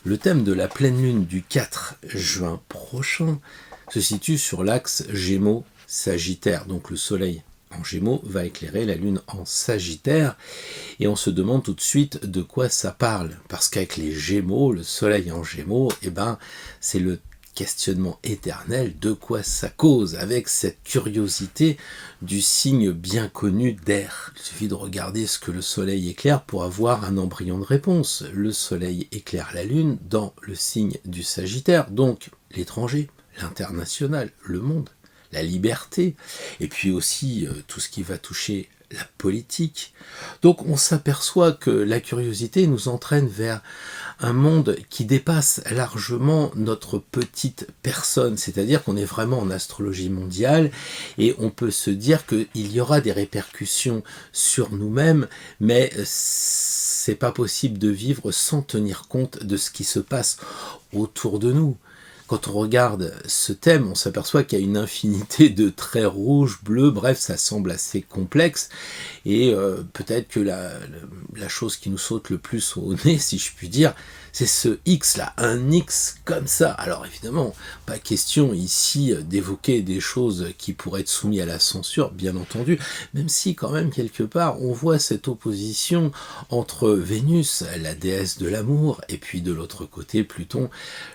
Le thème de la pleine lune du 4 juin prochain se situe sur l'axe Gémeaux-Sagittaire. Donc le soleil en Gémeaux va éclairer la lune en Sagittaire et on se demande tout de suite de quoi ça parle. Parce qu'avec les Gémeaux, le soleil en Gémeaux, c'est le questionnement éternel de quoi ça cause, avec cette curiosité du signe bien connu d'air. Il suffit de regarder ce que le soleil éclaire pour avoir un embryon de réponse. Le soleil éclaire la lune dans le signe du Sagittaire, donc l'étranger, l'international, le monde, la liberté, et puis aussi tout ce qui va toucher la politique. Donc on s'aperçoit que la curiosité nous entraîne vers un monde qui dépasse largement notre petite personne, c'est-à-dire qu'on est vraiment en astrologie mondiale et on peut se dire qu'il y aura des répercussions sur nous-mêmes, mais c'est pas possible de vivre sans tenir compte de ce qui se passe autour de nous. Quand on regarde ce thème, on s'aperçoit qu'il y a une infinité de traits rouges, bleus, bref, ça semble assez complexe. Et peut-être que la chose qui nous saute le plus au nez, si je puis dire, c'est ce X là, un X comme ça. Alors évidemment, pas question ici d'évoquer des choses qui pourraient être soumises à la censure, bien entendu, même si quand même quelque part on voit cette opposition entre Vénus, la déesse de l'amour, et puis de l'autre côté Pluton,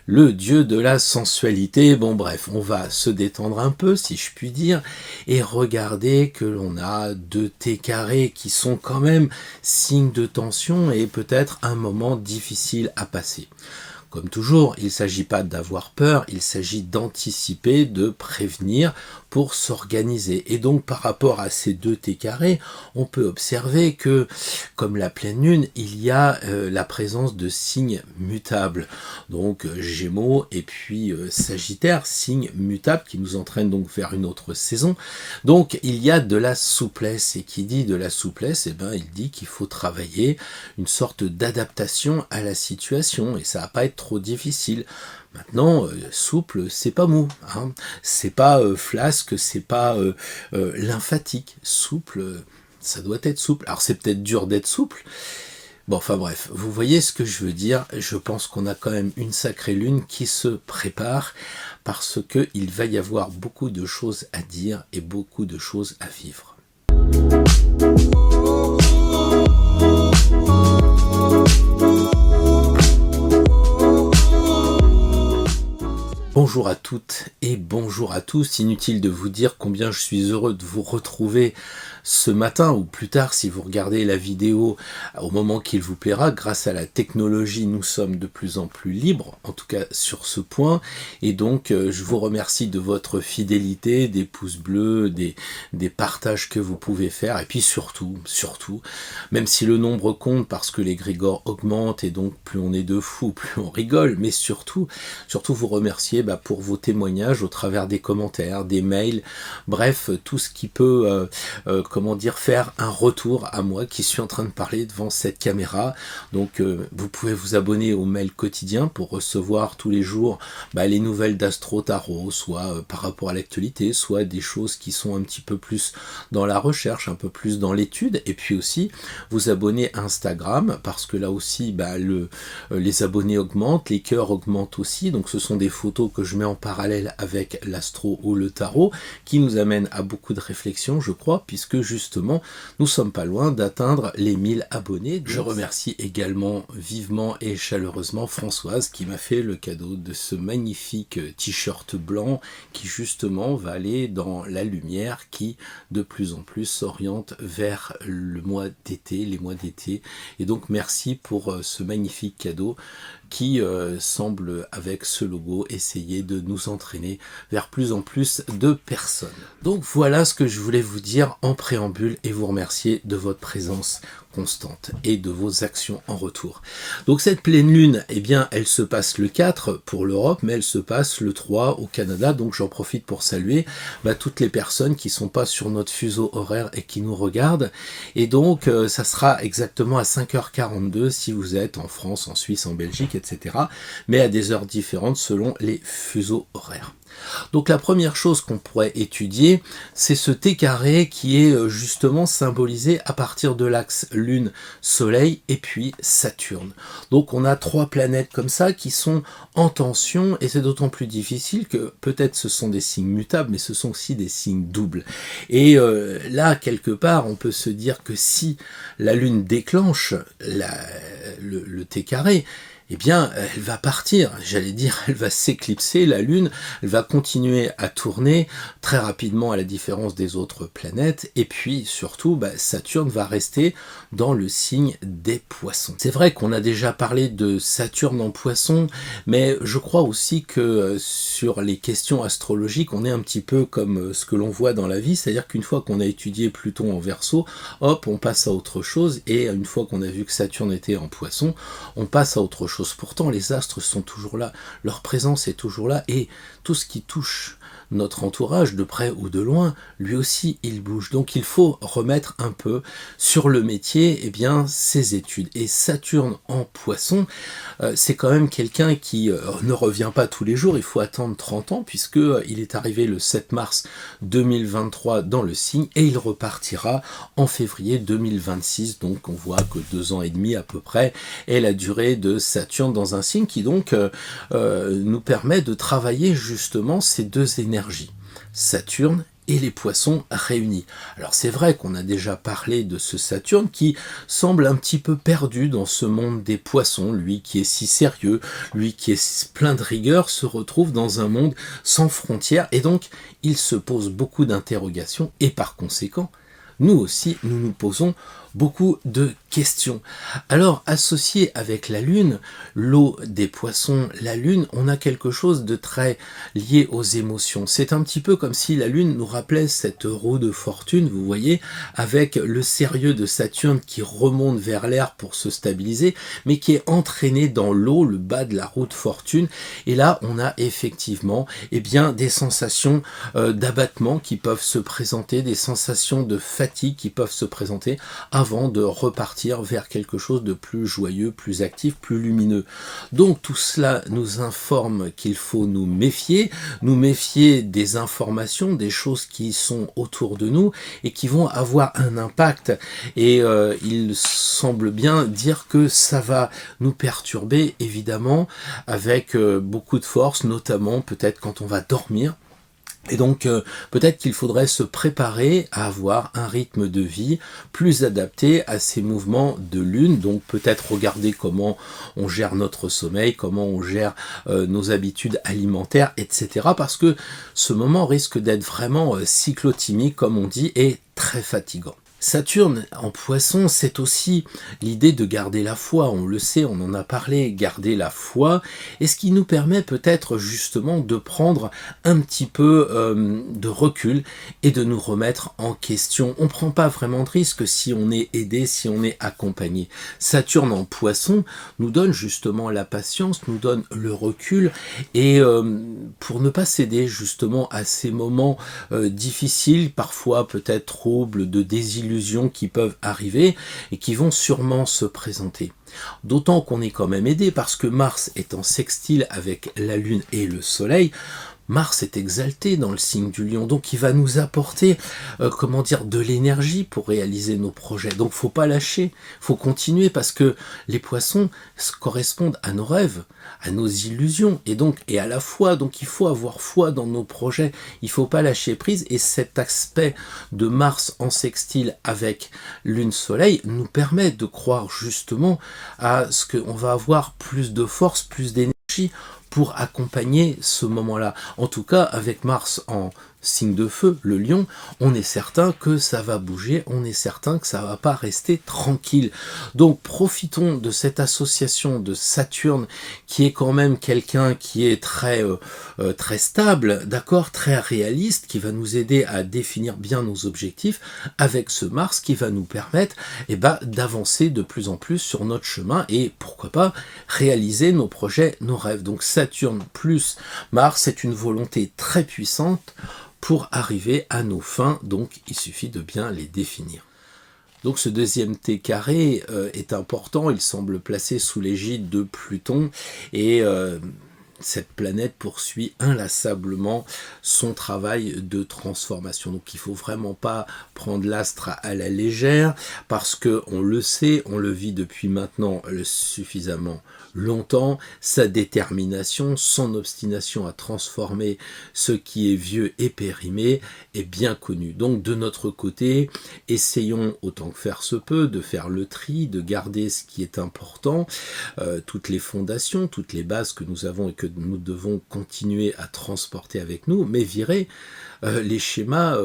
le dieu de la sensualité. Bon bref, on va se détendre un peu, si je puis dire, et regarder que l'on a deux T carrés qui sont quand même signes de tension et peut-être un moment difficile à passer. Comme toujours, il ne s'agit pas d'avoir peur, il s'agit d'anticiper, de prévenir pour s'organiser. Et donc par rapport à ces deux T carrés, on peut observer que, comme la pleine lune, il y a la présence de signes mutables. Donc Gémeaux et puis Sagittaire, signes mutables qui nous entraînent donc vers une autre saison. Donc il y a de la souplesse. Et qui dit de la souplesse, il dit qu'il faut travailler une sorte d'adaptation à la situation. Et ça va pas être trop difficile. Maintenant, souple, c'est pas mou, hein. C'est pas flasque, c'est pas lymphatique. Souple, ça doit être souple. Alors c'est peut-être dur d'être souple. Bon, enfin bref, vous voyez ce que je veux dire. Je pense qu'on a quand même une sacrée lune qui se prépare parce qu'il va y avoir beaucoup de choses à dire et beaucoup de choses à vivre. Bonjour à toutes et bonjour à tous. Inutile de vous dire combien je suis heureux de vous retrouver ce matin ou plus tard si vous regardez la vidéo au moment qu'il vous plaira. Grâce à la technologie, nous sommes de plus en plus libres, en tout cas sur ce point. Et donc, je vous remercie de votre fidélité, des pouces bleus, des partages que vous pouvez faire. Et puis surtout, même si le nombre compte parce que l'égrégore augmente et donc plus on est de fous, plus on rigole, mais surtout vous remercier pour vos témoignages au travers des commentaires, des mails, bref, tout ce qui peut faire un retour à moi qui suis en train de parler devant cette caméra. Donc vous pouvez vous abonner au mail quotidien pour recevoir tous les jours les nouvelles d'Astro Tarot, soit par rapport à l'actualité, soit des choses qui sont un petit peu plus dans la recherche, un peu plus dans l'étude, et puis aussi vous abonner à Instagram, parce que là aussi les abonnés augmentent, les cœurs augmentent aussi, donc ce sont des photos que je mets en parallèle avec l'astro ou le tarot, qui nous amènent à beaucoup de réflexions, je crois, puisque justement, nous sommes pas loin d'atteindre les 1000 abonnés. Je remercie également vivement et chaleureusement Françoise qui m'a fait le cadeau de ce magnifique t-shirt blanc qui justement va aller dans la lumière qui de plus en plus s'oriente vers le mois d'été, les mois d'été. Et donc merci pour ce magnifique cadeau qui semble, avec ce logo, essayer de nous entraîner vers plus en plus de personnes. Donc voilà ce que je voulais vous dire en préambule et vous remercier de votre présence constante et de vos actions en retour. Donc cette pleine lune, elle se passe le 4 pour l'Europe, mais elle se passe le 3 au Canada, donc j'en profite pour saluer toutes les personnes qui sont pas sur notre fuseau horaire et qui nous regardent, et donc ça sera exactement à 5h42 si vous êtes en France, en Suisse, en Belgique, etc., mais à des heures différentes selon les fuseaux horaires. Donc la première chose qu'on pourrait étudier, c'est ce T carré qui est justement symbolisé à partir de l'axe Lune, Soleil et puis Saturne. Donc on a 3 planètes comme ça qui sont en tension et c'est d'autant plus difficile que peut-être ce sont des signes mutables mais ce sont aussi des signes doubles. Et là quelque part on peut se dire que si la Lune déclenche le T carré, eh bien, elle va partir, j'allais dire, elle va s'éclipser, la Lune, elle va continuer à tourner très rapidement à la différence des autres planètes, et puis surtout, Saturne va rester dans le signe des Poissons. C'est vrai qu'on a déjà parlé de Saturne en Poissons, mais je crois aussi que sur les questions astrologiques, on est un petit peu comme ce que l'on voit dans la vie, c'est-à-dire qu'une fois qu'on a étudié Pluton en Verseau, hop, on passe à autre chose, et une fois qu'on a vu que Saturne était en Poissons, on passe à autre chose. Pourtant, les astres sont toujours là, leur présence est toujours là, et tout ce qui touche notre entourage, de près ou de loin, lui aussi, il bouge. Donc il faut remettre un peu sur le métier, ses études. Et Saturne en Poisson, c'est quand même quelqu'un qui ne revient pas tous les jours, il faut attendre 30 ans, puisque il est arrivé le 7 mars 2023 dans le signe, et il repartira en février 2026, donc on voit que 2 ans et demi à peu près est la durée de Saturne dans un signe qui donc nous permet de travailler justement ces deux énergies, Saturne et les Poissons réunis. Alors c'est vrai qu'on a déjà parlé de ce Saturne qui semble un petit peu perdu dans ce monde des Poissons, lui qui est si sérieux, lui qui est plein de rigueur, se retrouve dans un monde sans frontières, et donc il se pose beaucoup d'interrogations, et par conséquent, nous aussi, nous nous posons beaucoup de questions. Alors, associé avec la Lune, l'eau des Poissons, la Lune, on a quelque chose de très lié aux émotions. C'est un petit peu comme si la Lune nous rappelait cette roue de fortune, vous voyez, avec le sérieux de Saturne qui remonte vers l'air pour se stabiliser, mais qui est entraîné dans l'eau, le bas de la roue de fortune. Et là, on a effectivement des sensations d'abattement qui peuvent se présenter, des sensations de fatigue qui peuvent se présenter avant de repartir vers quelque chose de plus joyeux, plus actif, plus lumineux. Donc tout cela nous informe qu'il faut nous méfier des informations, des choses qui sont autour de nous et qui vont avoir un impact. Et il semble bien dire que ça va nous perturber, évidemment, avec beaucoup de force, notamment peut-être quand on va dormir. Et donc peut-être qu'il faudrait se préparer à avoir un rythme de vie plus adapté à ces mouvements de lune, donc peut-être regarder comment on gère notre sommeil, comment on gère nos habitudes alimentaires, etc. Parce que ce moment risque d'être vraiment cyclotimique, comme on dit, et très fatigant. Saturne en Poisson, c'est aussi l'idée de garder la foi, on le sait, on en a parlé, garder la foi, et ce qui nous permet peut-être justement de prendre un petit peu de recul et de nous remettre en question. On ne prend pas vraiment de risque si on est aidé, si on est accompagné. Saturne en Poisson nous donne justement la patience, nous donne le recul, et pour ne pas céder justement à ces moments difficiles, parfois peut-être troubles, de désillusion, qui peuvent arriver et qui vont sûrement se présenter. D'autant qu'on est quand même aidé parce que Mars est en sextile avec la Lune et le Soleil. Mars est exalté dans le signe du Lion, donc il va nous apporter, de l'énergie pour réaliser nos projets. Donc faut pas lâcher, faut continuer parce que les Poissons correspondent à nos rêves, à nos illusions et à la foi. Donc il faut avoir foi dans nos projets, il faut pas lâcher prise. Et cet aspect de Mars en sextile avec Lune-Soleil nous permet de croire justement à ce qu'on va avoir plus de force, plus d'énergie pour accompagner ce moment-là. En tout cas, avec Mars en signe de feu, le Lion, on est certain que ça va bouger, on est certain que ça va pas rester tranquille. Donc profitons de cette association de Saturne qui est quand même quelqu'un qui est très stable, d'accord, très réaliste, qui va nous aider à définir bien nos objectifs, avec ce Mars qui va nous permettre d'avancer de plus en plus sur notre chemin et pourquoi pas réaliser nos projets, nos rêves. Donc Saturne plus Mars, c'est une volonté très puissante pour arriver à nos fins, donc il suffit de bien les définir. Donc ce deuxième T carré est important, il semble placé sous l'égide de Pluton, et cette planète poursuit inlassablement son travail de transformation. Donc il ne faut vraiment pas prendre l'astre à la légère, parce qu'on le sait, on le vit depuis maintenant suffisamment longtemps, sa détermination, son obstination à transformer ce qui est vieux et périmé est bien connue. Donc de notre côté, essayons autant que faire se peut de faire le tri, de garder ce qui est important, toutes les fondations, toutes les bases que nous avons et que nous devons continuer à transporter avec nous, mais virer les schémas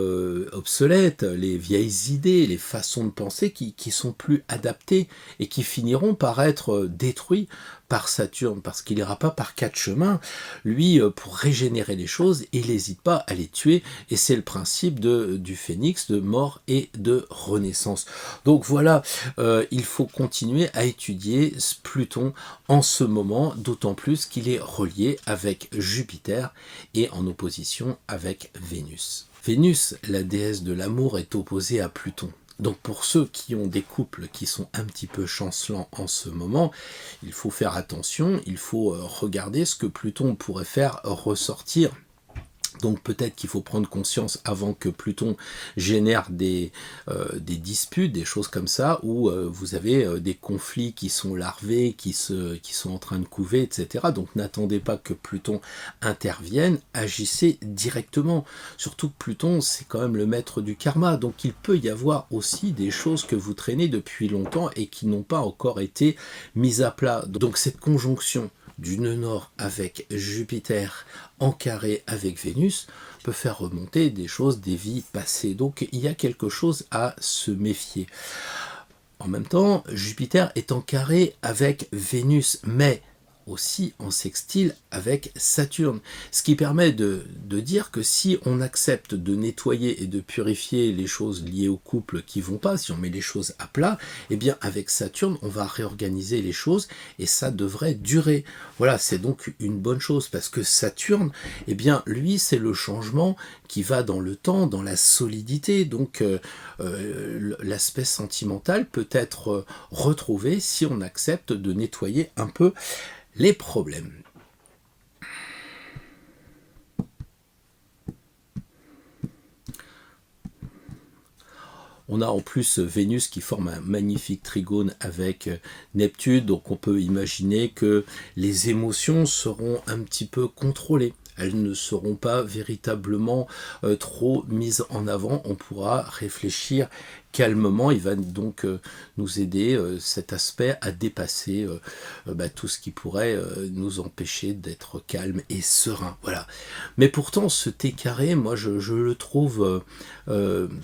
obsolètes, les vieilles idées, les façons de penser qui sont plus adaptées et qui finiront par être détruits par Saturne, parce qu'il n'ira pas par 4 chemins. Lui, pour régénérer les choses, il n'hésite pas à les tuer, et c'est le principe du phénix, de mort et de renaissance. Donc voilà, il faut continuer à étudier Pluton en ce moment, d'autant plus qu'il est relié avec Jupiter et en opposition avec Vénus. Vénus, la déesse de l'amour, est opposée à Pluton. Donc pour ceux qui ont des couples qui sont un petit peu chancelants en ce moment, il faut faire attention, il faut regarder ce que Pluton pourrait faire ressortir. Donc peut-être qu'il faut prendre conscience avant que Pluton génère des disputes, des choses comme ça, où vous avez des conflits qui sont larvés, qui sont en train de couver, etc. Donc n'attendez pas que Pluton intervienne, agissez directement. Surtout que Pluton, c'est quand même le maître du karma, donc il peut y avoir aussi des choses que vous traînez depuis longtemps et qui n'ont pas encore été mises à plat. Donc cette conjonction du nœud nord avec Jupiter en carré avec Vénus peut faire remonter des choses des vies passées. Donc il y a quelque chose à se méfier. En même temps, Jupiter est en carré avec Vénus, mais aussi en sextile avec Saturne. Ce qui permet de dire que si on accepte de nettoyer et de purifier les choses liées au couple qui vont pas, si on met les choses à plat, eh bien avec Saturne, on va réorganiser les choses et ça devrait durer. Voilà, c'est donc une bonne chose parce que Saturne, eh bien lui, c'est le changement qui va dans le temps, dans la solidité. Donc l'aspect sentimental peut être retrouvé si on accepte de nettoyer un peu les problèmes. On a en plus Vénus qui forme un magnifique trigone avec Neptune, donc on peut imaginer que les émotions seront un petit peu contrôlées. Elles ne seront pas véritablement trop mises en avant. On pourra réfléchir calmement. Il va donc nous aider, cet aspect, à dépasser tout ce qui pourrait nous empêcher d'être calme et serein. Voilà. Mais pourtant, ce T carré, moi, je le trouve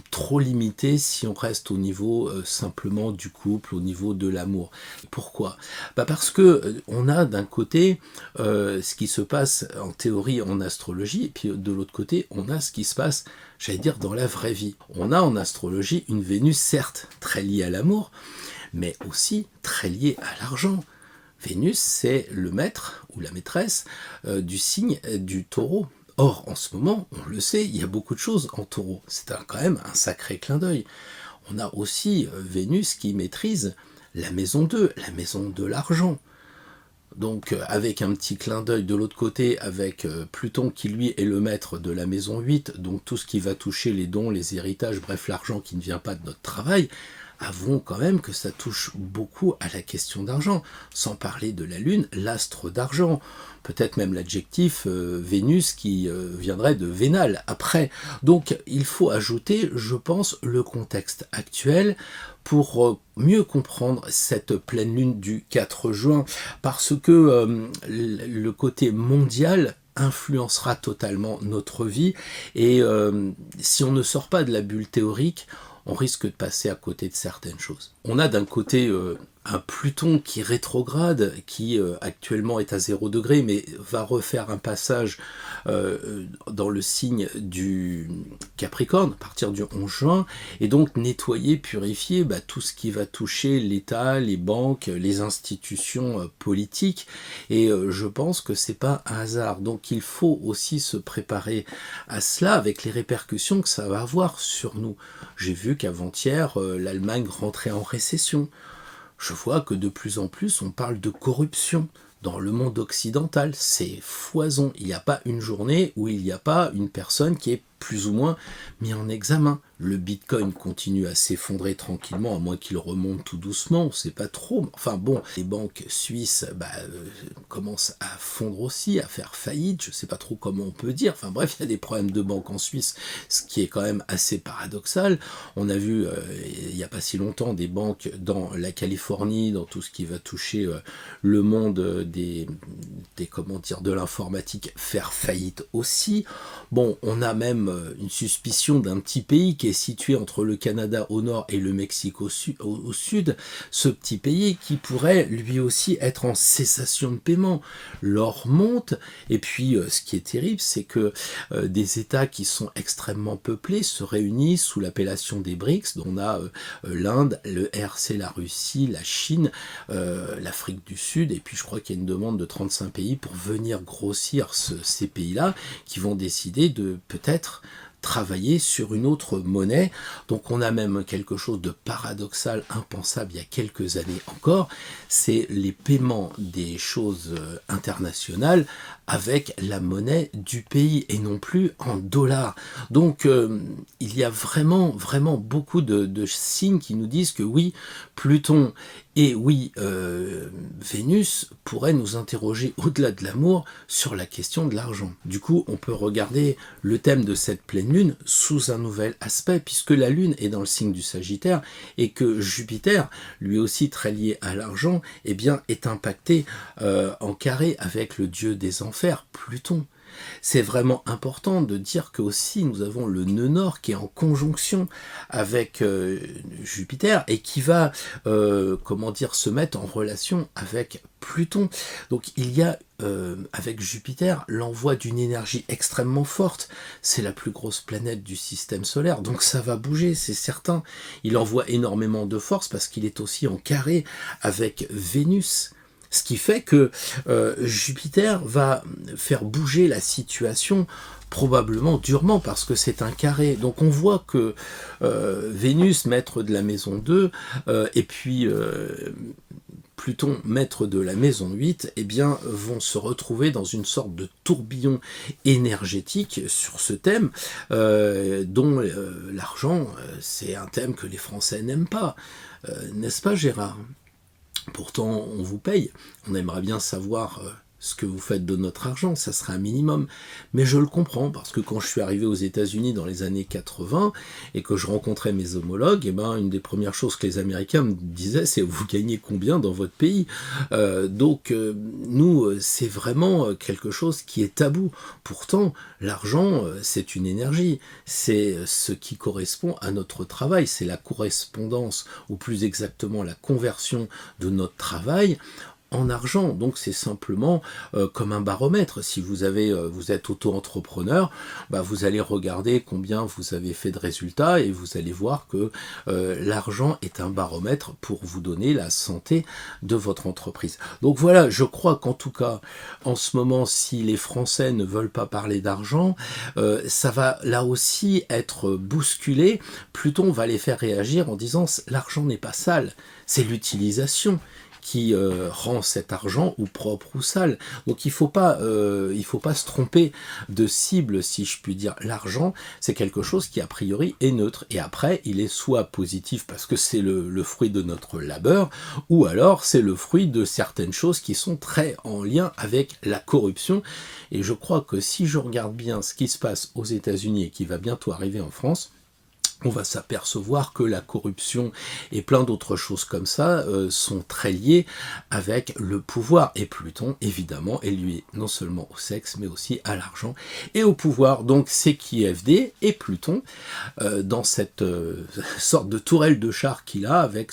trop limité si on reste au niveau simplement du couple, au niveau de l'amour. Pourquoi ? Parce que on a d'un côté ce qui se passe en théorie en astrologie, et puis de l'autre côté, on a ce qui se passe, j'allais dire, dans la vraie vie. On a en astrologie une Vénus, certes, très liée à l'amour, mais aussi très liée à l'argent. Vénus, c'est le maître ou la maîtresse du signe du Taureau. Or, en ce moment, on le sait, il y a beaucoup de choses en Taureau. C'est quand même un sacré clin d'œil. On a aussi Vénus qui maîtrise la maison 2, la maison de l'argent. Donc avec un petit clin d'œil de l'autre côté, avec Pluton qui lui est le maître de la maison 8, donc tout ce qui va toucher les dons, les héritages, bref l'argent qui ne vient pas de notre travail, avouons quand même que ça touche beaucoup à la question d'argent, sans parler de la Lune, l'astre d'argent, peut-être même l'adjectif Vénus qui viendrait de vénal après. Donc il faut ajouter, je pense, le contexte actuel pour mieux comprendre cette pleine lune du 4 juin, parce que le côté mondial influencera totalement notre vie, et si on ne sort pas de la bulle théorique, on risque de passer à côté de certaines choses. On a d'un côté un Pluton qui rétrograde, qui actuellement est à 0 degré, mais va refaire un passage dans le signe du Capricorne à partir du 11 juin, et donc nettoyer, purifier tout ce qui va toucher l'État, les banques, les institutions politiques, et je pense que c'est pas un hasard. Donc il faut aussi se préparer à cela avec les répercussions que ça va avoir sur nous. J'ai vu qu'avant-hier, l'Allemagne rentrait en récession. Je vois que de plus en plus on parle de corruption dans le monde occidental. C'est foison. Il n'y a pas une journée où il n'y a pas une personne qui est plus ou moins mis en examen. Le Bitcoin continue à s'effondrer tranquillement, à moins qu'il remonte tout doucement, on ne sait pas trop. Enfin bon, les banques suisses commencent à fondre aussi, à faire faillite, je ne sais pas trop comment on peut dire. Enfin bref, il y a des problèmes de banque en Suisse, ce qui est quand même assez paradoxal. On a vu, il n'y a pas si longtemps, des banques dans la Californie, dans tout ce qui va toucher le monde de l'informatique, faire faillite aussi. Bon, on a même une suspicion d'un petit pays qui est situé entre le Canada au nord et le Mexique au sud, ce petit pays qui pourrait lui aussi être en cessation de paiement. L'or monte, et puis ce qui est terrible, c'est que des États qui sont extrêmement peuplés se réunissent sous l'appellation des BRICS, dont on a l'Inde, le RC, la Russie, la Chine, l'Afrique du Sud, et puis je crois qu'il y a une demande de 35 pays pour venir grossir ces pays-là, qui vont décider de peut-être travailler sur une autre monnaie. Donc on a même quelque chose de paradoxal, impensable il y a quelques années encore, c'est les paiements des choses internationales avec la monnaie du pays et non plus en dollars. Donc il y a vraiment beaucoup de signes qui nous disent que oui, Pluton et oui, Vénus pourraient nous interroger au-delà de l'amour sur la question de l'argent. Du coup, on peut regarder le thème de cette pleine lune sous un nouvel aspect, puisque la lune est dans le signe du Sagittaire et que Jupiter, lui aussi très lié à l'argent, eh bien, est impacté en carré avec le dieu des enfers, Pluton. C'est vraiment important de dire que aussi nous avons le nœud nord qui est en conjonction avec Jupiter et qui va se mettre en relation avec Pluton. Donc il y a avec Jupiter l'envoi d'une énergie extrêmement forte. C'est la plus grosse planète du système solaire, donc ça va bouger, c'est certain. Il envoie énormément de force parce qu'il est aussi en carré avec Vénus. Ce qui fait que Jupiter va faire bouger la situation probablement durement parce que c'est un carré. Donc on voit que Vénus, maître de la maison 2, et puis Pluton, maître de la maison 8, eh bien, vont se retrouver dans une sorte de tourbillon énergétique sur ce thème, dont l'argent, c'est un thème que les Français n'aiment pas. N'est-ce pas, Gérard ? Pourtant, on vous paye. On aimerait bien savoir ce que vous faites de notre argent, ça serait un minimum. Mais je le comprends, parce que quand je suis arrivé aux États-Unis dans les années 80 et que je rencontrais mes homologues, eh ben, une des premières choses que les Américains me disaient, c'est vous gagnez combien dans votre pays ? Donc, nous, c'est vraiment quelque chose qui est tabou. Pourtant, l'argent, c'est une énergie. C'est ce qui correspond à notre travail. C'est la correspondance, ou plus exactement la conversion de notre travail en argent. Donc c'est simplement comme un baromètre. Si vous êtes auto-entrepreneur, vous allez regarder combien vous avez fait de résultats et vous allez voir que l'argent est un baromètre pour vous donner la santé de votre entreprise. Donc voilà, je crois qu'en tout cas, en ce moment, si les Français ne veulent pas parler d'argent, ça va là aussi être bousculé. Pluton va les faire réagir en disant l'argent n'est pas sale, c'est l'utilisation qui rend cet argent ou propre ou sale. Donc il faut pas se tromper de cible, si je puis dire. L'argent, c'est quelque chose qui a priori est neutre. Et après, il est soit positif parce que c'est le fruit de notre labeur, ou alors c'est le fruit de certaines choses qui sont très en lien avec la corruption. Et je crois que si je regarde bien ce qui se passe aux États-Unis et qui va bientôt arriver en France, on va s'apercevoir que la corruption et plein d'autres choses comme ça sont très liées avec le pouvoir. Et Pluton, évidemment, est lié non seulement au sexe, mais aussi à l'argent et au pouvoir. Donc c'est QFD et Pluton, dans cette sorte de tourelle de char qu'il a, avec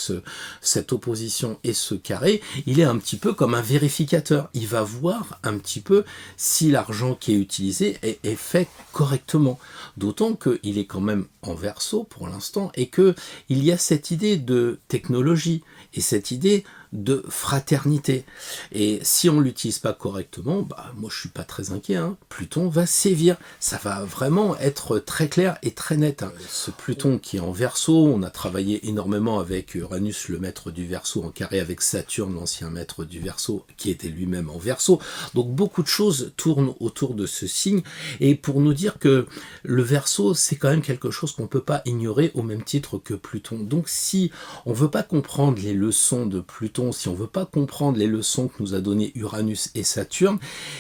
cette opposition et ce carré, il est un petit peu comme un vérificateur. Il va voir un petit peu si l'argent qui est utilisé est fait correctement. D'autant qu'il est quand même en Verseau pour l'instant, et qu'il y a cette idée de technologie et cette idée de fraternité. Et si on ne l'utilise pas correctement, moi je suis pas très inquiet, hein. Pluton va sévir. Ça va vraiment être très clair et très net, hein. Ce Pluton qui est en Verseau, on a travaillé énormément avec Uranus, le maître du Verseau, en carré avec Saturne, l'ancien maître du Verseau, qui était lui-même en Verseau. Donc beaucoup de choses tournent autour de ce signe, et pour nous dire que le Verseau, c'est quand même quelque chose qu'on ne peut pas ignorer au même titre que Pluton. Donc si on ne veut pas comprendre les leçons de Pluton, si on ne veut pas comprendre les leçons que nous a donné Uranus et Saturne,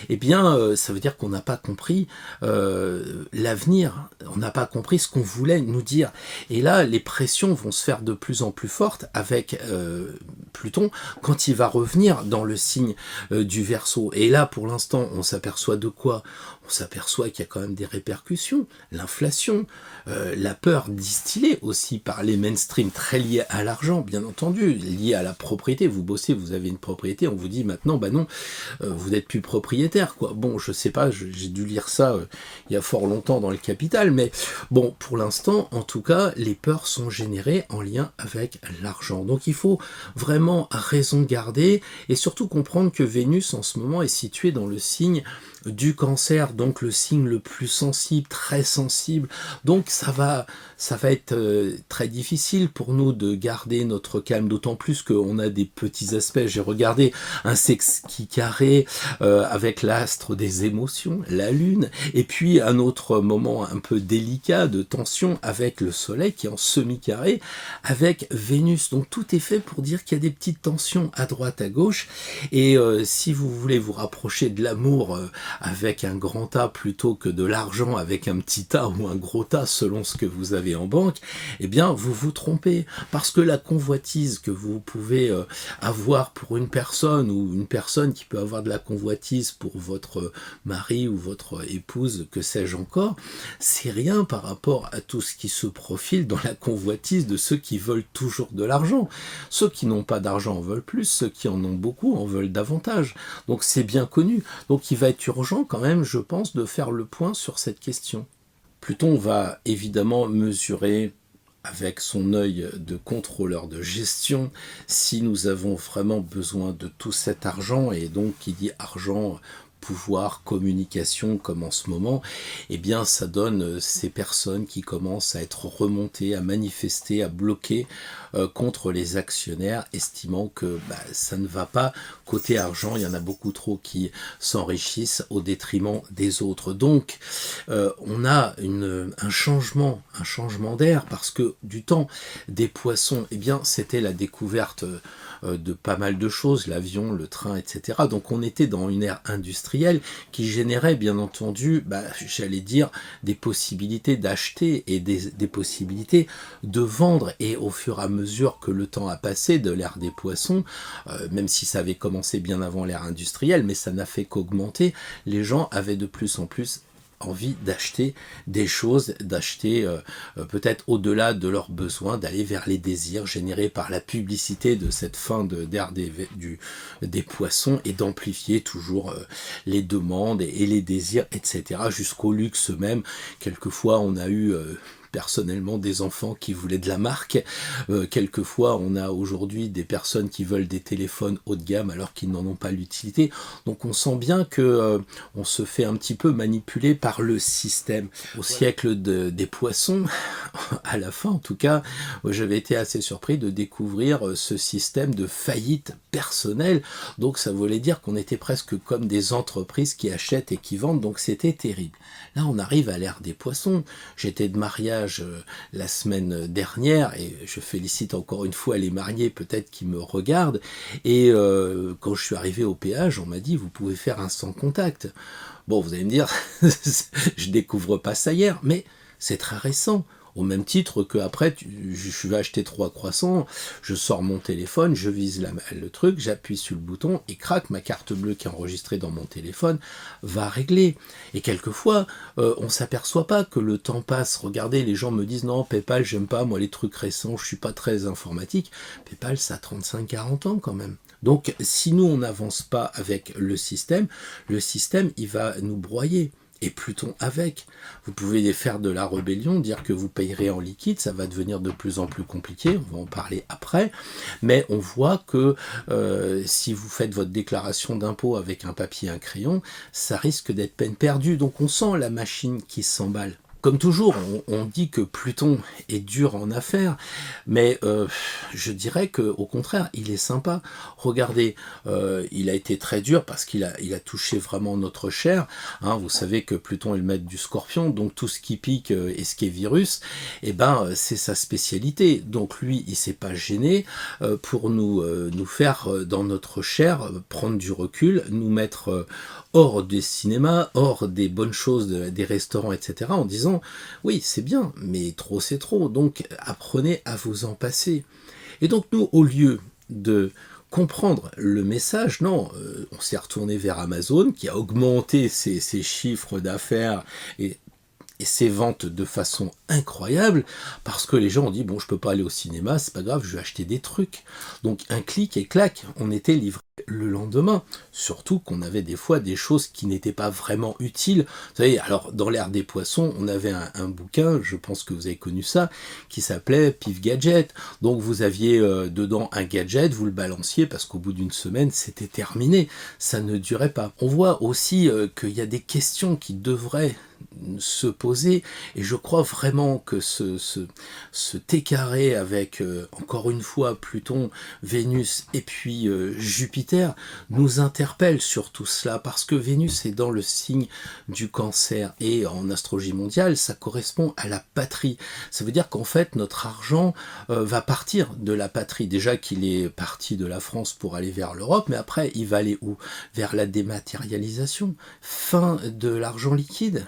eh bien ça veut dire qu'on n'a pas compris l'avenir, on n'a pas compris ce qu'on voulait nous dire. Et là, les pressions vont se faire de plus en plus fortes avec Pluton quand il va revenir dans le signe du Verseau. Et là, pour l'instant, on s'aperçoit de quoi ? On s'aperçoit qu'il y a quand même des répercussions, l'inflation, la peur distillée aussi par les mainstream, très liés à l'argent, bien entendu, liés à la propriété. Vous bossez, vous avez une propriété, on vous dit maintenant, non, vous n'êtes plus propriétaire, quoi. Bon, je sais pas, j'ai dû lire ça il y a fort longtemps dans le Capital, mais bon, pour l'instant, en tout cas, les peurs sont générées en lien avec l'argent. Donc il faut vraiment raison garder, et surtout comprendre que Vénus, en ce moment, est située dans le signe du Cancer, donc le signe le plus sensible, très sensible. Donc ça va être très difficile pour nous de garder notre calme, d'autant plus qu'on a des petits aspects. J'ai regardé un sextile carré avec l'astre des émotions, la Lune, et puis un autre moment un peu délicat de tension avec le Soleil qui est en semi-carré avec Vénus. Donc tout est fait pour dire qu'il y a des petites tensions à droite, à gauche, et si vous voulez vous rapprocher de l'amour avec un grand A plutôt que de l'argent avec un petit A ou un gros A selon ce que vous avez en banque, eh bien vous vous trompez, parce que la convoitise que vous pouvez avoir pour une personne, ou une personne qui peut avoir de la convoitise pour votre mari ou votre épouse, que sais-je encore, c'est rien par rapport à tout ce qui se profile dans la convoitise de ceux qui veulent toujours de l'argent. Ceux qui n'ont pas d'argent en veulent plus, ceux qui en ont beaucoup en veulent davantage. Donc c'est bien connu. Donc il va être urgent quand même, je pense, de faire le point sur cette question. Pluton va évidemment mesurer avec son œil de contrôleur de gestion si nous avons vraiment besoin de tout cet argent, et donc qui dit argent, pouvoir, communication, comme en ce moment, eh bien ça donne ces personnes qui commencent à être remontées, à manifester, à bloquer contre les actionnaires, estimant que ça ne va pas côté argent. Il y en a beaucoup trop qui s'enrichissent au détriment des autres. Donc on a un changement d'air, parce que du temps des poissons, eh bien c'était la découverte de pas mal de choses, l'avion, le train, etc. Donc on était dans une ère industrielle qui générait bien entendu, j'allais dire, des possibilités d'acheter et des possibilités de vendre. Et au fur et à mesure que le temps a passé de l'ère des poissons, même si ça avait commencé bien avant l'ère industrielle, mais ça n'a fait qu'augmenter, les gens avaient de plus en plus envie d'acheter des choses, d'acheter peut-être au-delà de leurs besoins, d'aller vers les désirs générés par la publicité de cette fin d'ère des poissons, et d'amplifier toujours les demandes et les désirs, etc., jusqu'au luxe même. Quelquefois on a eu personnellement des enfants qui voulaient de la marque, quelquefois on a aujourd'hui des personnes qui veulent des téléphones haut de gamme alors qu'ils n'en ont pas l'utilité. Donc on sent bien que on se fait un petit peu manipuler par le système. Au siècle des poissons, à la fin en tout cas, j'avais été assez surpris de découvrir ce système de faillite personnelle. Donc ça voulait dire qu'on était presque comme des entreprises qui achètent et qui vendent, donc c'était terrible. Là on arrive à l'ère des poissons. J'étais de mariage la semaine dernière, et je félicite encore une fois les mariés peut-être qui me regardent, et quand je suis arrivé au péage, on m'a dit vous pouvez faire un sans contact. Bon, vous allez me dire je découvre pas ça hier, mais c'est très récent. Au même titre que après, je vais acheter 3 croissants, je sors mon téléphone, je vise le truc, j'appuie sur le bouton et crac, ma carte bleue qui est enregistrée dans mon téléphone va régler. Et quelquefois, on s'aperçoit pas que le temps passe. Regardez, les gens me disent non, PayPal, j'aime pas, moi les trucs récents, je suis pas très informatique. PayPal, ça a 35-40 ans quand même. Donc, si nous, on n'avance pas avec le système, il va nous broyer. et Pluton avec. Vous pouvez faire de la rébellion, dire que vous payerez en liquide, ça va devenir de plus en plus compliqué, on va en parler après, mais on voit que si vous faites votre déclaration d'impôt avec un papier et un crayon, ça risque d'être peine perdue, donc on sent la machine qui s'emballe. Comme toujours, on dit que Pluton est dur en affaires, mais je dirais qu'au contraire, il est sympa. Regardez, il a été très dur parce qu'il a touché vraiment notre chair. Hein, vous savez que Pluton est le maître du Scorpion, donc tout ce qui pique et ce qui est virus, eh ben, c'est sa spécialité. Donc lui, il s'est pas gêné pour nous faire dans notre chair prendre du recul, nous mettre hors des cinémas, hors des bonnes choses, des restaurants, etc., en disant « Oui, c'est bien, mais trop c'est trop, donc apprenez à vous en passer. » Et donc nous, au lieu de comprendre le message, non, on s'est retourné vers Amazon, qui a augmenté ses chiffres d'affaires et ses ventes de façon incroyable, parce que les gens ont dit, bon, je peux pas aller au cinéma, c'est pas grave, je vais acheter des trucs. Donc un clic et clac, on était livré le lendemain. Surtout qu'on avait des fois des choses qui n'étaient pas vraiment utiles. Vous savez, alors dans l'ère des poissons, on avait un bouquin, je pense que vous avez connu ça, qui s'appelait Pif Gadget. Donc vous aviez dedans un gadget, vous le balanciez parce qu'au bout d'une semaine, c'était terminé. Ça ne durait pas. On voit aussi qu'il y a des questions qui devraient se poser, et je crois vraiment que ce T-carré avec, encore une fois, Pluton, Vénus et puis Jupiter nous interpelle sur tout cela, parce que Vénus est dans le signe du Cancer, et en astrologie mondiale, ça correspond à la patrie. Ça veut dire qu'en fait, notre argent va partir de la patrie. Déjà qu'il est parti de la France pour aller vers l'Europe, mais après, il va aller où? Vers la dématérialisation. Fin de l'argent liquide.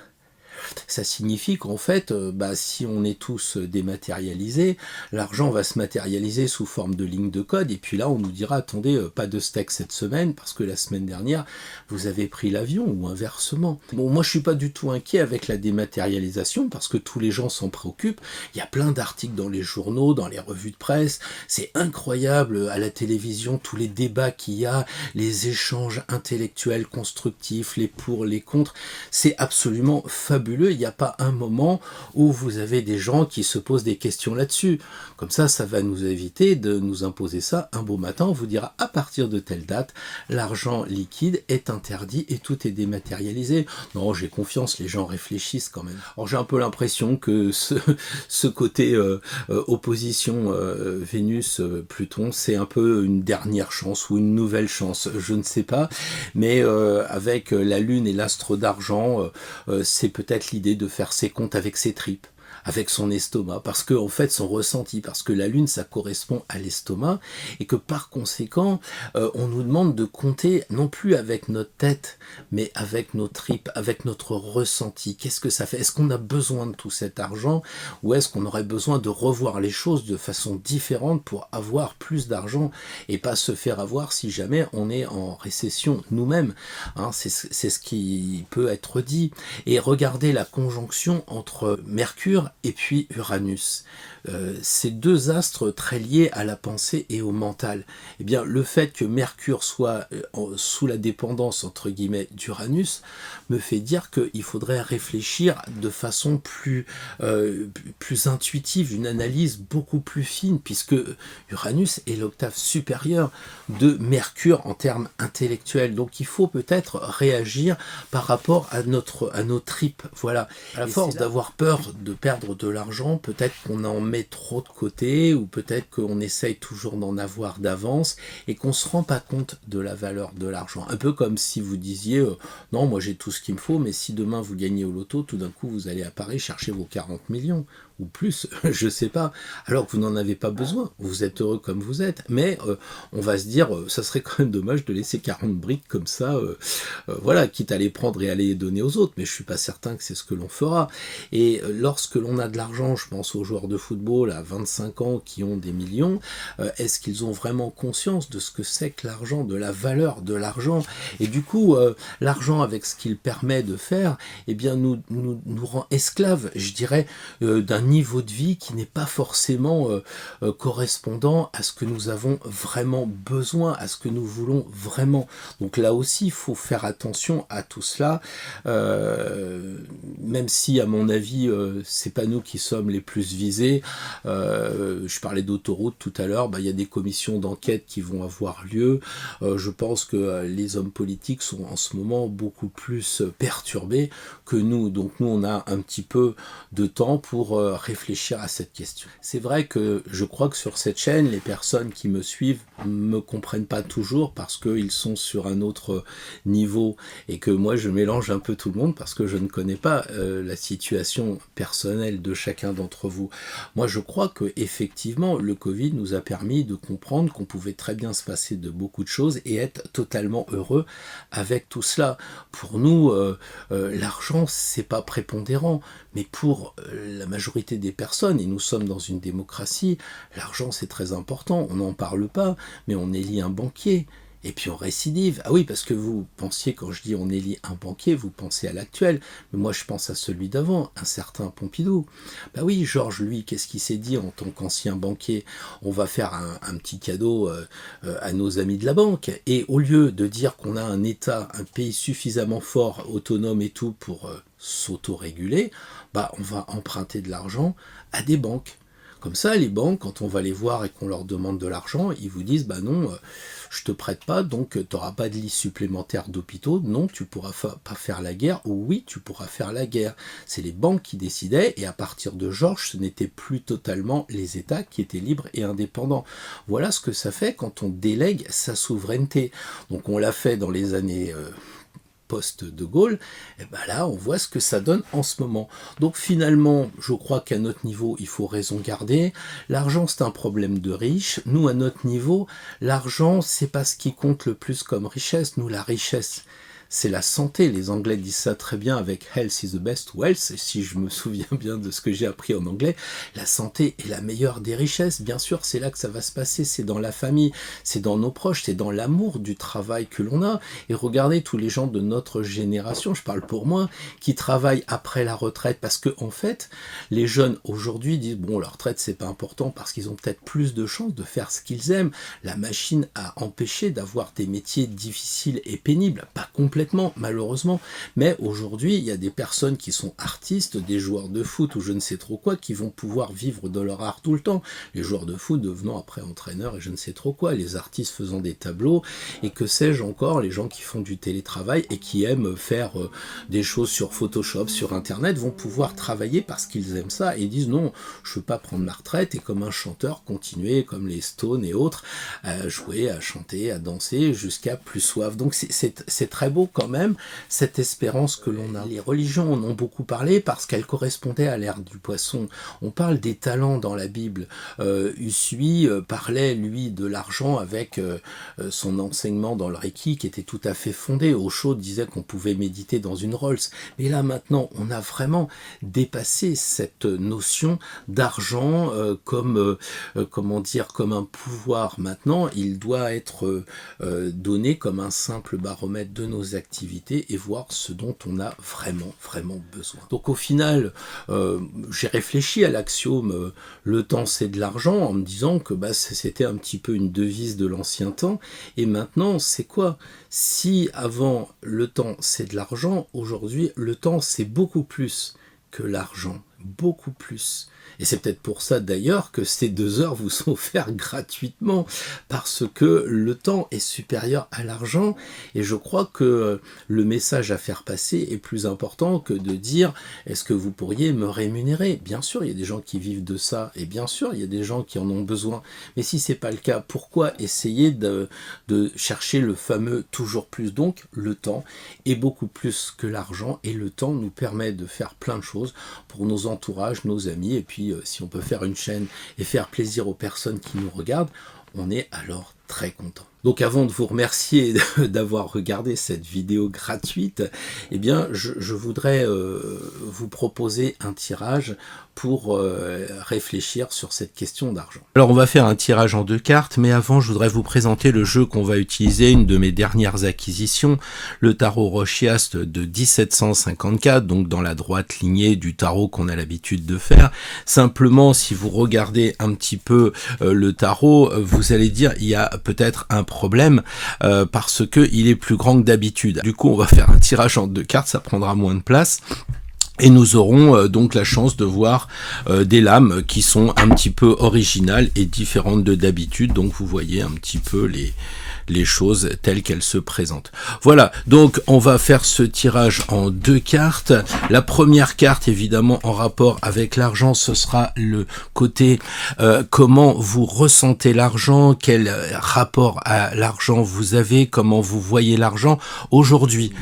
Ça signifie qu'en fait, si on est tous dématérialisés, l'argent va se matérialiser sous forme de lignes de code, et puis là on nous dira, attendez, pas de steak cette semaine, parce que la semaine dernière, vous avez pris l'avion, ou inversement. Bon, moi je suis pas du tout inquiet avec la dématérialisation, parce que tous les gens s'en préoccupent, il y a plein d'articles dans les journaux, dans les revues de presse, c'est incroyable à la télévision, tous les débats qu'il y a, les échanges intellectuels constructifs, les pour, les contre, c'est absolument fabuleux. Il n'y a pas un moment où vous avez des gens qui se posent des questions là-dessus. Comme ça va nous éviter de nous imposer ça un beau matin. On vous dira à partir de telle date, l'argent liquide est interdit et tout est dématérialisé. Non, j'ai confiance, les gens réfléchissent quand même. Alors j'ai un peu l'impression que ce côté opposition Vénus-Pluton, c'est un peu une dernière chance ou une nouvelle chance, je ne sais pas. Mais avec la Lune et l'astre d'argent, c'est peut-être l'idée de faire ses comptes avec ses tripes, avec son estomac, parce que en fait son ressenti, parce que la lune ça correspond à l'estomac, et que par conséquent on nous demande de compter non plus avec notre tête, mais avec nos tripes, avec notre ressenti. Qu'est-ce que ça fait? Est-ce qu'on a besoin de tout cet argent, ou est-ce qu'on aurait besoin de revoir les choses de façon différente pour avoir plus d'argent et pas se faire avoir si jamais on est en récession nous-mêmes, hein, c'est ce qui peut être dit. Et regardez la conjonction entre Mercure et puis Uranus. Ces deux astres très liés à la pensée et au mental. Eh bien, le fait que Mercure soit sous la dépendance, entre guillemets, d'Uranus, me fait dire qu'il faudrait réfléchir de façon plus intuitive, une analyse beaucoup plus fine, puisque Uranus est l'octave supérieure de Mercure en termes intellectuels. Donc, il faut peut-être réagir par rapport à nos tripes. Voilà. À la force d'avoir peur de perdre de l'argent, peut-être qu'on en met trop de côté, ou peut-être qu'on essaye toujours d'en avoir d'avance et qu'on se rend pas compte de la valeur de l'argent. Un peu comme si vous disiez non, moi j'ai tout ce qu'il me faut, mais si demain vous gagnez au loto, tout d'un coup vous allez à Paris chercher vos 40 millions ou plus, je sais pas, alors que vous n'en avez pas besoin, vous êtes heureux comme vous êtes, mais on va se dire, ça serait quand même dommage de laisser 40 briques comme ça, voilà, quitte à les prendre et à les donner aux autres, mais je suis pas certain que c'est ce que l'on fera. Et lorsque l'on a de l'argent, je pense aux joueurs de football à 25 ans qui ont des millions, est-ce qu'ils ont vraiment conscience de ce que c'est que l'argent, de la valeur de l'argent? Et du coup, l'argent avec ce qu'il permet de faire, eh bien nous rend esclaves, je dirais, d'un niveau de vie qui n'est pas forcément correspondant à ce que nous avons vraiment besoin, à ce que nous voulons vraiment. Donc là aussi, il faut faire attention à tout cela, même si à mon avis, c'est pas nous qui sommes les plus visés. Je parlais d'autoroute tout à l'heure, il y a des commissions d'enquête qui vont avoir lieu. Je pense que les hommes politiques sont en ce moment beaucoup plus perturbés que nous. Donc nous, on a un petit peu de temps pour réfléchir à cette question. C'est vrai que je crois que sur cette chaîne, les personnes qui me suivent me comprennent pas toujours parce qu'ils sont sur un autre niveau et que moi je mélange un peu tout le monde parce que je ne connais pas la situation personnelle de chacun d'entre vous. Moi je crois que effectivement le Covid nous a permis de comprendre qu'on pouvait très bien se passer de beaucoup de choses et être totalement heureux avec tout cela. Pour nous, l'argent c'est pas prépondérant, mais pour la majorité des personnes, et nous sommes dans une démocratie, l'argent c'est très important, on n'en parle pas, mais on élit un banquier. Et puis on récidive. Ah oui, parce que vous pensiez, quand je dis on élit un banquier, vous pensez à l'actuel. Mais moi je pense à celui d'avant, un certain Pompidou. Bah oui, Georges, lui, qu'est-ce qu'il s'est dit en tant qu'ancien banquier? On va faire un petit cadeau à nos amis de la banque. Et au lieu de dire qu'on a un État, un pays suffisamment fort, autonome et tout pour s'autoréguler, on va emprunter de l'argent à des banques. Comme ça, les banques, quand on va les voir et qu'on leur demande de l'argent, ils vous disent non, je te prête pas, donc tu n'auras pas de lits supplémentaires d'hôpitaux, non, tu pourras pas faire la guerre, ou oui, tu pourras faire la guerre. C'est les banques qui décidaient, et à partir de Georges, ce n'était plus totalement les États qui étaient libres et indépendants. Voilà ce que ça fait quand on délègue sa souveraineté. Donc on l'a fait dans les années post-de Gaulle, et là on voit ce que ça donne en ce moment. Donc finalement, je crois qu'à notre niveau, il faut raison garder. L'argent, c'est un problème de riches. Nous, à notre niveau, l'argent, c'est pas ce qui compte le plus comme richesse. Nous, la richesse, c'est la santé. Les Anglais disent ça très bien avec health is the best wealth. Si je me souviens bien de ce que j'ai appris en anglais, la santé est la meilleure des richesses. Bien sûr, c'est là que ça va se passer. C'est dans la famille, c'est dans nos proches, c'est dans l'amour du travail que l'on a. Et regardez tous les gens de notre génération, je parle pour moi, qui travaillent après la retraite parce que en fait, les jeunes aujourd'hui disent la retraite c'est pas important parce qu'ils ont peut-être plus de chances de faire ce qu'ils aiment. La machine a empêché d'avoir des métiers difficiles et pénibles, pas complètement malheureusement, mais aujourd'hui il y a des personnes qui sont artistes, des joueurs de foot ou je ne sais trop quoi, qui vont pouvoir vivre de leur art tout le temps, les joueurs de foot devenant après entraîneurs et je ne sais trop quoi, les artistes faisant des tableaux et que sais-je encore, les gens qui font du télétravail et qui aiment faire des choses sur Photoshop, sur internet, vont pouvoir travailler parce qu'ils aiment ça et disent non, je veux pas prendre ma retraite et comme un chanteur continuer comme les Stones et autres à jouer, à chanter, à danser jusqu'à plus soif. Donc c'est très beau quand même cette espérance que l'on a. Les religions en ont beaucoup parlé parce qu'elles correspondaient à l'ère du poisson. On parle des talents dans la Bible. Usui parlait lui de l'argent avec son enseignement dans le Reiki qui était tout à fait fondé. Osho disait qu'on pouvait méditer dans une Rolls. Mais là maintenant, on a vraiment dépassé cette notion d'argent comme comme un pouvoir. Maintenant, il doit être donné comme un simple baromètre de nos activités et voir ce dont on a vraiment besoin. Donc au final, j'ai réfléchi à l'axiome le temps c'est de l'argent en me disant que c'était un petit peu une devise de l'ancien temps et maintenant c'est quoi? Si avant le temps c'est de l'argent, aujourd'hui le temps c'est beaucoup plus que l'argent, beaucoup plus. Et c'est peut-être pour ça d'ailleurs que ces 2 heures vous sont offertes gratuitement, parce que le temps est supérieur à l'argent, et je crois que le message à faire passer est plus important que de dire « est-ce que vous pourriez me rémunérer ?» Bien sûr, il y a des gens qui vivent de ça, et bien sûr, il y a des gens qui en ont besoin. Mais si c'est pas le cas, pourquoi essayer de chercher le fameux « toujours plus ?» Donc, le temps est beaucoup plus que l'argent, et le temps nous permet de faire plein de choses pour nos entourages, nos amis, et puis si on peut faire une chaîne et faire plaisir aux personnes qui nous regardent, on est alors très content. Donc avant de vous remercier d'avoir regardé cette vidéo gratuite, eh bien je voudrais vous proposer un tirage pour réfléchir sur cette question d'argent. Alors on va faire un tirage en 2 cartes, mais avant je voudrais vous présenter le jeu qu'on va utiliser, une de mes dernières acquisitions, le tarot Rochiast de 1754, donc dans la droite lignée du tarot qu'on a l'habitude de faire. Simplement, si vous regardez un petit peu le tarot, vous allez dire il y a peut-être un problème parce que il est plus grand que d'habitude. Du coup, on va faire un tirage en 2 cartes, ça prendra moins de place. Et nous aurons donc la chance de voir des lames qui sont un petit peu originales et différentes de d'habitude. Donc vous voyez un petit peu les choses telles qu'elles se présentent. Voilà, donc on va faire ce tirage en 2 cartes. La première carte, évidemment, en rapport avec l'argent, ce sera le côté comment vous ressentez l'argent, quel rapport à l'argent vous avez, comment vous voyez l'argent aujourd'hui.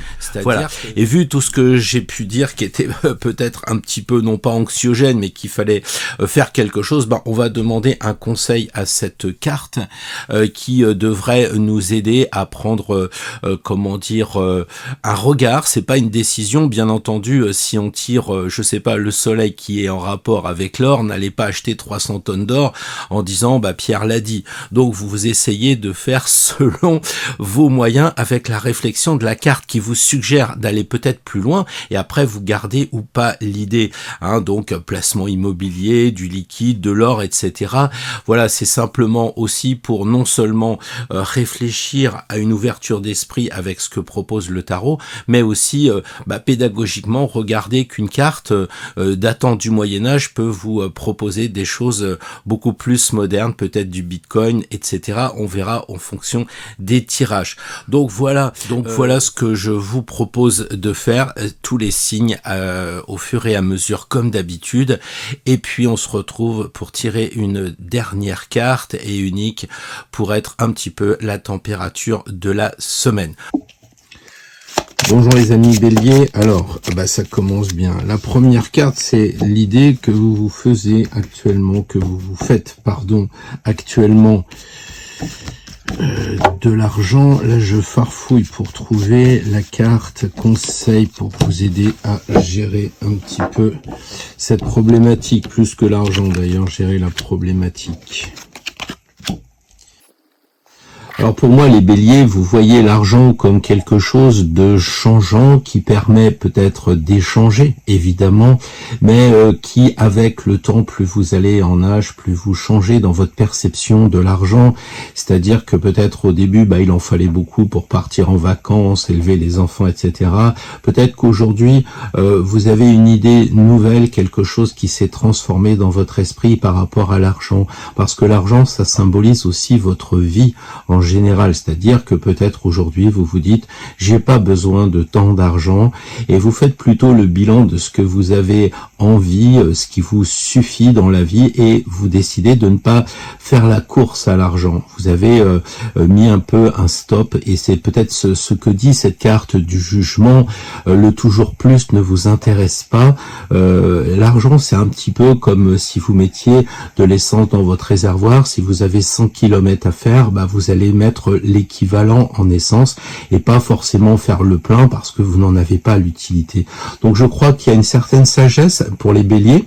Voilà. Et vu tout ce que j'ai pu dire qui était peut-être un petit peu, non pas anxiogène, mais qu'il fallait faire quelque chose, on va demander un conseil à cette carte qui devrait nous aider à prendre, comment dire, un regard. C'est pas une décision, bien entendu. Si on tire, je sais pas, le soleil qui est en rapport avec l'or, n'allez pas acheter 300 tonnes d'or en disant, Pierre l'a dit. Donc vous essayez de faire selon vos moyens avec la réflexion de la carte qui vous suggère d'aller peut-être plus loin, et après vous gardez ou pas l'idée, donc placement immobilier, du liquide, de l'or, etc. Voilà, c'est simplement aussi pour non seulement réfléchir à une ouverture d'esprit avec ce que propose le tarot, mais aussi pédagogiquement regarder qu'une carte datant du Moyen-Âge peut vous proposer des choses beaucoup plus modernes, peut-être du Bitcoin, etc. On verra en fonction des tirages. Donc voilà, voilà ce que je vous propose de faire, tous les signes au fur et à mesure comme d'habitude, et puis on se retrouve pour tirer une dernière carte et unique pour être un petit peu la température de la semaine. Bonjour les amis Bélier, alors ça commence bien. La première carte, c'est l'idée que vous faites actuellement de l'argent. Là je farfouille pour trouver la carte conseil pour vous aider à gérer un petit peu cette problématique, plus que l'argent d'ailleurs, gérer la problématique. Alors pour moi, les béliers, vous voyez l'argent comme quelque chose de changeant qui permet peut-être d'échanger, évidemment, mais qui, avec le temps, plus vous allez en âge, plus vous changez dans votre perception de l'argent. C'est-à-dire que peut-être au début, il en fallait beaucoup pour partir en vacances, élever les enfants, etc. Peut-être qu'aujourd'hui, vous avez une idée nouvelle, quelque chose qui s'est transformé dans votre esprit par rapport à l'argent. Parce que l'argent, ça symbolise aussi votre vie en général, c'est-à-dire que peut-être aujourd'hui vous vous dites j'ai pas besoin de tant d'argent, et vous faites plutôt le bilan de ce que vous avez envie, ce qui vous suffit dans la vie, et vous décidez de ne pas faire la course à l'argent. Vous avez mis un peu un stop, et c'est peut-être ce que dit cette carte du jugement. Le toujours plus ne vous intéresse pas. L'argent, c'est un petit peu comme si vous mettiez de l'essence dans votre réservoir. Si vous avez 100 km à faire, vous allez mettre l'équivalent en essence et pas forcément faire le plein parce que vous n'en avez pas l'utilité. Donc je crois qu'il y a une certaine sagesse pour les béliers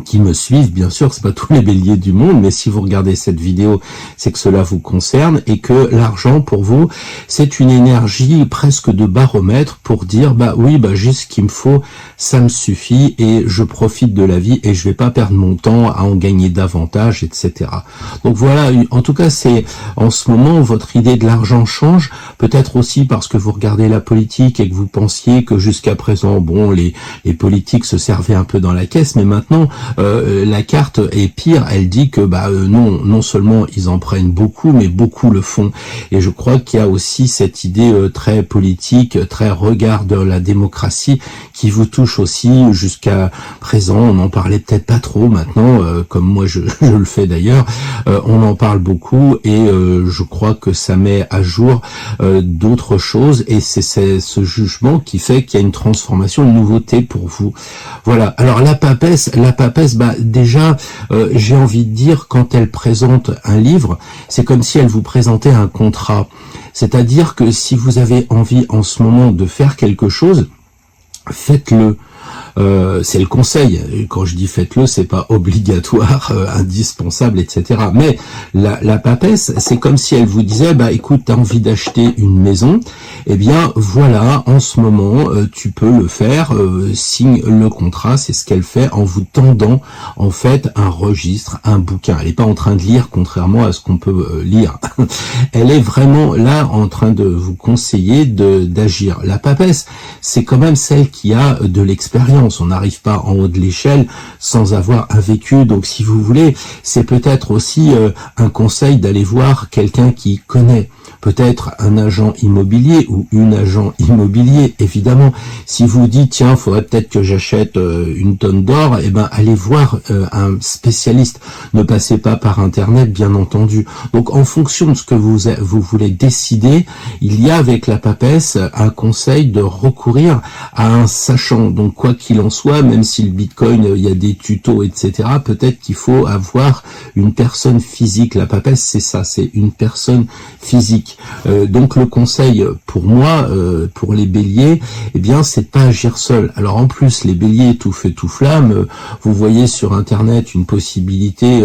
qui me suivent, bien sûr, c'est pas tous les béliers du monde, mais si vous regardez cette vidéo, c'est que cela vous concerne, et que l'argent, pour vous, c'est une énergie presque de baromètre pour dire, oui, j'ai ce qu'il me faut, ça me suffit, et je profite de la vie, et je vais pas perdre mon temps à en gagner davantage, etc. Donc voilà, en tout cas, c'est, en ce moment, votre idée de l'argent change, peut-être aussi parce que vous regardez la politique et que vous pensiez que jusqu'à présent, les politiques se servaient un peu dans la caisse, mais maintenant, la carte est pire, elle dit que non seulement ils en prennent beaucoup, mais beaucoup le font. Et je crois qu'il y a aussi cette idée très politique, très regard de la démocratie qui vous touche aussi jusqu'à présent. On n'en parlait peut-être pas trop maintenant, comme moi je le fais d'ailleurs. On en parle beaucoup, et je crois que ça met à jour d'autres choses, et c'est ce jugement qui fait qu'il y a une transformation, une nouveauté pour vous. Voilà. Alors la papesse, papesse, déjà, j'ai envie de dire, quand elle présente un livre, c'est comme si elle vous présentait un contrat. C'est-à-dire que si vous avez envie en ce moment de faire quelque chose, faites-le. C'est le conseil. Quand je dis faites-le, c'est pas obligatoire, indispensable, etc. Mais la papesse, c'est comme si elle vous disait, écoute, t'as envie d'acheter une maison, eh bien voilà, en ce moment, tu peux le faire, signe le contrat. C'est ce qu'elle fait en vous tendant en fait un registre, un bouquin. Elle est pas en train de lire, contrairement à ce qu'on peut lire. Elle est vraiment là en train de vous conseiller d'agir. La papesse, c'est quand même celle qui a de l'expérience. On n'arrive pas en haut de l'échelle sans avoir un vécu. Donc si vous voulez, c'est peut-être aussi un conseil d'aller voir quelqu'un qui connaît. Peut-être un agent immobilier ou une agent immobilier, évidemment. Si vous dites, tiens, faudrait peut-être que j'achète une tonne d'or, allez voir un spécialiste. Ne passez pas par Internet, bien entendu. Donc, en fonction de ce que vous voulez décider, il y a avec la papesse un conseil de recourir à un sachant. Donc, quoi qu'il en soit, même si le Bitcoin, il y a des tutos, etc., peut-être qu'il faut avoir une personne physique. La papesse, c'est ça, c'est une personne physique. Donc le conseil pour moi, pour les béliers, c'est de pas agir seul. Alors en plus, les béliers tout feu tout flamme, vous voyez sur Internet une possibilité,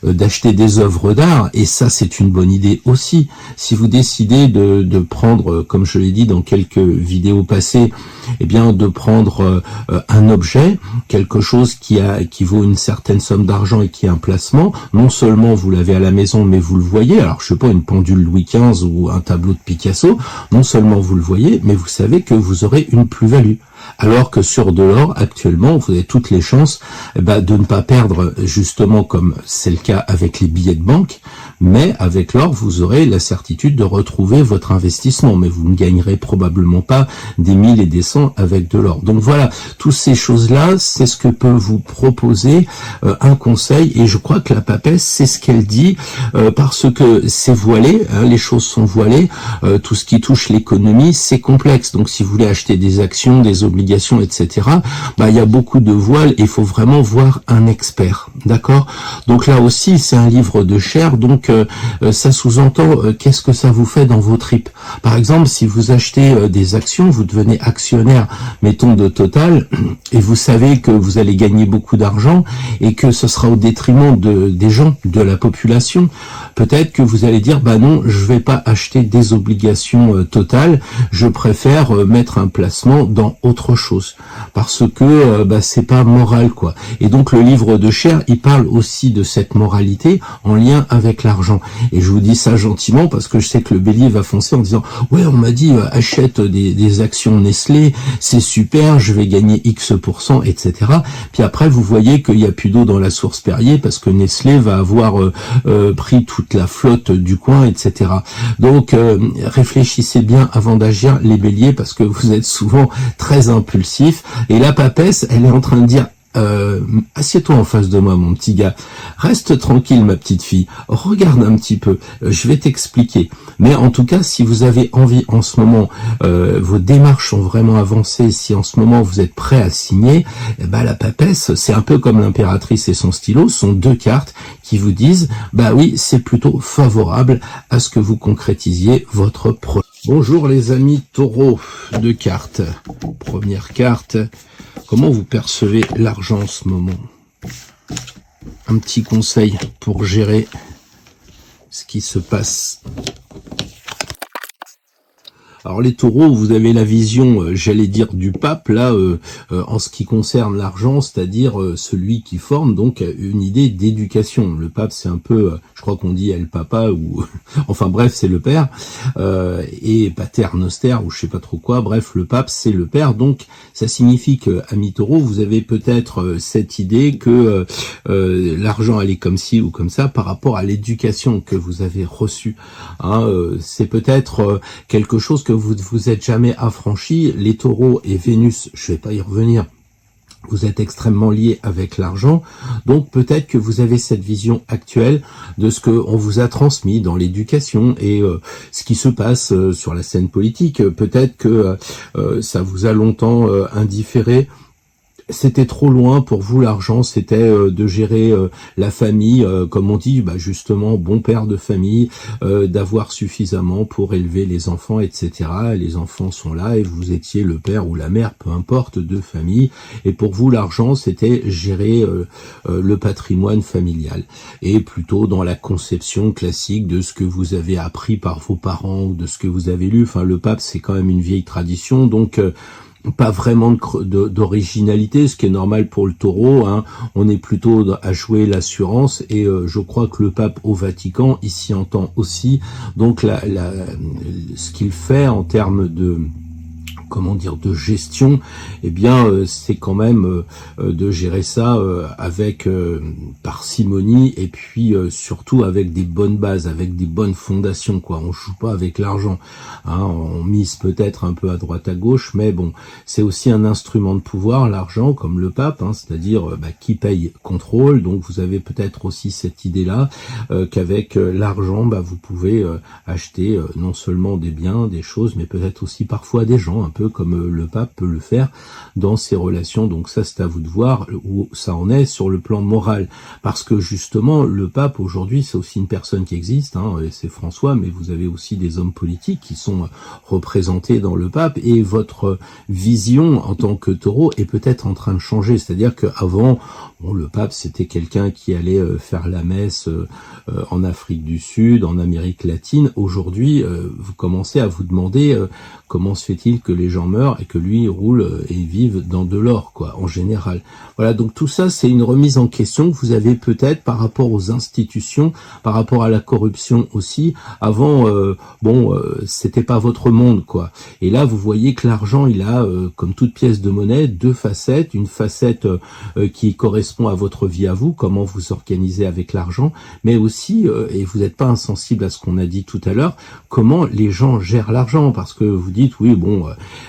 d'acheter des œuvres d'art, et ça c'est une bonne idée aussi. Si vous décidez de prendre, comme je l'ai dit dans quelques vidéos passées, de prendre un objet, quelque chose qui vaut une certaine somme d'argent et qui a un placement, non seulement vous l'avez à la maison, mais vous le voyez. Alors je sais pas, une pendule Louis XV ou un tableau de Picasso, non seulement vous le voyez, mais vous savez que vous aurez une plus-value. Alors que sur de l'or, actuellement, vous avez toutes les chances de ne pas perdre, justement comme c'est le cas avec les billets de banque, mais avec l'or, vous aurez la certitude de retrouver votre investissement, mais vous ne gagnerez probablement pas des 1000 et des 100 avec de l'or. Donc voilà, toutes ces choses-là, c'est ce que peut vous proposer un conseil, et je crois que la papesse, c'est ce qu'elle dit, parce que c'est voilé, les choses sont voilées, tout ce qui touche l'économie, c'est complexe. Donc si vous voulez acheter des actions, des obligations, etc., il y a beaucoup de voiles et il faut vraiment voir un expert, d'accord? Donc là aussi, c'est un livre de chair, donc ça sous-entend qu'est-ce que ça vous fait dans vos tripes. Par exemple, si vous achetez des actions, vous devenez actionnaire, mettons de Total, et vous savez que vous allez gagner beaucoup d'argent et que ce sera au détriment des gens, de la population. Peut-être que vous allez dire, non, je vais pas acheter des obligations Total, je préfère mettre un placement dans autre chose, parce que c'est pas moral, quoi. Et donc le livre de chair, il parle aussi de cette moralité en lien avec l'argent. Et je vous dis ça gentiment parce que je sais que le bélier va foncer en disant, ouais, on m'a dit achète des actions Nestlé, c'est super, je vais gagner X%, etc. Puis après vous voyez qu'il n'y a plus d'eau dans la source Perrier parce que Nestlé va avoir pris toute la flotte du coin, etc. Donc réfléchissez bien avant d'agir, les béliers, parce que vous êtes souvent très impulsif, et la papesse, elle est en train de dire, assieds-toi en face de moi, mon petit gars, reste tranquille, ma petite fille, regarde un petit peu, je vais t'expliquer. Mais en tout cas, si vous avez envie en ce moment, vos démarches sont vraiment avancées, si en ce moment vous êtes prêt à signer, la papesse, c'est un peu comme l'impératrice et son stylo, ce sont deux cartes qui vous disent, oui, c'est plutôt favorable à ce que vous concrétisiez votre projet. Bonjour les amis taureaux, deux cartes. Première carte, comment vous percevez l'argent en ce moment? Un petit conseil pour gérer ce qui se passe. Alors les taureaux, vous avez la vision, j'allais dire, du pape, là, en ce qui concerne l'argent, c'est-à-dire celui qui forme donc une idée d'éducation. Le pape, c'est un peu, je crois qu'on dit El Papa, ou enfin bref, c'est le père, et Pater Noster, ou je sais pas trop quoi, bref, le pape, c'est le père, donc ça signifie que, amis taureaux, vous avez peut-être cette idée que l'argent allait comme ci ou comme ça par rapport à l'éducation que vous avez reçue. C'est peut-être quelque chose que vous êtes jamais affranchi. Les taureaux et Vénus, je vais pas y revenir, vous êtes extrêmement liés avec l'argent, donc peut-être que vous avez cette vision actuelle de ce qu'on vous a transmis dans l'éducation et ce qui se passe sur la scène politique. Peut-être que ça vous a longtemps indifféré c'était trop loin pour vous, l'argent, c'était de gérer la famille, comme on dit, justement, bon père de famille, d'avoir suffisamment pour élever les enfants, etc. Les enfants sont là et vous étiez le père ou la mère, peu importe, de famille. Et pour vous, l'argent, c'était gérer le patrimoine familial. Et plutôt dans la conception classique de ce que vous avez appris par vos parents ou de ce que vous avez lu. Enfin, le pape, c'est quand même une vieille tradition, donc pas vraiment d'originalité, ce qui est normal pour le taureau, hein. On est plutôt à jouer l'assurance et je crois que le pape au Vatican, il s'y entend aussi. Donc ce qu'il fait en termes de de gestion, eh bien c'est quand même de gérer ça avec parcimonie et puis surtout avec des bonnes bases, avec des bonnes fondations, quoi. On joue pas avec l'argent, hein, on mise peut-être un peu à droite à gauche, mais bon, c'est aussi un instrument de pouvoir, l'argent, comme le pape, hein, c'est-à-dire qui paye contrôle. Donc vous avez peut-être aussi cette idée-là qu'avec l'argent, vous pouvez acheter non seulement des biens, des choses, mais peut-être aussi parfois des gens, un peu comme le pape peut le faire dans ses relations. Donc ça, c'est à vous de voir où ça en est sur le plan moral. Parce que justement, le pape aujourd'hui, c'est aussi une personne qui existe, hein, c'est François, mais vous avez aussi des hommes politiques qui sont représentés dans le pape, et votre vision en tant que taureau est peut-être en train de changer. C'est-à-dire qu'avant, le pape, c'était quelqu'un qui allait faire la messe en Afrique du Sud, en Amérique latine. Aujourd'hui, vous commencez à vous demander comment se fait-il que les gens meurent et que lui roule et vive dans de l'or, quoi, en général. Voilà, donc tout ça, c'est une remise en question que vous avez peut-être par rapport aux institutions, par rapport à la corruption aussi. Avant, c'était pas votre monde, quoi. Et là, vous voyez que l'argent, il a, comme toute pièce de monnaie, deux facettes. Une facette qui correspond à votre vie à vous, comment vous organisez avec l'argent, mais aussi, et vous n'êtes pas insensible à ce qu'on a dit tout à l'heure, comment les gens gèrent l'argent, parce que vous dites, oui,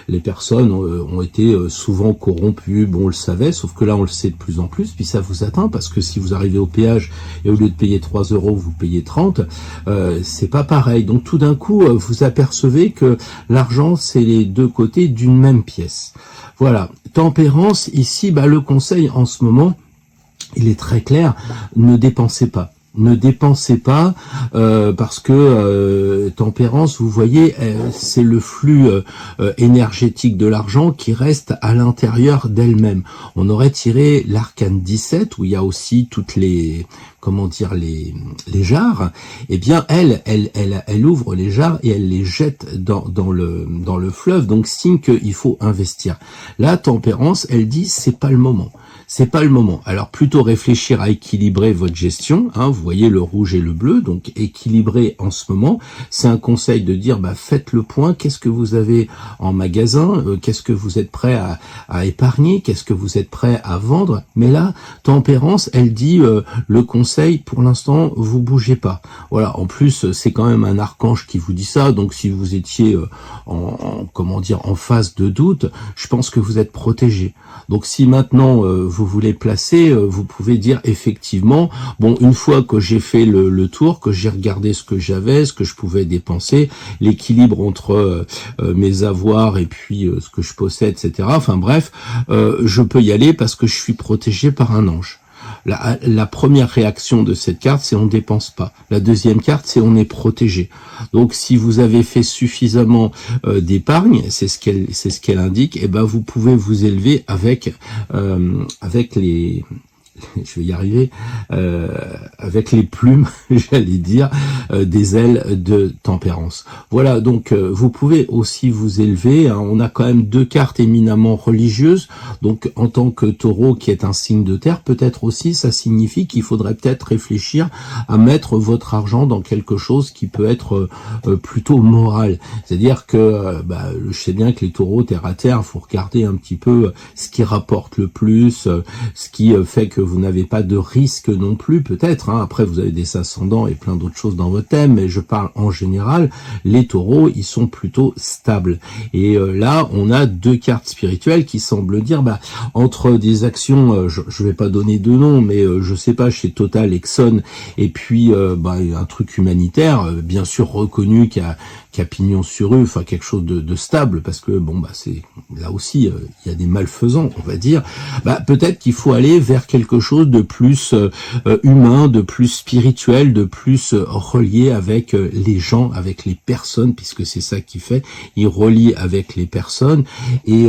les personnes ont été souvent corrompues, on le savait, sauf que là, on le sait de plus en plus, puis ça vous atteint, parce que si vous arrivez au péage, et au lieu de payer 3 €, vous payez 30, c'est pas pareil. Donc tout d'un coup, vous apercevez que l'argent, c'est les deux côtés d'une même pièce. Voilà. Tempérance, ici, le conseil en ce moment, il est très clair, ne dépensez pas. Ne dépensez pas parce que tempérance, vous voyez, c'est le flux énergétique de l'argent qui reste à l'intérieur d'elle-même. On aurait tiré l'arcane 17 où il y a aussi toutes les les jarres. Eh bien, elle ouvre les jarres et elle les jette dans le fleuve. Donc, signe qu'il faut investir. La tempérance, elle dit, c'est pas le moment. C'est pas le moment. Alors plutôt réfléchir à équilibrer votre gestion, hein, vous voyez le rouge et le bleu, donc équilibrer en ce moment, c'est un conseil de dire faites le point, qu'est-ce que vous avez en magasin, qu'est-ce que vous êtes prêt à épargner, qu'est-ce que vous êtes prêt à vendre, mais là, tempérance, elle dit le conseil, pour l'instant, vous bougez pas. Voilà, en plus, c'est quand même un archange qui vous dit ça, donc si vous étiez en phase de doute, je pense que vous êtes protégé. Donc si maintenant vous voulez placer, vous pouvez dire effectivement, une fois que j'ai fait le tour, que j'ai regardé ce que j'avais, ce que je pouvais dépenser, l'équilibre entre mes avoirs et puis ce que je possède, etc. Enfin bref, je peux y aller parce que je suis protégé par un ange. La première réaction de cette carte, c'est on dépense pas. La deuxième carte, c'est on est protégé. Donc, si vous avez fait suffisamment d'épargne, c'est ce qu'elle indique, et vous pouvez vous élever avec les je vais y arriver, avec les plumes, j'allais dire, des ailes de tempérance. Voilà, donc vous pouvez aussi vous élever, hein. On a quand même deux cartes éminemment religieuses, donc en tant que taureau qui est un signe de terre, peut-être aussi ça signifie qu'il faudrait peut-être réfléchir à mettre votre argent dans quelque chose qui peut être plutôt moral. C'est-à-dire que je sais bien que les taureaux terre à terre, faut regarder un petit peu ce qui rapporte le plus, ce qui fait que vous n'avez pas de risque non plus, peut-être, hein. Après vous avez des ascendants et plein d'autres choses dans votre thème, mais je parle en général, les taureaux, ils sont plutôt stables. Et là, on a deux cartes spirituelles qui semblent dire, entre des actions, je vais pas donner de nom, mais je sais pas, chez Total, Exxon, et puis un truc humanitaire, bien sûr reconnu, qui a qui a pignon sur rue, enfin quelque chose de stable, parce que bon bah c'est là aussi il y a des malfaisants, on va dire. Bah peut-être qu'il faut aller vers quelque chose de plus humain, de plus spirituel, de plus relié avec les gens, avec les personnes, puisque c'est ça qu'il fait. Il relie avec les personnes et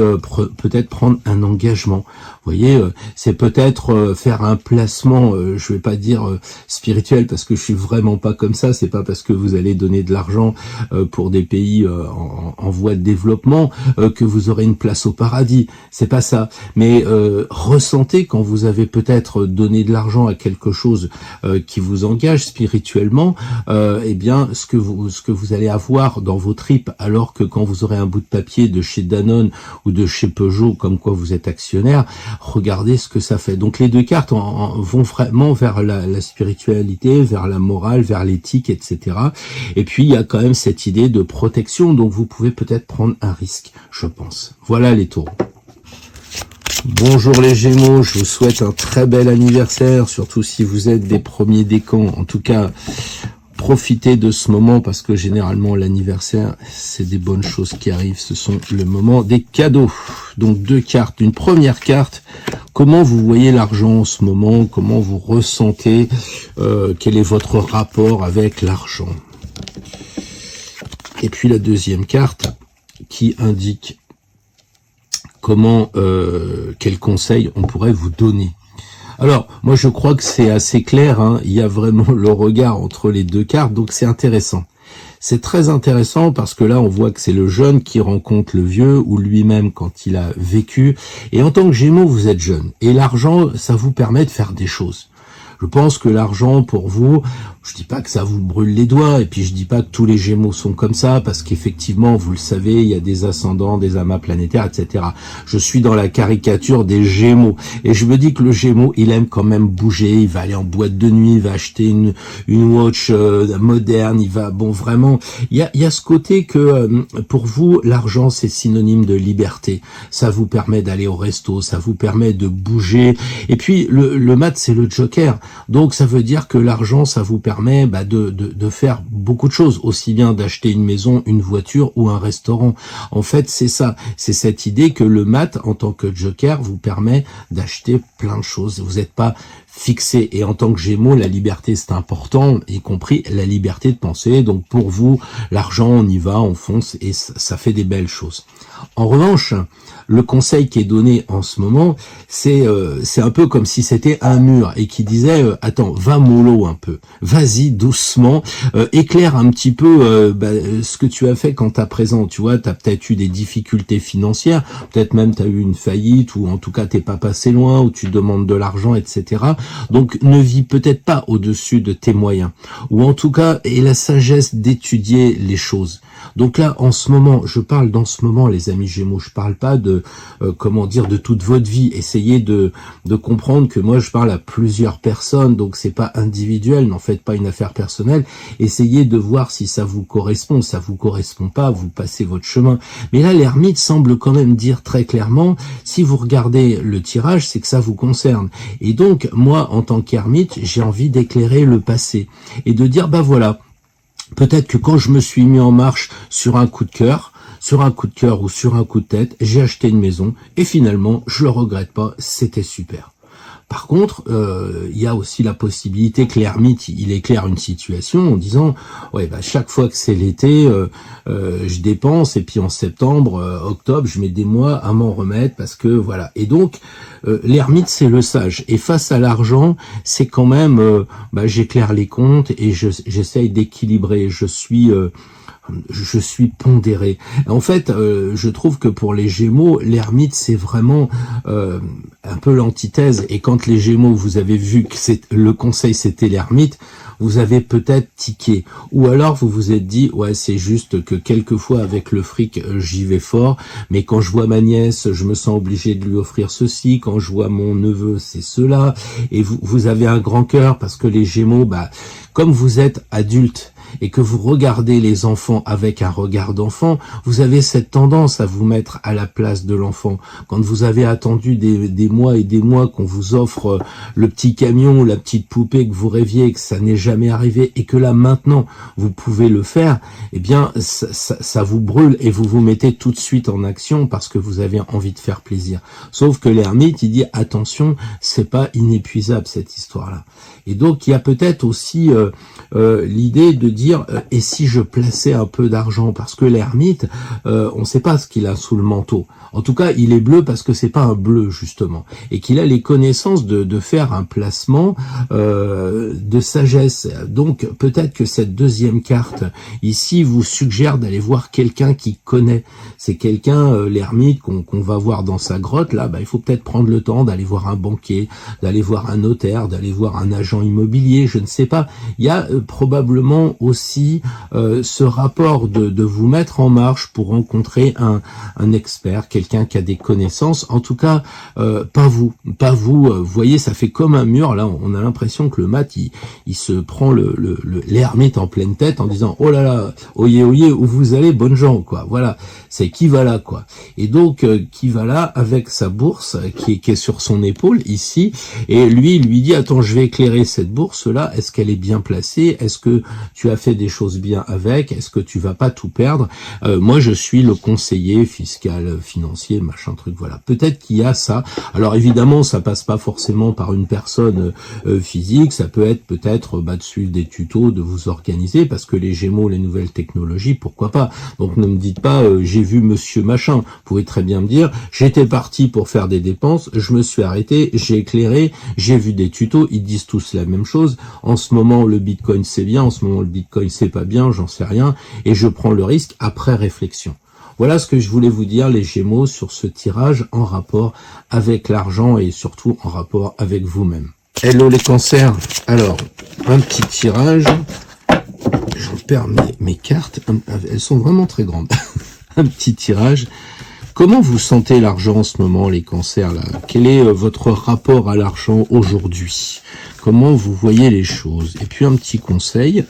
peut-être prendre un engagement. Vous voyez, c'est peut-être faire un placement, je vais pas dire spirituel, parce que je suis vraiment pas comme ça. C'est pas parce que vous allez donner de l'argent pour des pays en voie de développement que vous aurez une place au paradis. C'est pas ça. Mais ressentez quand vous avez peut-être donné de l'argent à quelque chose qui vous engage spirituellement, eh bien ce que vous allez avoir dans vos tripes, alors que quand vous aurez un bout de papier de chez Danone ou de chez Peugeot, comme quoi vous êtes actionnaire, regardez ce que ça fait. Donc les deux cartes vont vraiment vers la spiritualité, vers la morale, vers l'éthique, etc. Et puis il y a quand même cette idée de protection, donc vous pouvez peut-être prendre un risque, je pense. Voilà les taureaux. Bonjour les Gémeaux, je vous souhaite un très bel anniversaire, surtout si vous êtes des premiers décans. En tout cas, profitez de ce moment parce que généralement l'anniversaire, c'est des bonnes choses qui arrivent. Ce sont le moment des cadeaux. Donc deux cartes. Une première carte, comment vous voyez l'argent en ce moment? Comment vous ressentez? Quel est votre rapport avec l'argent? Et puis la deuxième carte qui indique comment, quels conseils on pourrait vous donner. Alors, moi je crois que c'est assez clair, hein. Il y a vraiment le regard entre les deux cartes, donc c'est intéressant. C'est très intéressant parce que là on voit que c'est le jeune qui rencontre le vieux, ou lui-même quand il a vécu. Et en tant que Gémeaux, vous êtes jeune. Et l'argent, ça vous permet de faire des choses. Je pense que l'argent, pour vous, je dis pas que ça vous brûle les doigts, et puis je dis pas que tous les Gémeaux sont comme ça, parce qu'effectivement, vous le savez, il y a des ascendants, des amas planétaires, etc. Je suis dans la caricature des Gémeaux, et je me dis que le Gémeaux, il aime quand même bouger, il va aller en boîte de nuit, il va acheter une watch moderne, il va, bon, vraiment, il y a ce côté que, pour vous, l'argent, c'est synonyme de liberté. Ça vous permet d'aller au resto, ça vous permet de bouger, et puis le mat, c'est le joker. Donc ça veut dire que l'argent, ça vous permet de faire beaucoup de choses, aussi bien d'acheter une maison, une voiture ou un restaurant. En fait, c'est ça, c'est cette idée que le mat, en tant que joker, vous permet d'acheter plein de choses. Vous n'êtes pas fixé. Et en tant que Gémeaux, la liberté, c'est important, y compris la liberté de penser. Donc pour vous, l'argent, on y va, on fonce, et ça fait des belles choses. En revanche, le conseil qui est donné en ce moment, c'est un peu comme si c'était un mur et qui disait attends, va mollo un peu, vas-y doucement, éclaire un petit peu ce que tu as fait quand t'as présent. Tu vois, t'as peut-être eu des difficultés financières, peut-être même t'as eu une faillite, ou en tout cas t'es pas passé loin, ou tu demandes de l'argent, etc. Donc ne vis peut-être pas au-dessus de tes moyens, ou en tout cas aie la sagesse d'étudier les choses. Donc là, en ce moment, je parle dans ce moment, les amis Gémeaux, je parle pas de, de toute votre vie. Essayez de comprendre que moi, je parle à plusieurs personnes, donc c'est pas individuel, n'en faites pas une affaire personnelle. Essayez de voir si ça vous correspond. Ça vous correspond pas, vous passez votre chemin. Mais là, l'ermite semble quand même dire très clairement, si vous regardez le tirage, c'est que ça vous concerne. Et donc, moi, en tant qu'ermite, j'ai envie d'éclairer le passé et de dire, bah voilà, peut-être que quand je me suis mis en marche sur un coup de cœur ou sur un coup de tête, j'ai acheté une maison et finalement, je le regrette pas, c'était super. Par contre, il y a aussi la possibilité que l'ermite, il éclaire une situation en disant ouais, bah chaque fois que c'est l'été, je dépense, et puis en septembre, octobre, je mets des mois à m'en remettre parce que voilà. Et donc l'ermite, c'est le sage, et face à l'argent, c'est quand même j'éclaire les comptes et j'essaye d'équilibrer. Je suis pondéré. En fait, je trouve que pour les Gémeaux, l'ermite, c'est vraiment un peu l'antithèse. Et quand les Gémeaux, vous avez vu que le conseil, c'était l'ermite, vous avez peut-être tiqué. Ou alors, vous vous êtes dit, ouais, c'est juste que quelquefois, avec le fric, j'y vais fort, mais quand je vois ma nièce, je me sens obligé de lui offrir ceci, quand je vois mon neveu, c'est cela. Et vous avez un grand cœur, parce que les Gémeaux, comme vous êtes adultes, et que vous regardez les enfants avec un regard d'enfant, vous avez cette tendance à vous mettre à la place de l'enfant. Quand vous avez attendu des mois et des mois qu'on vous offre le petit camion, la petite poupée que vous rêviez et que ça n'est jamais arrivé et que là maintenant vous pouvez le faire, eh bien ça vous brûle et vous vous mettez tout de suite en action parce que vous avez envie de faire plaisir. Sauf que l'ermite, il dit attention, c'est pas inépuisable cette histoire-là. Et donc il y a peut-être aussi l'idée de dire et si je plaçais un peu d'argent, parce que l'ermite, on ne sait pas ce qu'il a sous le manteau. En tout cas, il est bleu parce que c'est pas un bleu justement, et qu'il a les connaissances de faire un placement de sagesse. Donc peut-être que cette deuxième carte ici vous suggère d'aller voir quelqu'un qui connaît. C'est quelqu'un, l'ermite qu'on va voir dans sa grotte là. Il faut peut-être prendre le temps d'aller voir un banquier, d'aller voir un notaire, d'aller voir un agent immobilier. Je ne sais pas. Il y a probablement aussi ce rapport de vous mettre en marche pour rencontrer un expert, quelqu'un qui a des connaissances. En tout cas, pas vous. Vous voyez, ça fait comme un mur. Là, on a l'impression que le mat, il se prend l'ermite en pleine tête en disant oh là là, oyez, où vous allez, bonnes gens, quoi. Voilà, c'est qui va là, quoi. Et donc, qui va là avec sa bourse qui est sur son épaule ici, et lui, il lui dit attends, je vais éclairer cette bourse-là. Est-ce qu'elle est bien placée? Est-ce que tu as fait des choses bien avec? Est-ce que tu vas pas tout perdre? Moi, je suis le conseiller fiscal, financier, machin truc, voilà. Peut-être qu'il y a ça. Alors évidemment, ça passe pas forcément par une personne physique, ça peut être peut-être de suivre des tutos, de vous organiser, parce que les Gémeaux, les nouvelles technologies, pourquoi pas. Donc ne me dites pas j'ai vu monsieur machin. Vous pouvez très bien me dire j'étais parti pour faire des dépenses, je me suis arrêté, j'ai éclairé, j'ai vu des tutos, ils disent tous la même chose. En ce moment le Bitcoin c'est bien, en ce moment le Bitcoin c'est pas bien, j'en sais rien, et je prends le risque après réflexion. Voilà ce que je voulais vous dire, les Gémeaux, sur ce tirage en rapport avec l'argent et surtout en rapport avec vous-même. Hello les cancers. Alors, un petit tirage. Je perds mes cartes. Elles sont vraiment très grandes. Un petit tirage. Comment vous sentez l'argent en ce moment, les cancers, là? Quel est votre rapport à l'argent aujourd'hui? Comment vous voyez les choses? Et puis un petit conseil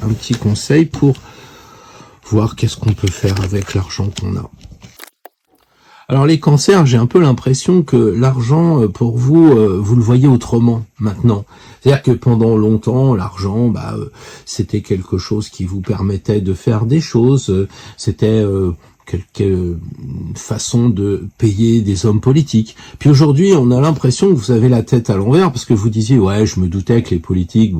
pour voir qu'est-ce qu'on peut faire avec l'argent qu'on a. Alors les cancers, j'ai un peu l'impression que l'argent, pour vous, vous le voyez autrement maintenant. C'est-à-dire que pendant longtemps, l'argent, c'était quelque chose qui vous permettait de faire des choses, c'était quelque façon de payer des hommes politiques. Puis aujourd'hui, on a l'impression que vous avez la tête à l'envers, parce que vous disiez, ouais, je me doutais que les politiques,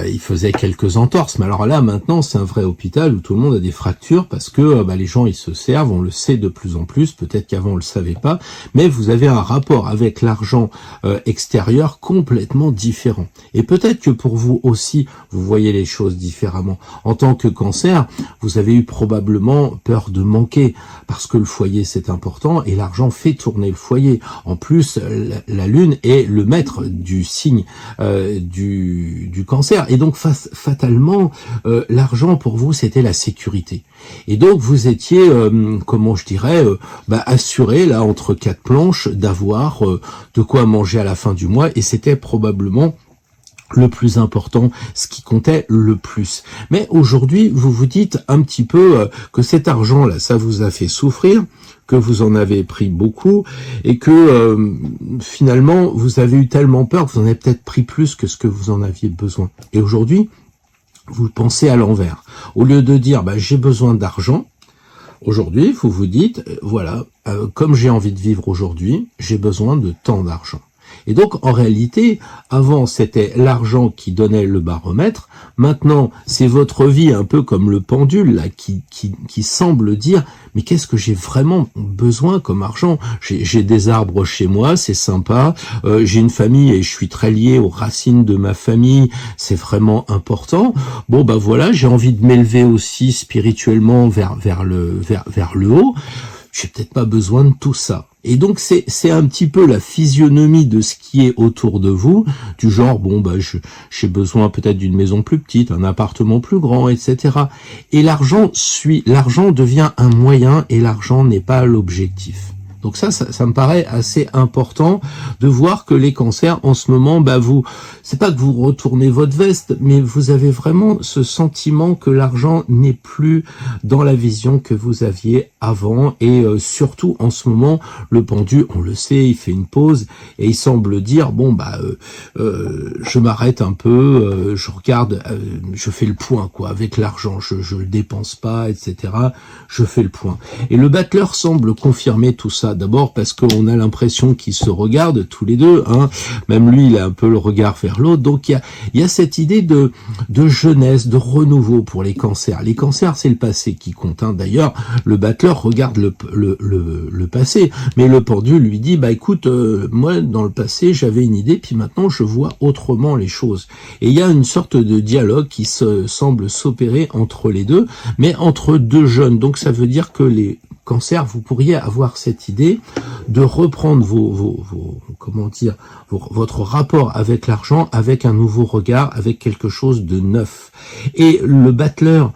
il faisait quelques entorses, mais alors là maintenant c'est un vrai hôpital où tout le monde a des fractures parce que les gens ils se servent, on le sait de plus en plus, peut-être qu'avant on le savait pas, mais vous avez un rapport avec l'argent extérieur complètement différent. Et peut-être que pour vous aussi vous voyez les choses différemment. En tant que cancer, vous avez eu probablement peur de manquer parce que le foyer c'est important et l'argent fait tourner le foyer. En plus la lune est le maître du signe du cancer. Et donc fatalement, l'argent pour vous c'était la sécurité. Et donc vous étiez, comment je dirais, assuré là entre quatre planches d'avoir de quoi manger à la fin du mois. Et c'était probablement le plus important, ce qui comptait le plus. Mais aujourd'hui, vous vous dites un petit peu que cet argent-là, ça vous a fait souffrir, que vous en avez pris beaucoup, et que finalement, vous avez eu tellement peur que vous en avez peut-être pris plus que ce que vous en aviez besoin. Et aujourd'hui, vous pensez à l'envers. Au lieu de dire j'ai besoin d'argent, aujourd'hui, vous vous dites, voilà, comme j'ai envie de vivre aujourd'hui, j'ai besoin de tant d'argent. Et donc, en réalité, avant, c'était l'argent qui donnait le baromètre. Maintenant, c'est votre vie un peu comme le pendule, là, qui semble dire, mais qu'est-ce que j'ai vraiment besoin comme argent? J'ai des arbres chez moi, c'est sympa. J'ai une famille et je suis très lié aux racines de ma famille. C'est vraiment important. Bon, voilà, j'ai envie de m'élever aussi spirituellement vers le haut. J'ai peut-être pas besoin de tout ça. Et donc c'est un petit peu la physionomie de ce qui est autour de vous, du genre j'ai besoin peut-être d'une maison plus petite, un appartement plus grand, etc. Et l'argent devient un moyen et l'argent n'est pas l'objectif. Donc ça me paraît assez important de voir que les cancers en ce moment, c'est pas que vous retournez votre veste, mais vous avez vraiment ce sentiment que l'argent n'est plus dans la vision que vous aviez avant, et surtout en ce moment, le pendu, on le sait, il fait une pause et il semble dire bon je m'arrête un peu, je regarde, je fais le point quoi avec l'argent, je le dépense pas, etc. Je fais le point. Et le battleur semble confirmer tout ça. D'abord parce qu'on a l'impression qu'ils se regardent tous les deux, hein. Même lui, il a un peu le regard vers l'autre. Donc il y a cette idée de jeunesse, de renouveau pour les cancers. Les cancers, c'est le passé qui compte, hein. D'ailleurs, le battleur regarde le passé, mais le pendu lui dit écoute, moi dans le passé j'avais une idée, puis maintenant je vois autrement les choses. Et il y a une sorte de dialogue qui semble s'opérer entre les deux, mais entre deux jeunes. Donc ça veut dire que les cancers, vous pourriez avoir cette idée de reprendre votre rapport avec l'argent avec un nouveau regard, avec quelque chose de neuf. Et le battleur,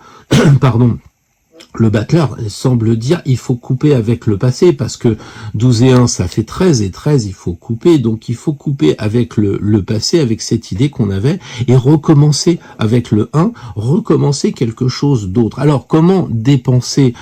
le battleur semble dire il faut couper avec le passé, parce que 12 et 1 ça fait 13, et 13 il faut couper, donc il faut couper avec le passé, avec cette idée qu'on avait, et recommencer avec le 1, recommencer quelque chose d'autre. Alors comment dépenser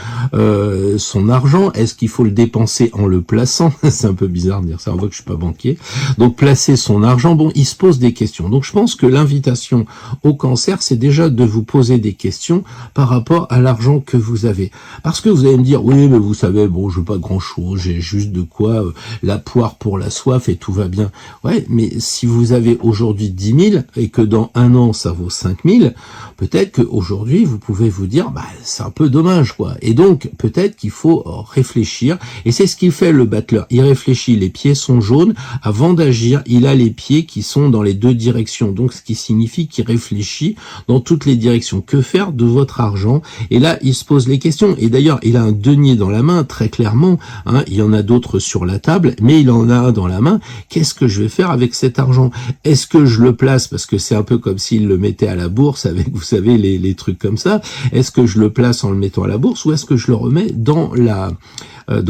son argent? Est-ce qu'il faut le dépenser en le plaçant? C'est un peu bizarre de dire ça, on voit que je suis pas banquier. Donc placer son argent, il se pose des questions. Donc je pense que l'invitation au cancer, c'est déjà de vous poser des questions par rapport à l'argent que vous avez. Parce que vous allez me dire, oui, mais vous savez, je veux pas grand-chose, j'ai juste de quoi, la poire pour la soif et tout va bien. Ouais, mais si vous avez aujourd'hui 10 000 et que dans un an, ça vaut 5 000, peut-être qu'aujourd'hui, vous pouvez vous dire, c'est un peu dommage, quoi. Et donc, peut-être qu'il faut réfléchir. Et c'est ce qu'il fait, le battleur. Il réfléchit, les pieds sont jaunes. Avant d'agir, il a les pieds qui sont dans les deux directions. Donc, ce qui signifie qu'il réfléchit dans toutes les directions. Que faire de votre argent? Et là, il se pose les questions. Et d'ailleurs, il a un denier dans la main, très clairement, hein. Il y en a d'autres sur la table, mais il en a un dans la main. Qu'est-ce que je vais faire avec cet argent? Est-ce que je le place, parce que c'est un peu comme s'il le mettait à la bourse, avec, vous savez, les trucs comme ça. Est-ce que je le place en le mettant à la bourse, ou est-ce que je le remets dans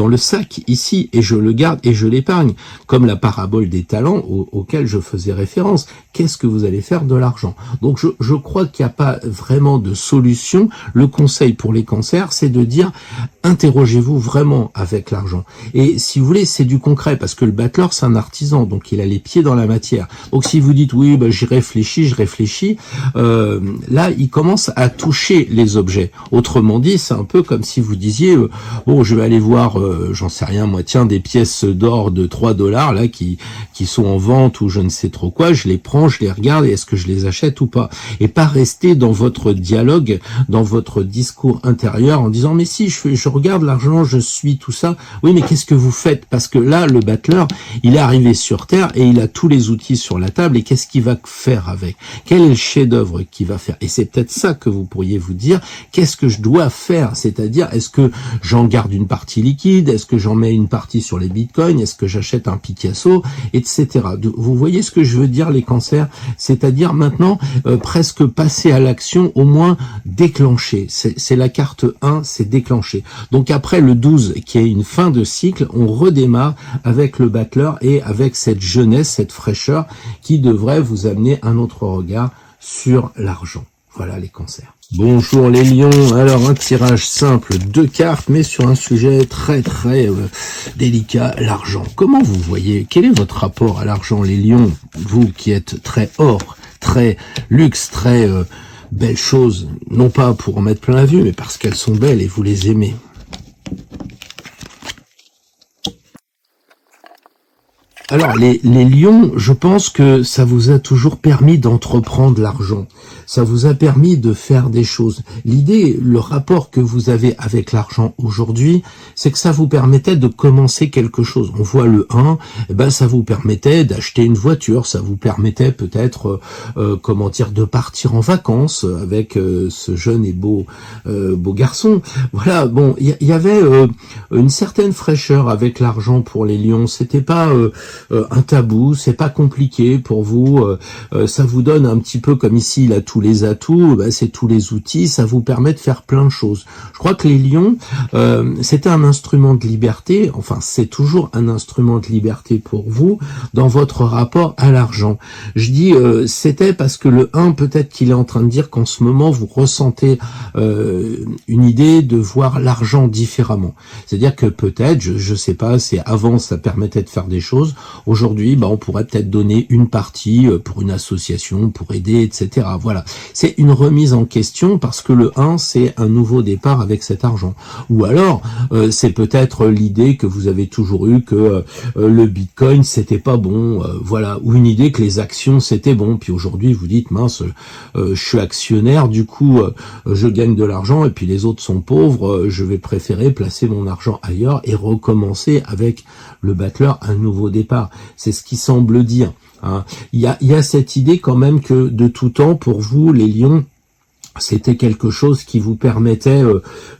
le sac ici, et je le garde et je l'épargne, comme la parabole des talents auquel je faisais référence? Qu'est-ce que vous allez faire de l'argent? Donc je crois qu'il n'y a pas vraiment de solution. Le conseil pour les cancers, c'est de dire, interrogez-vous vraiment avec l'argent. Et si vous voulez, c'est du concret, parce que le battleur, c'est un artisan, donc il a les pieds dans la matière. Donc si vous dites, oui, je réfléchis, là, il commence à toucher les objets. Autrement dit, c'est un peu comme si vous disiez, je vais aller voir, j'en sais rien, moi, tiens, des pièces d'or de $3, là, qui sont en vente, ou je ne sais trop quoi, je les prends, je les regarde, et est-ce que je les achète ou pas? Et pas rester dans votre dialogue, dans votre discours intérieur, en disant, mais si, je regarde l'argent, je suis tout ça. Oui, mais qu'est-ce que vous faites? Parce que là, le battleur, il est arrivé sur Terre, et il a tous les outils sur la table, et qu'est-ce qu'il va faire avec? Quel est le chef-d'œuvre qu'il va faire? Et c'est peut-être ça que vous pourriez vous dire, qu'est-ce que je dois faire? C'est-à-dire, est-ce que j'en garde une partie liquide? Est-ce que j'en mets une partie sur les bitcoins? Est-ce que j'achète un Picasso? Etc. Vous voyez ce que je veux dire, les cancers? C'est-à-dire maintenant, presque passer à l'action, au moins déclencher. C'est la carte 1, c'est déclencher. Donc après le 12, qui est une fin de cycle, on redémarre avec le battleur et avec cette jeunesse, cette fraîcheur qui devrait vous amener un autre regard sur l'argent. Voilà les cancers. Bonjour les lions, alors un tirage simple, 2 cartes, mais sur un sujet très délicat, l'argent. Comment vous voyez, quel est votre rapport à l'argent, les lions? Vous qui êtes très or, très luxe, très belles choses, non pas pour en mettre plein la vue, mais parce qu'elles sont belles et vous les aimez. Alors, les lions, je pense que ça vous a toujours permis d'entreprendre l'argent. Ça vous a permis de faire des choses. L'idée, le rapport que vous avez avec l'argent aujourd'hui, c'est que ça vous permettait de commencer quelque chose. On voit le 1, ça vous permettait d'acheter une voiture, ça vous permettait peut-être, de partir en vacances avec ce jeune et beau garçon. Voilà, il y avait une certaine fraîcheur avec l'argent pour les lions. C'était pas un tabou, c'est pas compliqué pour vous, ça vous donne un petit peu, comme ici il a tous les atouts, c'est tous les outils, ça vous permet de faire plein de choses. Je crois que les lions, c'était un instrument de liberté, enfin c'est toujours un instrument de liberté pour vous dans votre rapport à l'argent. Je dis c'était parce que le 1, peut-être qu'il est en train de dire qu'en ce moment vous ressentez une idée de voir l'argent différemment. C'est-à-dire que peut-être, je sais pas, c'est avant ça permettait de faire des choses, aujourd'hui on pourrait peut-être donner une partie pour une association, pour aider, etc. Voilà, c'est une remise en question parce que le 1 c'est un nouveau départ avec cet argent. Ou alors c'est peut-être l'idée que vous avez toujours eu que le Bitcoin c'était pas bon, voilà, ou une idée que les actions c'était bon, puis aujourd'hui vous dites mince, je suis actionnaire, du coup je gagne de l'argent et puis les autres sont pauvres, je vais préférer placer mon argent ailleurs et recommencer avec le battleur un nouveau départ. C'est ce qui semble dire. Hein. Il y a cette idée quand même que de tout temps pour vous les lions, c'était quelque chose qui vous permettait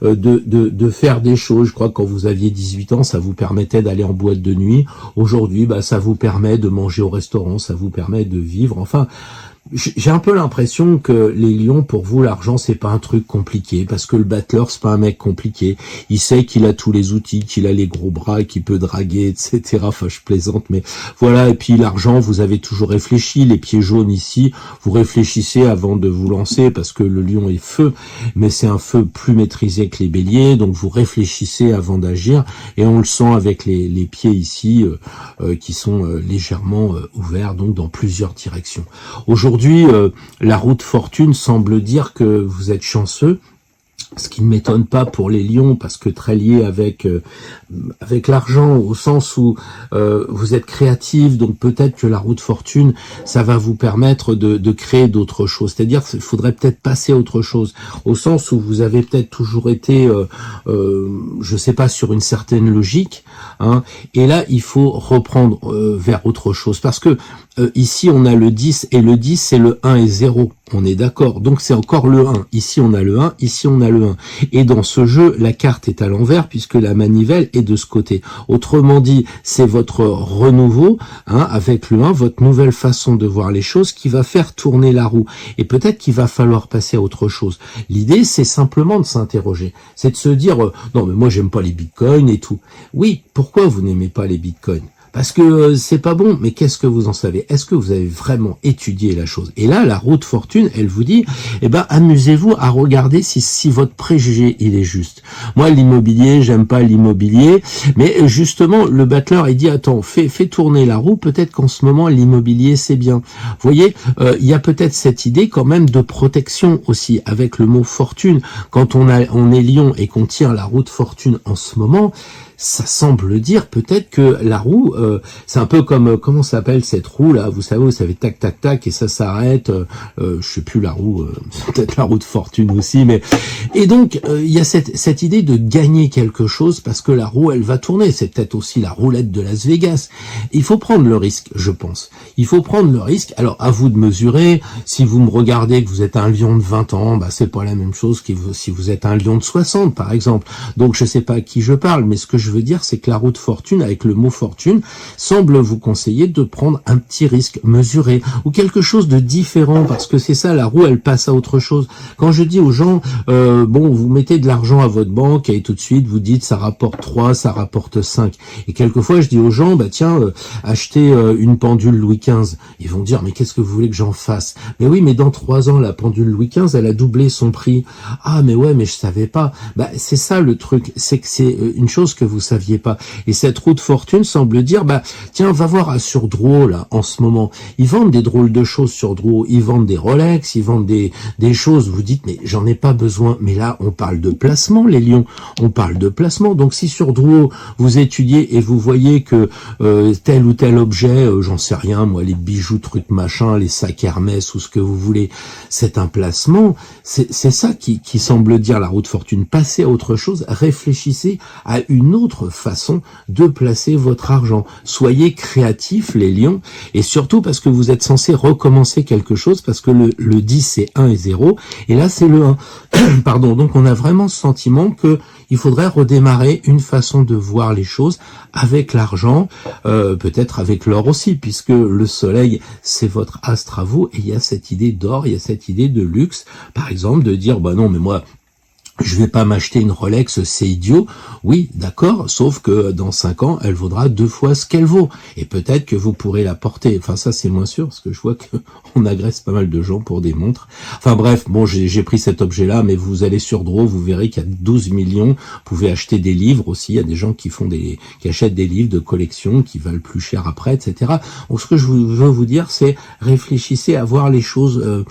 de faire des choses. Je crois que quand vous aviez 18 ans, ça vous permettait d'aller en boîte de nuit. Aujourd'hui, ça vous permet de manger au restaurant, ça vous permet de vivre. Enfin, j'ai un peu l'impression que les lions, pour vous, l'argent, c'est pas un truc compliqué, parce que le battleur, c'est pas un mec compliqué. Il sait qu'il a tous les outils, qu'il a les gros bras, qu'il peut draguer, etc. Enfin, je plaisante, mais voilà. Et puis l'argent, vous avez toujours réfléchi. Les pieds jaunes ici, vous réfléchissez avant de vous lancer, parce que le lion est feu, mais c'est un feu plus maîtrisé que les béliers, donc vous réfléchissez avant d'agir, et on le sent avec les pieds ici, qui sont légèrement ouverts, donc dans plusieurs directions. Aujourd'hui, la roue de fortune semble dire que vous êtes chanceux, ce qui ne m'étonne pas pour les lions, parce que très lié avec l'argent, au sens où vous êtes créatif, donc peut-être que la roue de fortune, ça va vous permettre de créer d'autres choses. C'est-à-dire qu'il faudrait peut-être passer à autre chose, au sens où vous avez peut-être toujours été, je sais pas, sur une certaine logique, hein, et là, il faut reprendre vers autre chose, parce que ici, on a le 10, et le 10, c'est le 1 et 0. On est d'accord. Donc, c'est encore le 1. Ici, on a le 1. Ici, on a le 1. Et dans ce jeu, la carte est à l'envers puisque la manivelle est de ce côté. Autrement dit, c'est votre renouveau, hein, avec le 1, votre nouvelle façon de voir les choses qui va faire tourner la roue. Et peut-être qu'il va falloir passer à autre chose. L'idée, c'est simplement de s'interroger. C'est de se dire, non, mais moi, j'aime pas les bitcoins et tout. Oui, pourquoi vous n'aimez pas les bitcoins ? Parce que c'est pas bon, mais qu'est-ce que vous en savez? Est-ce que vous avez vraiment étudié la chose? Et là, la roue de fortune, elle vous dit, amusez-vous à regarder si votre préjugé, il est juste. Moi, l'immobilier, j'aime pas l'immobilier, mais justement, le battleur, il dit, attends, fais tourner la roue, peut-être qu'en ce moment, l'immobilier, c'est bien. Vous voyez, il y a peut-être cette idée quand même de protection aussi, avec le mot fortune. Quand on est lion et qu'on tire la roue de fortune en ce moment, ça semble dire peut-être que la roue, c'est un peu comme, comment s'appelle cette roue là, vous savez, tac tac tac, et ça s'arrête, je sais plus la roue, c'est peut-être la roue de fortune aussi, mais et donc il y a cette idée de gagner quelque chose parce que la roue elle va tourner, c'est peut-être aussi la roulette de Las Vegas. Il faut prendre le risque, je pense. Il faut prendre le risque. Alors à vous de mesurer. Si vous me regardez que vous êtes un lion de 20 ans, c'est pas la même chose que si vous êtes un lion de 60 par exemple. Donc je sais pas à qui je parle, mais ce que je veux dire, c'est que la roue de fortune, avec le mot fortune, semble vous conseiller de prendre un petit risque mesuré ou quelque chose de différent, parce que c'est ça, la roue, elle passe à autre chose. Quand je dis aux gens, vous mettez de l'argent à votre banque et tout de suite, vous dites, ça rapporte 3, ça rapporte 5. Et quelquefois, je dis aux gens, achetez une pendule Louis XV. Ils vont dire, mais qu'est-ce que vous voulez que j'en fasse? Mais oui, mais dans 3 ans, la pendule Louis XV, elle a doublé son prix. Ah, mais ouais, mais je savais pas. C'est ça le truc, c'est que c'est une chose que vous saviez pas. Et cette roue de fortune semble dire, tiens, va voir sur Drouot, là, en ce moment. Ils vendent des drôles de choses sur Drouot. Ils vendent des Rolex, ils vendent des choses. Vous dites, mais j'en ai pas besoin. Mais là, on parle de placement, les lions. On parle de placement. Donc, si sur Drouot, vous étudiez et vous voyez que tel ou tel objet, j'en sais rien, moi, les bijoux, trucs, machin, les sacs Hermès ou ce que vous voulez, c'est un placement. C'est ça qui semble dire la roue de fortune. Passez à autre chose, réfléchissez à une autre façon de placer votre argent. Soyez créatifs, les lions, et surtout parce que vous êtes censé recommencer quelque chose, parce que le 10 c'est 1 et 0, et là c'est le 1. Pardon, donc on a vraiment ce sentiment que il faudrait redémarrer une façon de voir les choses avec l'argent, peut-être avec l'or aussi, puisque le soleil c'est votre astre à vous, et il y a cette idée d'or, il y a cette idée de luxe, par exemple de dire bah non mais moi je vais pas m'acheter une Rolex, c'est idiot. Oui, d'accord, sauf que dans 5 ans, elle vaudra 2 fois ce qu'elle vaut. Et peut-être que vous pourrez la porter. Enfin, ça, c'est moins sûr, parce que je vois qu'on agresse pas mal de gens pour des montres. Enfin bref, bon, j'ai pris cet objet-là, mais vous allez sur Draw, vous verrez qu'il y a 12 millions. Vous pouvez acheter des livres aussi. Il y a des gens qui achètent des livres de collection, qui valent plus cher après, etc. Donc, ce que je veux vous dire, c'est réfléchissez à voir les choses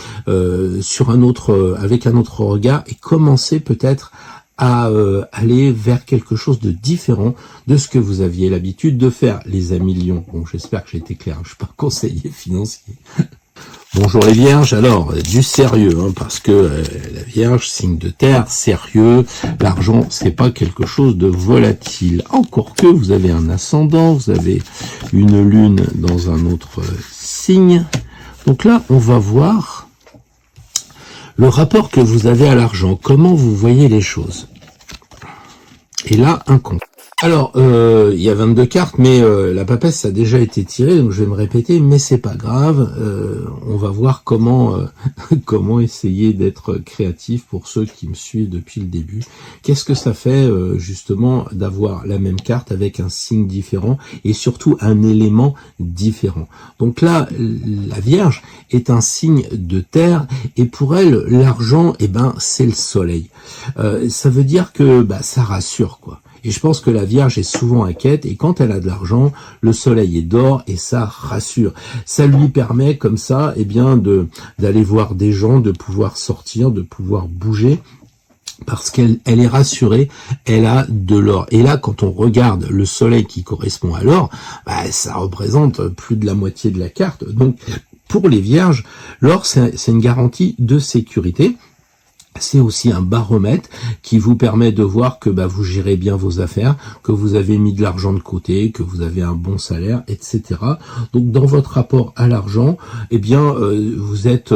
sur avec un autre regard et commencez peut-être à aller vers quelque chose de différent de ce que vous aviez l'habitude de faire, les amis lions. Bon, j'espère que j'ai été clair, je suis pas conseiller financier. Bonjour les vierges, alors du sérieux, parce que la vierge, signe de terre, sérieux, l'argent c'est pas quelque chose de volatile, encore que vous avez un ascendant, vous avez une lune dans un autre signe. Donc là on va voir le rapport que vous avez à l'argent, comment vous voyez les choses. Et là, un compte. Alors, il y a 22 cartes, mais la papesse ça a déjà été tirée, donc je vais me répéter, mais c'est pas grave. On va voir comment comment essayer d'être créatif pour ceux qui me suivent depuis le début. Qu'est-ce que ça fait justement d'avoir la même carte avec un signe différent et surtout un élément différent. Donc là, la Vierge est un signe de terre et pour elle, l'argent, c'est le soleil. Ça veut dire que ça rassure quoi. Et je pense que la Vierge est souvent inquiète et quand elle a de l'argent, le soleil est d'or et ça rassure. Ça lui permet comme ça, d'aller voir des gens, de pouvoir sortir, de pouvoir bouger. Parce qu'elle est rassurée, elle a de l'or. Et là, quand on regarde le soleil qui correspond à l'or, ça représente plus de la moitié de la carte. Donc, pour les Vierges, l'or, c'est une garantie de sécurité. C'est aussi un baromètre qui vous permet de voir que vous gérez bien vos affaires, que vous avez mis de l'argent de côté, que vous avez un bon salaire, etc. Donc dans votre rapport à l'argent, vous êtes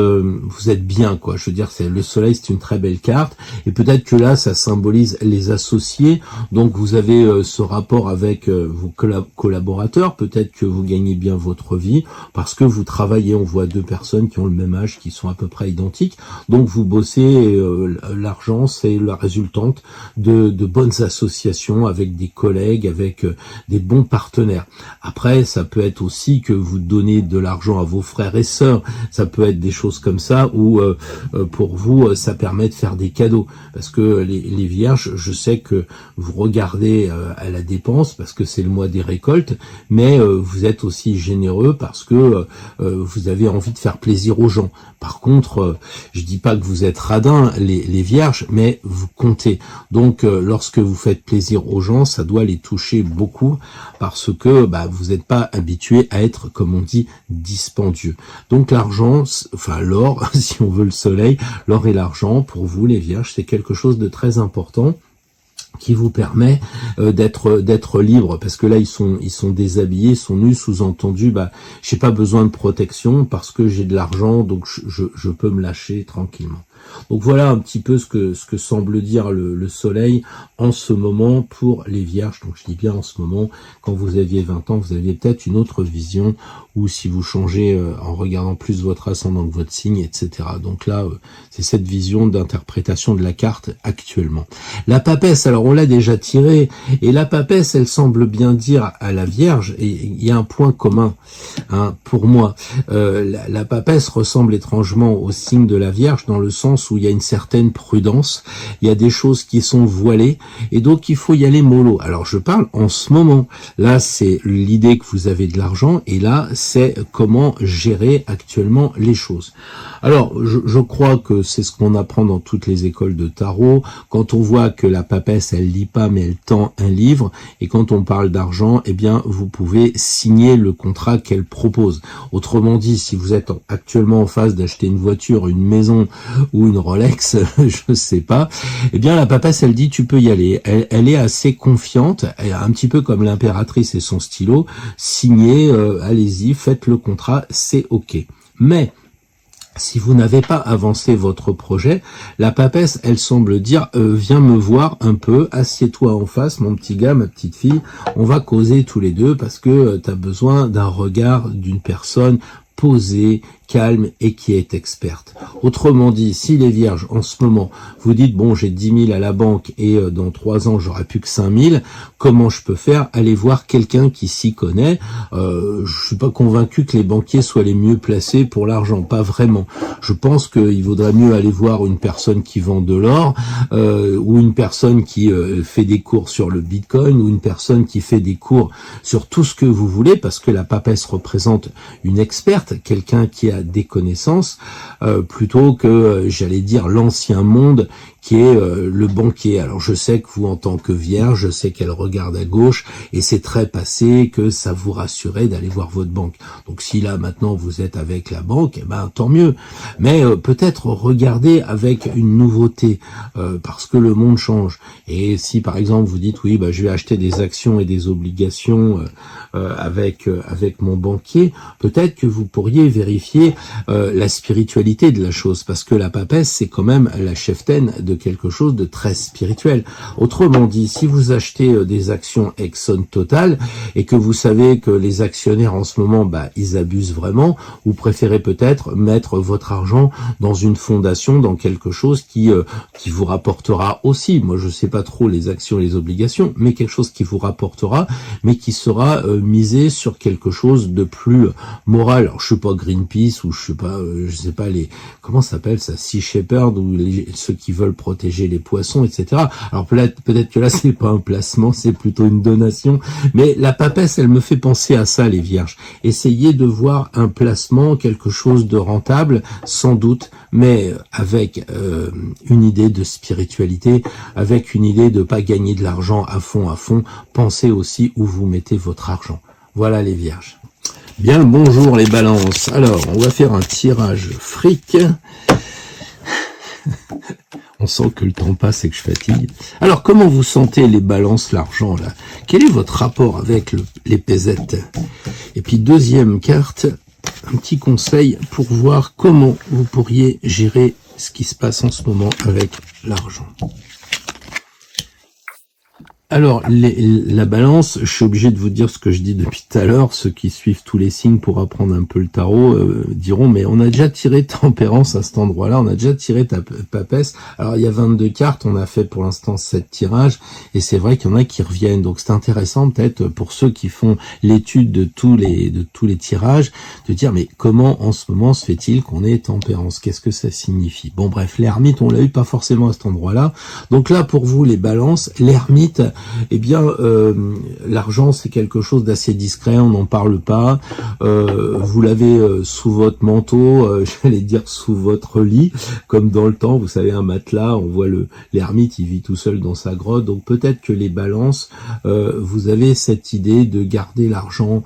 bien quoi. Je veux dire, le soleil c'est une très belle carte et peut-être que là ça symbolise les associés. Donc vous avez ce rapport avec vos collaborateurs. Peut-être que vous gagnez bien votre vie parce que vous travaillez. On voit deux personnes qui ont le même âge, qui sont à peu près identiques. Donc vous bossez. L'argent, c'est la résultante de bonnes associations avec des collègues, avec des bons partenaires. Après, ça peut être aussi que vous donnez de l'argent à vos frères et sœurs. Ça peut être des choses comme ça où pour vous, ça permet de faire des cadeaux. Parce que les vierges, je sais que vous regardez à la dépense parce que c'est le mois des récoltes, mais vous êtes aussi généreux parce que vous avez envie de faire plaisir aux gens. Par contre, je dis pas que vous êtes radin, les vierges, mais vous comptez. Donc, lorsque vous faites plaisir aux gens, ça doit les toucher beaucoup parce que vous n'êtes pas habitué à être, comme on dit, dispendieux. Donc, l'argent, enfin l'or, si on veut le soleil, l'or et l'argent, pour vous, les vierges, c'est quelque chose de très important qui vous permet d'être libre parce que là ils sont déshabillés, ils sont nus, sous-entendu j'ai pas besoin de protection parce que j'ai de l'argent donc je peux me lâcher tranquillement. Donc voilà un petit peu ce que semble dire le soleil en ce moment pour les vierges. Donc je dis bien en ce moment, quand vous aviez 20 ans, vous aviez peut-être une autre vision ou si vous changez en regardant plus votre ascendant que votre signe, etc. Donc là, c'est cette vision d'interprétation de la carte actuellement. La papesse, alors on l'a déjà tirée, et la papesse, elle semble bien dire à la Vierge, et il y a un point commun pour moi. La papesse ressemble étrangement au signe de la Vierge dans le sens où il y a une certaine prudence, il y a des choses qui sont voilées, et donc il faut y aller mollo. Alors je parle en ce moment, là c'est l'idée que vous avez de l'argent, et là c'est comment gérer actuellement les choses. Alors je crois que c'est ce qu'on apprend dans toutes les écoles de tarot, quand on voit que la papesse elle lit pas mais elle tend un livre, et quand on parle d'argent, vous pouvez signer le contrat qu'elle propose. Autrement dit, si vous êtes actuellement en phase d'acheter une voiture, une maison ou une Rolex, je sais pas. Eh bien, la papesse, elle dit, tu peux y aller. Elle est assez confiante, elle est un petit peu comme l'impératrice et son stylo. Signez, allez-y, faites le contrat, c'est ok. Mais si vous n'avez pas avancé votre projet, la papesse, elle semble dire, viens me voir un peu, assieds-toi en face, mon petit gars, ma petite fille, on va causer tous les deux parce que tu as besoin d'un regard d'une personne posée, calme et qui est experte. Autrement dit, si les vierges, en ce moment, vous dites, bon, j'ai 10 000 à la banque et dans 3 ans, j'aurai plus que 5 000, comment je peux faire? Allez voir quelqu'un qui s'y connaît. Je suis pas convaincu que les banquiers soient les mieux placés pour l'argent, pas vraiment. Je pense qu'il vaudrait mieux aller voir une personne qui vend de l'or, ou une personne qui fait des cours sur le Bitcoin, ou une personne qui fait des cours sur tout ce que vous voulez, parce que la papesse représente une experte, quelqu'un qui a des connaissances, plutôt que, j'allais dire, l'ancien monde qui est le banquier. Alors je sais que vous, en tant que vierge, je sais qu'elle regarde à gauche et c'est très passé, que ça vous rassurait d'aller voir votre banque. Donc si là maintenant vous êtes avec la banque, eh ben tant mieux. Mais peut-être regardez avec une nouveauté, parce que le monde change. Et si par exemple vous dites oui, bah je vais acheter des actions et des obligations avec mon banquier, peut-être que vous pourriez vérifier la spiritualité de la chose, parce que la papesse c'est quand même la cheftaine de quelque chose de très spirituel. Autrement dit, si vous achetez des actions Exxon Total et que vous savez que les actionnaires en ce moment, bah, ils abusent vraiment, vous préférez peut-être mettre votre argent dans une fondation, dans quelque chose qui vous rapportera aussi. Moi, je sais pas trop les actions et les obligations, mais quelque chose qui vous rapportera, mais qui sera misé sur quelque chose de plus moral. Alors, je sais pas Greenpeace ou je sais pas les, comment ça s'appelle ça, Sea Shepherd, ou ceux qui veulent protéger les poissons, etc. Alors peut-être que là c'est pas un placement, c'est plutôt une donation, mais la papesse, elle me fait penser à ça, les vierges. Essayez de voir un placement, quelque chose de rentable, sans doute, mais avec une idée de spiritualité, avec une idée de pas gagner de l'argent à fond. Pensez aussi où vous mettez votre argent. Voilà les vierges. Bien le bonjour les balances. Alors, on va faire un tirage fric. On sent que le temps passe et que je fatigue. Alors, comment vous sentez les balances, l'argent, là? Quel est votre rapport avec les pesettes? Et puis, deuxième carte, un petit conseil pour voir comment vous pourriez gérer ce qui se passe en ce moment avec l'argent. Alors, la balance, je suis obligé de vous dire ce que je dis depuis tout à l'heure. Ceux qui suivent tous les signes pour apprendre un peu le tarot diront, mais on a déjà tiré tempérance à cet endroit-là, on a déjà tiré ta papesse. Alors, il y a 22 cartes, on a fait pour l'instant 7 tirages, et c'est vrai qu'il y en a qui reviennent. Donc, c'est intéressant peut-être pour ceux qui font l'étude de tous les tirages, de dire, mais comment en ce moment se fait-il qu'on ait tempérance? Qu'est-ce que ça signifie? Bon, bref, l'ermite, on l'a eu pas forcément à cet endroit-là. Donc là, pour vous, les balances, l'ermite, eh bien, l'argent, c'est quelque chose d'assez discret, on n'en parle pas. Vous l'avez sous votre manteau, j'allais dire sous votre lit, comme dans le temps, vous savez, un matelas, on voit l'ermite, il vit tout seul dans sa grotte. Donc peut-être que les balances, vous avez cette idée de garder l'argent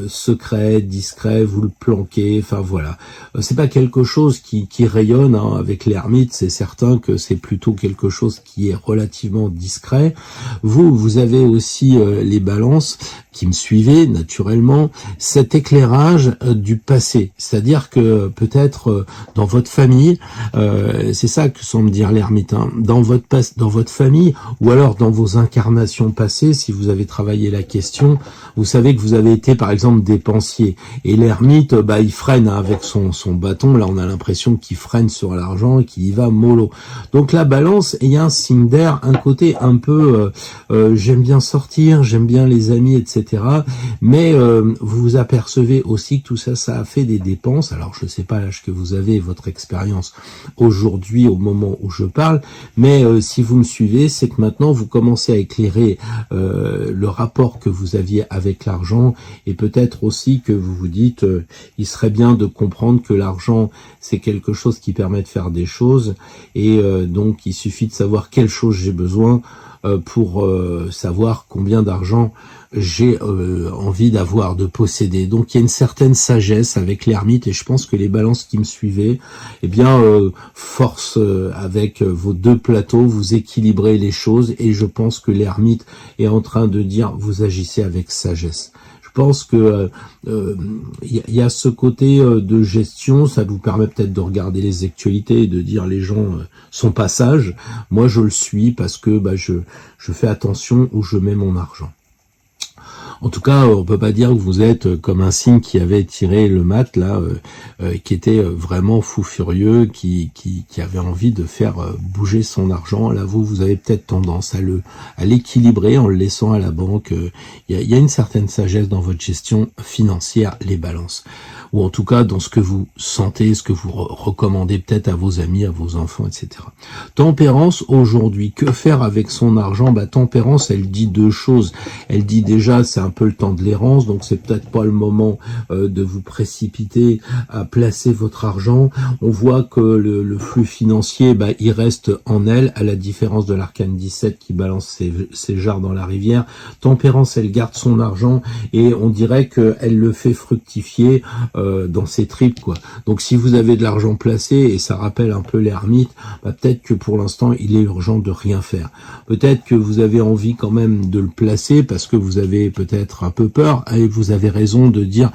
secret, discret, vous le planquez, enfin voilà. C'est pas quelque chose qui rayonne, hein. Avec l'ermite, c'est certain que c'est plutôt quelque chose qui est relativement discret. Vous avez aussi les balances qui me suivez naturellement, cet éclairage du passé. C'est-à-dire que peut-être dans votre famille, c'est ça que semble dire l'ermite, hein, dans votre famille, ou alors dans vos incarnations passées, si vous avez travaillé la question, vous savez que vous avez été par exemple dépensier. Et l'ermite, bah, il freine avec son bâton, là on a l'impression qu'il freine sur l'argent et qu'il y va mollo. Donc la balance, il y a un signe d'air, un côté un peu j'aime bien sortir, j'aime bien les amis, etc. Mais vous vous apercevez aussi que tout ça, ça a fait des dépenses. Alors je ne sais pas l'âge que vous avez, votre expérience aujourd'hui au moment où je parle, mais si vous me suivez, c'est que maintenant vous commencez à éclairer le rapport que vous aviez avec l'argent, et peut-être aussi que vous vous dites il serait bien de comprendre que l'argent c'est quelque chose qui permet de faire des choses, et donc il suffit de savoir quelle chose j'ai besoin pour savoir combien d'argent j'ai envie d'avoir, de posséder. Donc il y a une certaine sagesse avec l'ermite, et je pense que les balances qui me suivaient, eh bien, force avec vos deux plateaux, vous équilibrez les choses, et je pense que l'ermite est en train de dire, vous agissez avec sagesse. Je pense que y a ce côté de gestion, ça vous permet peut-être de regarder les actualités et de dire les gens sont pas sages. Moi, je le suis parce que je fais attention où je mets mon argent. En tout cas, on peut pas dire que vous êtes comme un cygne qui avait tiré le mat là, qui était vraiment fou furieux, qui avait envie de faire bouger son argent. Là, vous avez peut-être tendance à l'équilibrer en le laissant à la banque. Il y a une certaine sagesse dans votre gestion financière, les balances, ou en tout cas dans ce que vous sentez, ce que vous recommandez peut-être à vos amis, à vos enfants, etc. Tempérance aujourd'hui, que faire avec son argent? Tempérance, elle dit deux choses. Elle dit déjà, c'est un peu le temps de l'errance, donc c'est peut-être pas le moment de vous précipiter à placer votre argent. On voit que le flux financier, il reste en elle, à la différence de l'arcane 17 qui balance ses jarres dans la rivière. Tempérance, elle garde son argent et on dirait qu'elle le fait fructifier dans ses tripes, quoi. Donc si vous avez de l'argent placé, et ça rappelle un peu l'ermite, peut-être que pour l'instant il est urgent de rien faire. Peut-être que vous avez envie quand même de le placer parce que vous avez peut-être un peu peur, et vous avez raison de dire: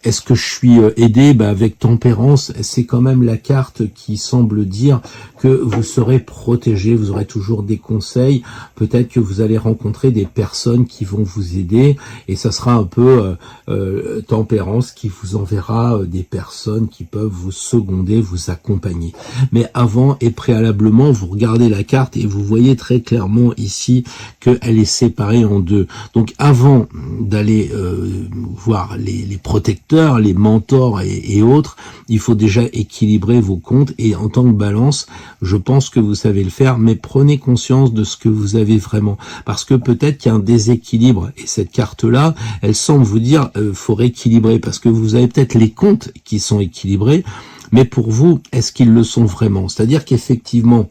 est-ce que je suis aidé? Avec tempérance, c'est quand même la carte qui semble dire que vous serez protégé, vous aurez toujours des conseils, peut-être que vous allez rencontrer des personnes qui vont vous aider, et ça sera un peu tempérance qui vous enverra des personnes qui peuvent vous seconder, vous accompagner. Mais avant et préalablement, vous regardez la carte et vous voyez très clairement ici qu'elle est séparée en deux. Donc avant d'aller voir les protecteurs, les mentors et autres, il faut déjà équilibrer vos comptes, et en tant que balance, je pense que vous savez le faire, mais prenez conscience de ce que vous avez vraiment, parce que peut-être qu'il y a un déséquilibre, et cette carte-là, elle semble vous dire faut rééquilibrer, parce que vous avez peut-être les comptes qui sont équilibrés, mais pour vous, est-ce qu'ils le sont vraiment? C'est-à-dire qu'effectivement,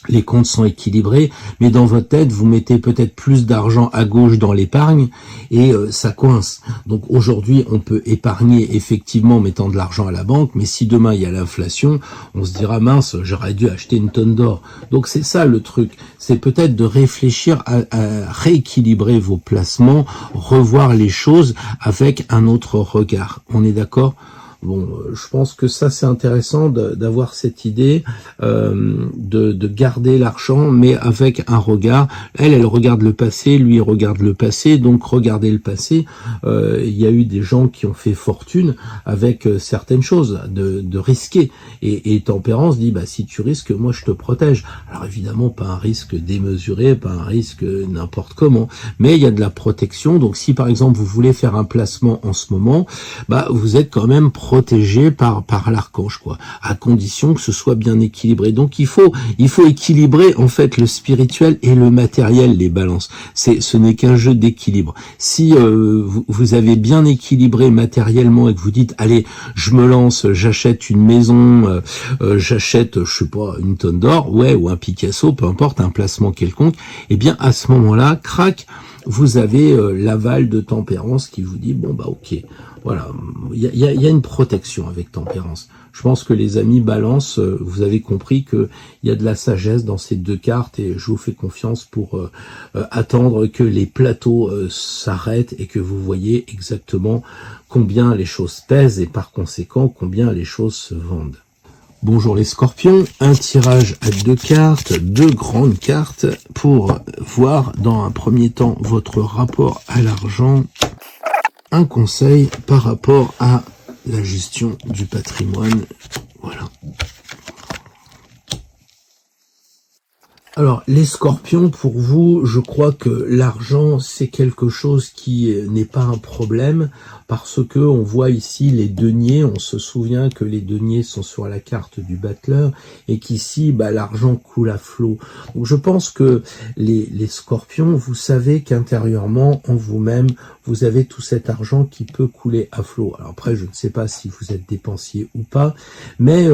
les comptes sont équilibrés, mais dans votre tête, vous mettez peut-être plus d'argent à gauche dans l'épargne, et ça coince. Donc aujourd'hui, on peut épargner effectivement en mettant de l'argent à la banque, mais si demain il y a l'inflation, on se dira: mince, j'aurais dû acheter une tonne d'or. Donc c'est ça le truc, c'est peut-être de réfléchir à rééquilibrer vos placements, revoir les choses avec un autre regard. On est d'accord ? Bon, je pense que ça c'est intéressant d'avoir cette idée de garder l'argent, mais avec un regard. Elle regarde le passé, lui regarde le passé, donc regardez le passé. Il y a eu des gens qui ont fait fortune avec certaines choses, de risquer. Et tempérance dit: si tu risques, moi je te protège. Alors évidemment, pas un risque démesuré, pas un risque n'importe comment, mais il y a de la protection. Donc si par exemple vous voulez faire un placement en ce moment, vous êtes quand même protégé par l'archange, quoi, à condition que ce soit bien équilibré. Donc il faut équilibrer en fait le spirituel et le matériel, les balances. Ce n'est qu'un jeu d'équilibre. Si vous avez bien équilibré matériellement et que vous dites: allez, je me lance, j'achète une maison, j'achète, je sais pas, une tonne d'or, ou un Picasso, peu importe, un placement quelconque, eh bien à ce moment-là, crac, vous avez l'aval de tempérance qui vous dit: ok. Voilà, il y a une protection avec tempérance. Je pense que les amis balance, vous avez compris que il y a de la sagesse dans ces deux cartes, et je vous fais confiance pour attendre que les plateaux s'arrêtent et que vous voyez exactement combien les choses pèsent et par conséquent combien les choses se vendent. Bonjour les scorpions, un tirage à deux cartes, deux grandes cartes pour voir dans un premier temps votre rapport à l'argent. Un conseil par rapport à la gestion du patrimoine. Voilà. Alors, les scorpions, pour vous, je crois que l'argent, c'est quelque chose qui n'est pas un problème, parce que on voit ici les deniers, on se souvient que les deniers sont sur la carte du battleur, et qu'ici, l'argent coule à flot. Donc, je pense que les scorpions, vous savez qu'intérieurement, en vous-même, vous avez tout cet argent qui peut couler à flot. Alors après, je ne sais pas si vous êtes dépensier ou pas, mais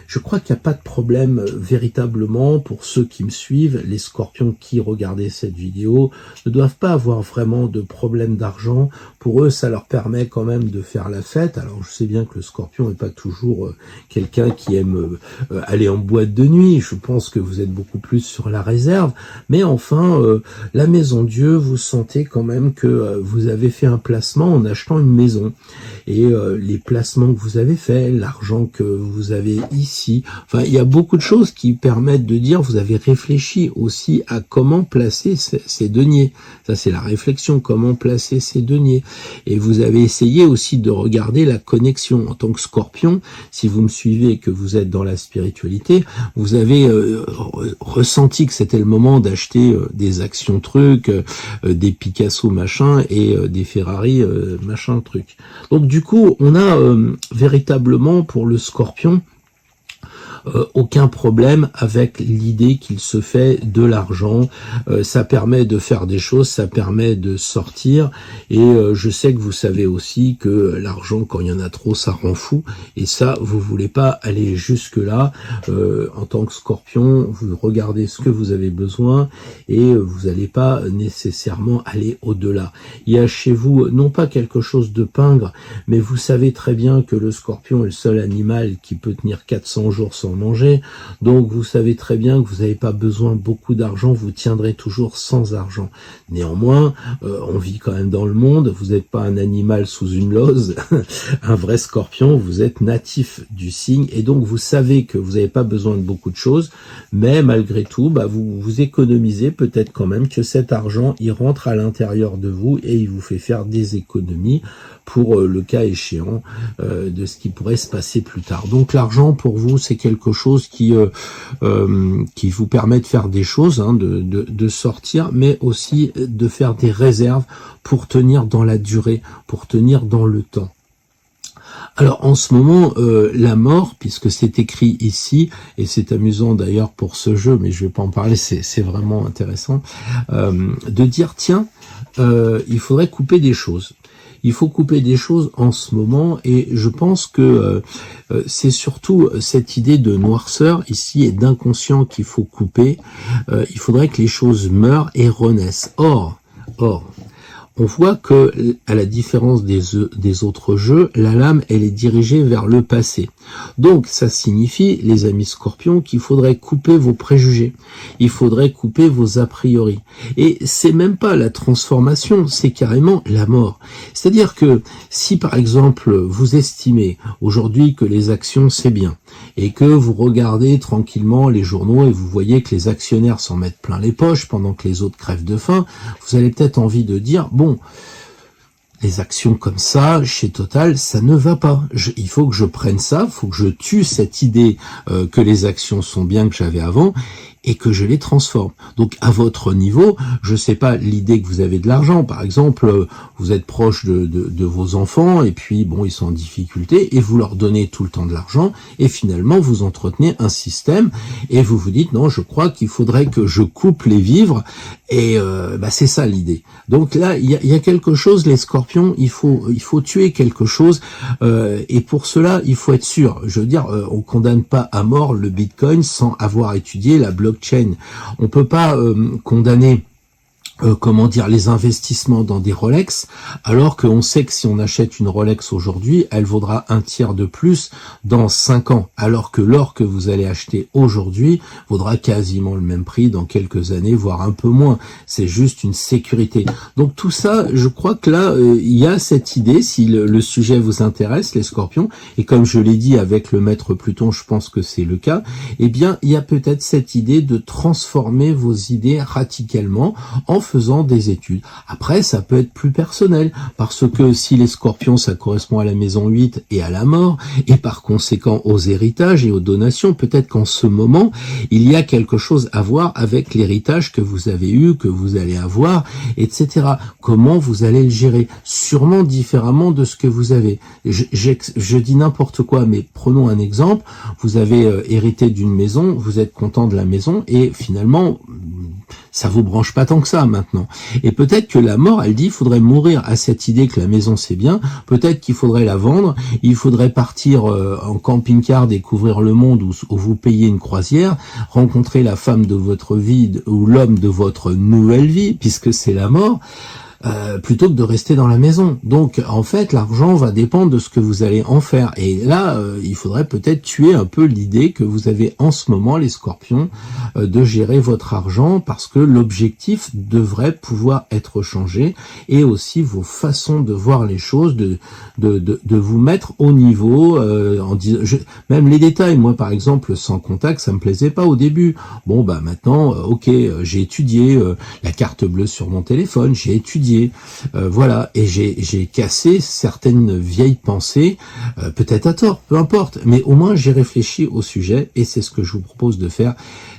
je crois qu'il n'y a pas de problème véritablement pour ceux qui me suivent, les scorpions qui regardaient cette vidéo, ne doivent pas avoir vraiment de problème d'argent. Pour eux, ça leur permet quand même de faire la fête. Alors je sais bien que le scorpion n'est pas toujours quelqu'un qui aime aller en boîte de nuit. Je pense que vous êtes beaucoup plus sur la réserve. Mais enfin, la maison Dieu, vous sentez quand même que vous avez fait un placement en achetant une maison. Et les placements que vous avez faits, l'argent que vous avez ici, enfin il y a beaucoup de choses qui permettent de dire vous avez réfléchi aussi à comment placer ces deniers. Ça c'est la réflexion, comment placer ces deniers. Et vous avez essayé aussi de regarder la connexion. En tant que scorpion, si vous me suivez et que vous êtes dans la spiritualité, vous avez ressenti que c'était le moment d'acheter des actions trucs, des Picasso machin et des Ferrari machin truc. Donc du coup, on a véritablement pour le scorpion aucun problème avec l'idée qu'il se fait de l'argent. Ça permet de faire des choses, ça permet de sortir. Et je sais que vous savez aussi que l'argent, quand il y en a trop, ça rend fou. Et ça, vous voulez pas aller jusque-là. En tant que scorpion, vous regardez ce que vous avez besoin et vous n'allez pas nécessairement aller au-delà. Il y a chez vous, non pas quelque chose de pingre, mais vous savez très bien que le scorpion est le seul animal qui peut tenir 400 jours sans manger, donc vous savez très bien que vous n'avez pas besoin beaucoup d'argent, vous tiendrez toujours sans argent. Néanmoins, on vit quand même dans le monde, vous n'êtes pas un animal sous une lose, un vrai scorpion, vous êtes natif du signe, et donc vous savez que vous n'avez pas besoin de beaucoup de choses, mais malgré tout, vous économisez peut-être quand même que cet argent, il rentre à l'intérieur de vous et il vous fait faire des économies pour le cas échéant de ce qui pourrait se passer plus tard. Donc l'argent pour vous c'est quelque chose qui vous permet de faire des choses, hein, de sortir, mais aussi de faire des réserves pour tenir dans la durée, pour tenir dans le temps. Alors en ce moment, la mort, puisque c'est écrit ici, et c'est amusant d'ailleurs pour ce jeu, mais je vais pas en parler, c'est vraiment intéressant, de dire tiens, il faudrait couper des choses. Il faut couper des choses en ce moment et je pense que c'est surtout cette idée de noirceur ici et d'inconscient qu'il faut couper. Il faudrait que les choses meurent et renaissent. Or, on voit que, à la différence des autres jeux, la lame, elle est dirigée vers le passé. Donc, ça signifie, les amis scorpions, qu'il faudrait couper vos préjugés. Il faudrait couper vos a priori. Et c'est même pas la transformation, c'est carrément la mort. C'est-à-dire que, si par exemple, vous estimez aujourd'hui que les actions, c'est bien, et que vous regardez tranquillement les journaux et vous voyez que les actionnaires s'en mettent plein les poches pendant que les autres crèvent de faim, vous avez peut-être envie de dire, bon, les actions comme ça, chez Total, ça ne va pas. Il faut que je prenne ça, il faut que je tue cette idée que les actions sont bien que j'avais avant et que je les transforme. Donc à votre niveau, je sais pas l'idée que vous avez de l'argent. Par exemple, vous êtes proche de vos enfants et puis bon, ils sont en difficulté et vous leur donnez tout le temps de l'argent et finalement vous entretenez un système et vous vous dites non, je crois qu'il faudrait que je coupe les vivres et c'est ça l'idée. Donc là, il y a quelque chose, les scorpions, il faut tuer quelque chose et pour cela, il faut être sûr. Je veux dire, on condamne pas à mort le Bitcoin sans avoir étudié la blockchain. On peut pas condamner les investissements dans des Rolex, alors qu'on sait que si on achète une Rolex aujourd'hui, elle vaudra 1/3 de plus dans 5 ans, alors que l'or que vous allez acheter aujourd'hui vaudra quasiment le même prix dans quelques années, voire un peu moins. C'est juste une sécurité. Donc tout ça, je crois que là, il y a cette idée, si le sujet vous intéresse, les scorpions, et comme je l'ai dit avec le maître Pluton, je pense que c'est le cas, eh bien, il y a peut-être cette idée de transformer vos idées radicalement en faisant des études. Après, ça peut être plus personnel, parce que si les scorpions, ça correspond à la maison 8 et à la mort, et par conséquent aux héritages et aux donations, peut-être qu'en ce moment, il y a quelque chose à voir avec l'héritage que vous avez eu, que vous allez avoir, etc. Comment vous allez le gérer? Sûrement différemment de ce que vous avez. Je dis n'importe quoi, mais prenons un exemple. Vous avez hérité d'une maison, vous êtes content de la maison, et finalement, ça vous branche pas tant que ça. Maintenant, maintenant. Et peut-être que la mort, elle dit, il faudrait mourir à cette idée que la maison c'est bien, peut-être qu'il faudrait la vendre, il faudrait partir en camping-car, découvrir le monde où vous payez une croisière, rencontrer la femme de votre vie ou l'homme de votre nouvelle vie, puisque c'est la mort, plutôt que de rester dans la maison. Donc, en fait, l'argent va dépendre de ce que vous allez en faire. Et là, il faudrait peut-être tuer un peu l'idée que vous avez en ce moment, les scorpions, de gérer votre argent, parce que l'objectif devrait pouvoir être changé, et aussi vos façons de voir les choses, de vous mettre au niveau, en disant, même les détails. Moi, par exemple, sans contact, ça me plaisait pas au début. Bon, bah maintenant, ok, j'ai étudié la carte bleue sur mon téléphone, j'ai étudié voilà, et j'ai cassé certaines vieilles pensées, peut-être à tort, peu importe, mais au moins j'ai réfléchi au sujet, et c'est ce que je vous propose de faire,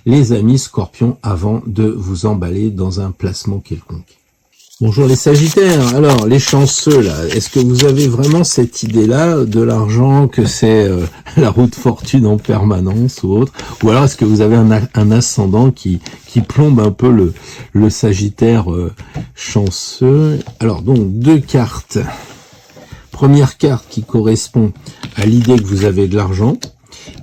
les amis scorpions, avant de vous emballer dans un placement quelconque. Bonjour les Sagittaires. Alors, les chanceux, là, est-ce que vous avez vraiment cette idée-là de l'argent, que c'est la roue de fortune en permanence ou autre? Ou alors est-ce que vous avez un ascendant qui plombe un peu le Sagittaire chanceux? Alors, donc, 2 cartes. Première carte qui correspond à l'idée que vous avez de l'argent.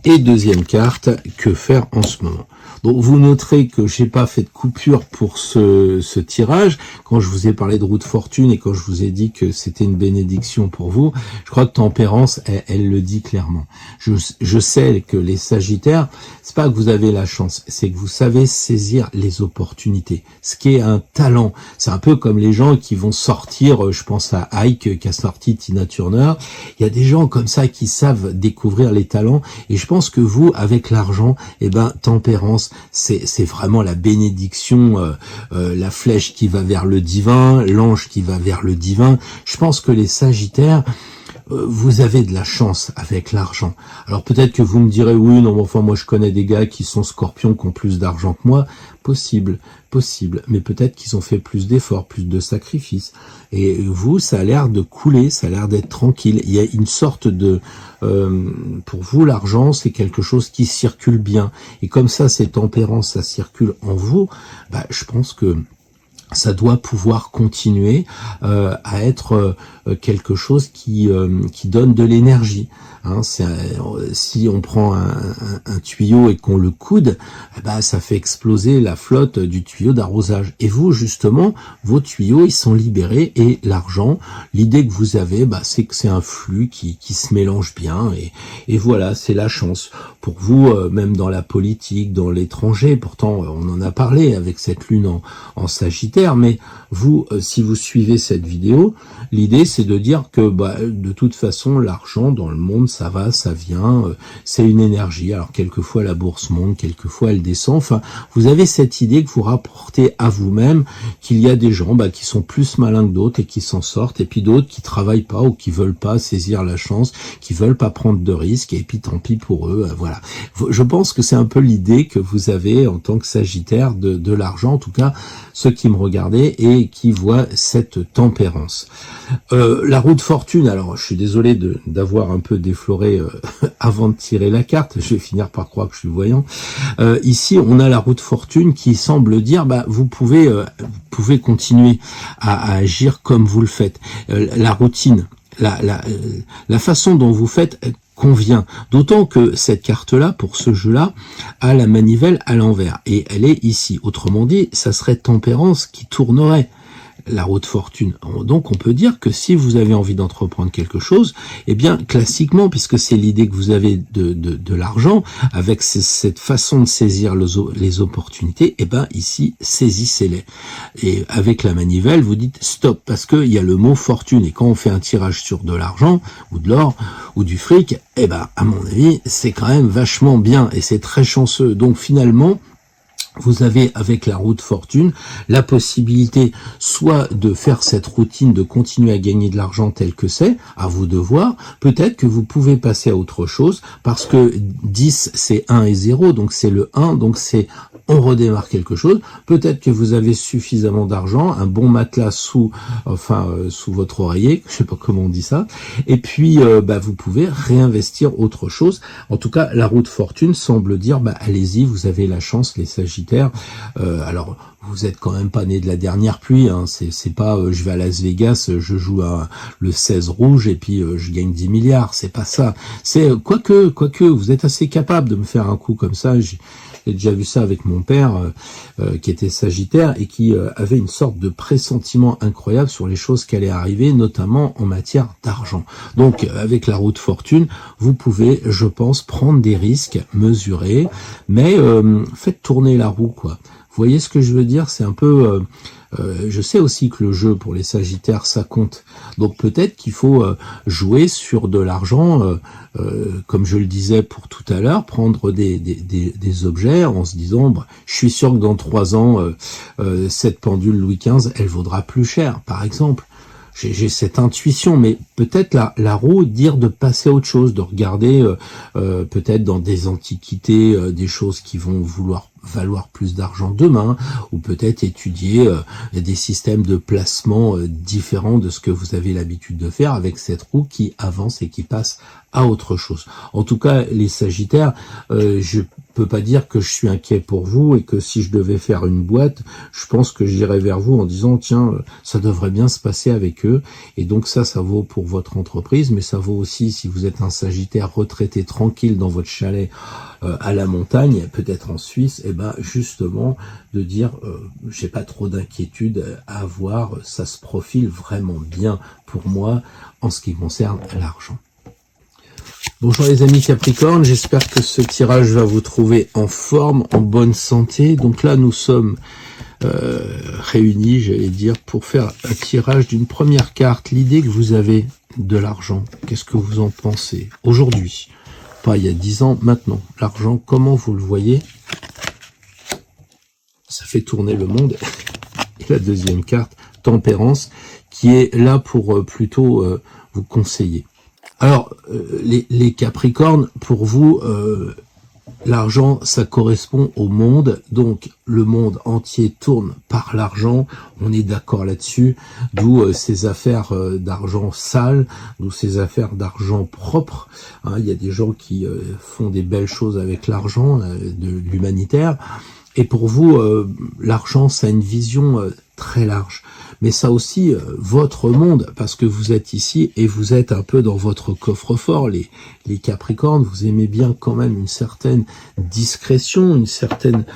Et deuxième carte, que faire en ce moment? Donc vous noterez que j'ai pas fait de coupure pour ce tirage. Quand je vous ai parlé de roue de fortune et quand je vous ai dit que c'était une bénédiction pour vous, je crois que Tempérance, elle le dit clairement. Je sais que les Sagittaires, c'est pas que vous avez la chance, c'est que vous savez saisir les opportunités. Ce qui est un talent. C'est un peu comme les gens qui vont sortir, je pense à Ike qui a sorti Tina Turner. Il y a des gens comme ça qui savent découvrir les talents, et je pense que vous, avec l'argent, Tempérance, c'est vraiment la bénédiction, la flèche qui va vers le divin, l'ange qui va vers le divin. Je pense que les Sagittaires, vous avez de la chance avec l'argent. Alors peut-être que vous me direz, oui, non, enfin moi je connais des gars qui sont scorpions, qui ont plus d'argent que moi. Possible, mais peut-être qu'ils ont fait plus d'efforts, plus de sacrifices. Et vous, ça a l'air de couler, ça a l'air d'être tranquille. Il y a une sorte de... pour vous, l'argent, c'est quelque chose qui circule bien. Et comme ça, c'est Tempérance, ça circule en vous, je pense que ça doit pouvoir continuer à être quelque chose qui donne de l'énergie. Hein, si on prend un tuyau et qu'on le coude, ça fait exploser la flotte du tuyau d'arrosage. Et vous, justement, vos tuyaux, ils sont libérés, et l'argent, l'idée que vous avez, c'est que c'est un flux qui se mélange bien, et voilà, c'est la chance. Pour vous, même dans la politique, dans l'étranger, pourtant on en a parlé avec cette lune en Sagittaire, mais vous, si vous suivez cette vidéo, l'idée c'est de dire que de toute façon l'argent dans le monde, ça va, ça vient, c'est une énergie. Alors quelquefois la bourse monte, quelquefois elle descend, enfin vous avez cette idée que vous rapportez à vous-même, qu'il y a des gens qui sont plus malins que d'autres et qui s'en sortent, et puis d'autres qui travaillent pas ou qui veulent pas saisir la chance, qui veulent pas prendre de risques, et puis tant pis pour eux, voilà. Je pense que c'est un peu l'idée que vous avez en tant que Sagittaire de l'argent, en tout cas ceux qui me regardaient et qui voient cette Tempérance. La roue de fortune, alors je suis désolé d'avoir un peu défloré avant de tirer la carte, je vais finir par croire que je suis voyant. Ici on a la roue de fortune qui semble dire vous pouvez continuer à agir comme vous le faites. La routine, la façon dont vous faites convient, d'autant que cette carte-là, pour ce jeu-là, a la manivelle à l'envers, et elle est ici. Autrement dit, ça serait Tempérance qui tournerait la roue de fortune. Donc on peut dire que si vous avez envie d'entreprendre quelque chose, classiquement, puisque c'est l'idée que vous avez de l'argent, avec cette façon de saisir les opportunités, ici, saisissez-les. Et avec la manivelle, vous dites stop, parce qu'il y a le mot fortune, et quand on fait un tirage sur de l'argent, ou de l'or, ou du fric, à mon avis, c'est quand même vachement bien, et c'est très chanceux. Donc finalement, vous avez, avec la roue de fortune, la possibilité soit de faire cette routine, de continuer à gagner de l'argent tel que c'est, à vous de voir. Peut-être que vous pouvez passer à autre chose, parce que 10, c'est 1 et 0, donc c'est le 1, donc c'est on redémarre quelque chose. Peut-être que vous avez suffisamment d'argent, un bon matelas sous votre oreiller, je sais pas comment on dit ça, et puis vous pouvez réinvestir autre chose. En tout cas, la roue de fortune semble dire allez-y, vous avez la chance, les Sagittaires. Alors vous êtes quand même pas né de la dernière pluie, hein. C'est pas je vais à Las Vegas, je joue le 16 rouge et puis je gagne 10 milliards, c'est pas ça. C'est quoique vous êtes assez capable de me faire un coup comme ça. J'ai déjà vu ça avec mon père qui était Sagittaire et qui avait une sorte de pressentiment incroyable sur les choses qui allaient arriver, notamment en matière d'argent. Donc avec la roue de fortune, vous pouvez, je pense, prendre des risques mesurés, mais faites tourner la roue, quoi. Vous voyez ce que je veux dire? C'est un peu... je sais aussi que le jeu pour les Sagittaires, ça compte. Donc peut-être qu'il faut jouer sur de l'argent, comme je le disais pour tout à l'heure, prendre des objets en se disant, bah, je suis sûr que dans 3 ans, cette pendule Louis XV, elle vaudra plus cher, par exemple. J'ai cette intuition, mais peut-être la roue, dire de passer à autre chose, de regarder peut-être dans des antiquités, des choses qui vont valoir plus d'argent demain, ou peut-être étudier des systèmes de placement différents de ce que vous avez l'habitude de faire avec cette roue qui avance et qui passe à autre chose. En tout cas, les Sagittaires, je peux pas dire que je suis inquiet pour vous et que si je devais faire une boîte, je pense que j'irais vers vous en disant tiens, ça devrait bien se passer avec eux. Et donc ça vaut pour votre entreprise, mais ça vaut aussi si vous êtes un Sagittaire retraité tranquille dans votre chalet à la montagne, peut-être en Suisse, et ben justement de dire j'ai pas trop d'inquiétude à avoir, ça se profile vraiment bien pour moi en ce qui concerne l'argent. Bonjour les amis Capricorne, j'espère que ce tirage va vous trouver en forme, en bonne santé. Donc là nous sommes réunis, j'allais dire, pour faire un tirage d'une première carte. L'idée que vous avez de l'argent, qu'est-ce que vous en pensez aujourd'hui? Pas il y a 10 ans, maintenant. L'argent, comment vous le voyez? Ça fait tourner le monde. Et la deuxième carte, Tempérance, qui est là pour plutôt vous conseiller. Alors, les Capricornes, pour vous, l'argent, ça correspond au monde, donc le monde entier tourne par l'argent, on est d'accord là-dessus, d'où ces affaires d'argent sale, d'où ces affaires d'argent propre. Hein, il y a des gens qui font des belles choses avec l'argent, de l'humanitaire, et pour vous, l'argent, ça a une vision très large. Mais ça aussi, votre monde, parce que vous êtes ici et vous êtes un peu dans votre coffre-fort, les Capricornes, vous aimez bien quand même une certaine discrétion, une certaine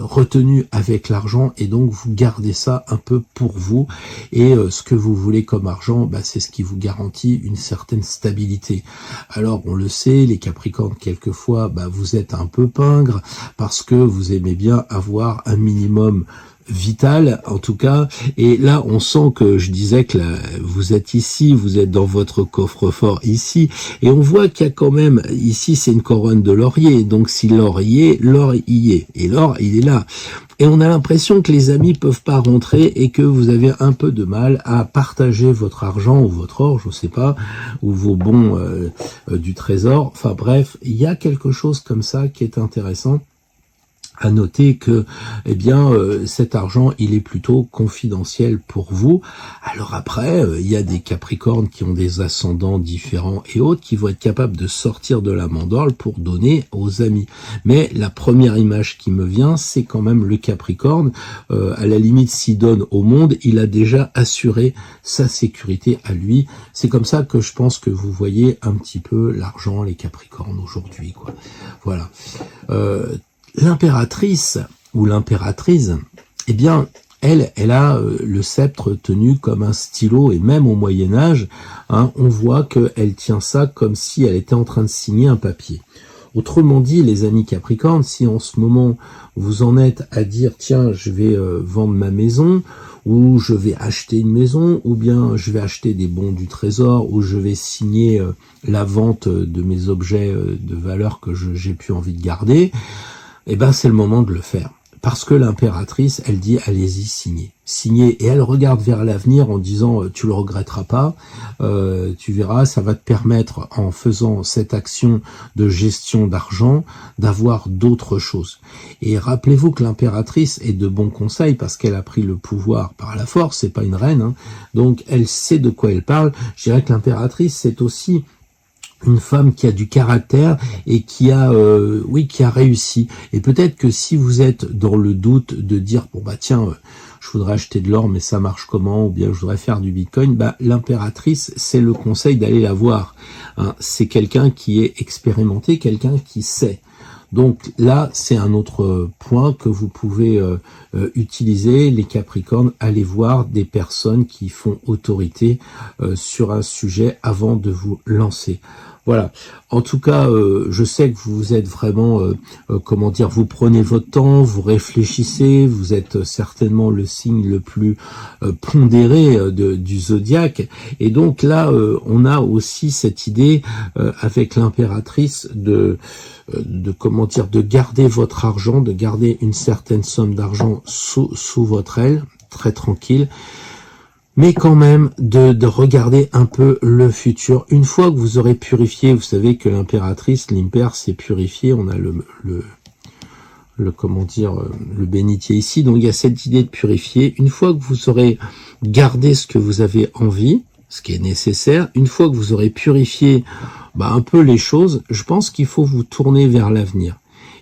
retenue avec l'argent, et donc vous gardez ça un peu pour vous, et ce que vous voulez comme argent, bah, c'est ce qui vous garantit une certaine stabilité. Alors on le sait, les Capricornes, quelquefois, bah, vous êtes un peu pingres, parce que vous aimez bien avoir un minimum vital en tout cas, et là on sent que je disais que là, vous êtes ici, vous êtes dans votre coffre-fort ici, et on voit qu'il y a quand même, ici c'est une couronne de laurier, donc si l'or y est, l'or y est, et l'or il est là, et on a l'impression que les amis peuvent pas rentrer et que vous avez un peu de mal à partager votre argent ou votre or, je sais pas, ou vos bons du trésor, enfin bref, il y a quelque chose comme ça qui est intéressant. À noter que, eh bien, cet argent, il est plutôt confidentiel pour vous. Alors après, il y a des Capricornes qui ont des ascendants différents et autres, qui vont être capables de sortir de la mandorle pour donner aux amis. Mais la première image qui me vient, c'est quand même le Capricorne. À la limite, s'il donne au monde, il a déjà assuré sa sécurité à lui. C'est comme ça que je pense que vous voyez un petit peu l'argent, les Capricornes aujourd'hui, quoi. Voilà. L'impératrice ou l'impératrice, eh bien, elle a le sceptre tenu comme un stylo, et même au Moyen-Âge, hein, on voit qu'elle tient ça comme si elle était en train de signer un papier. Autrement dit, les amis Capricornes, si en ce moment vous en êtes à dire tiens, je vais vendre ma maison, ou je vais acheter une maison, ou bien je vais acheter des bons du trésor, ou je vais signer la vente de mes objets de valeur que j'ai plus envie de garder, eh ben c'est le moment de le faire. Parce que l'impératrice, elle dit allez-y, signez. Signez, et elle regarde vers l'avenir en disant tu le regretteras pas, tu verras, ça va te permettre, en faisant cette action de gestion d'argent, d'avoir d'autres choses. Et rappelez-vous que l'impératrice est de bons conseils parce qu'elle a pris le pouvoir par la force, c'est pas une reine, hein, donc elle sait de quoi elle parle. Je dirais que l'impératrice, c'est aussi une femme qui a du caractère et qui a qui a réussi. Et peut-être que si vous êtes dans le doute de dire bon bah tiens je voudrais acheter de l'or mais ça marche comment, ou bien je voudrais faire du bitcoin, bah l'impératrice c'est le conseil d'aller la voir, hein. C'est quelqu'un qui est expérimenté, quelqu'un qui sait. Donc là, c'est un autre point que vous pouvez utiliser, les Capricornes, allez voir des personnes qui font autorité sur un sujet avant de vous lancer. Voilà. En tout cas, je sais que vous êtes vraiment, comment dire, vous prenez votre temps, vous réfléchissez, vous êtes certainement le signe le plus pondéré du zodiaque. Et donc là, on a aussi cette idée avec l'impératrice de comment dire, de garder votre argent, de garder une certaine somme d'argent sous votre aile, très tranquille, mais quand même de regarder un peu le futur. Une fois que vous aurez purifié, vous savez que l'impératrice, l'impère, c'est purifié, on a le comment dire, le bénitier ici, donc il y a cette idée de purifier. Une fois que vous aurez gardé ce que vous avez envie, ce qui est nécessaire, une fois que vous aurez purifié un peu les choses, je pense qu'il faut vous tourner vers l'avenir.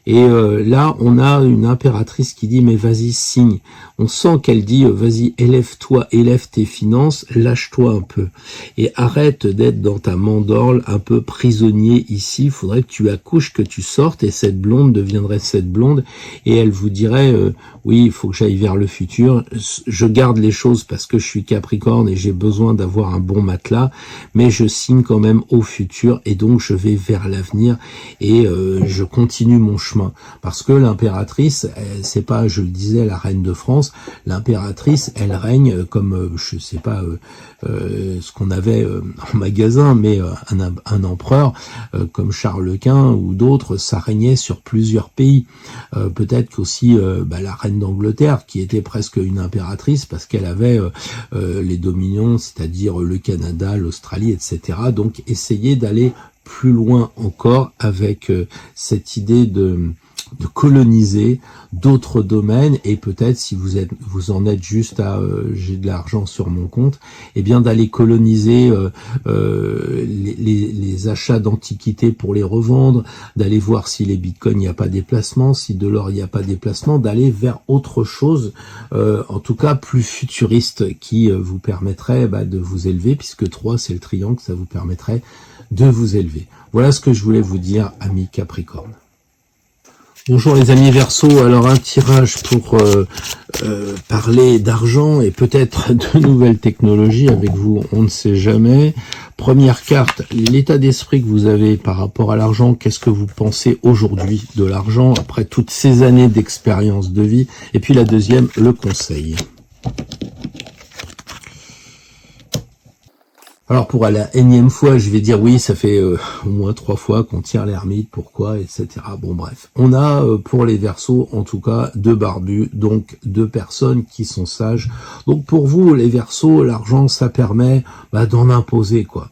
Et là, on a une impératrice qui dit mais vas-y, signe. On sent qu'elle dit vas-y, élève-toi, élève tes finances, lâche-toi un peu. Et arrête d'être dans ta mandorle un peu prisonnier ici. Il faudrait que tu accouches, que tu sortes, et cette blonde deviendrait cette blonde. Et elle vous dirait oui, il faut que j'aille vers le futur. Je garde les choses parce que je suis Capricorne et j'ai besoin d'avoir un bon matelas, mais je signe quand même au futur et donc je vais vers l'avenir et je continue mon chemin. Parce que l'impératrice, c'est pas, je le disais, la reine de France, l'impératrice, elle règne comme, je sais pas, ce qu'on avait en magasin, mais un empereur comme Charles Quint ou d'autres, ça régnait sur plusieurs pays. Peut-être qu'aussi la reine d'Angleterre, qui était presque une impératrice, parce qu'elle avait les dominions, c'est-à-dire le Canada, l'Australie, etc. Donc, essayez d'aller plus loin encore avec cette idée de coloniser d'autres domaines, et peut-être si vous en êtes juste à j'ai de l'argent sur mon compte, et bien d'aller coloniser les achats d'antiquités pour les revendre, d'aller voir si les bitcoins il n'y a pas des placements, si de l'or il n'y a pas des placements, d'aller vers autre chose, en tout cas plus futuriste, qui vous permettrait de vous élever, puisque 3 c'est le triangle, ça vous permettrait de vous élever. Voilà ce que je voulais vous dire, amis Capricorne. Bonjour les amis Verseau, alors un tirage pour parler d'argent et peut-être de nouvelles technologies avec vous, on ne sait jamais. Première carte, l'état d'esprit que vous avez par rapport à l'argent, qu'est-ce que vous pensez aujourd'hui de l'argent après toutes ces années d'expérience de vie, et puis la deuxième, le conseil. Alors pour la énième fois, je vais dire oui, ça fait au moins 3 fois qu'on tire l'ermite, pourquoi, etc. Bon bref, on a pour les Verseaux en tout cas 2 barbus, donc 2 personnes qui sont sages. Donc pour vous les Verseaux, l'argent ça permet d'en imposer quoi.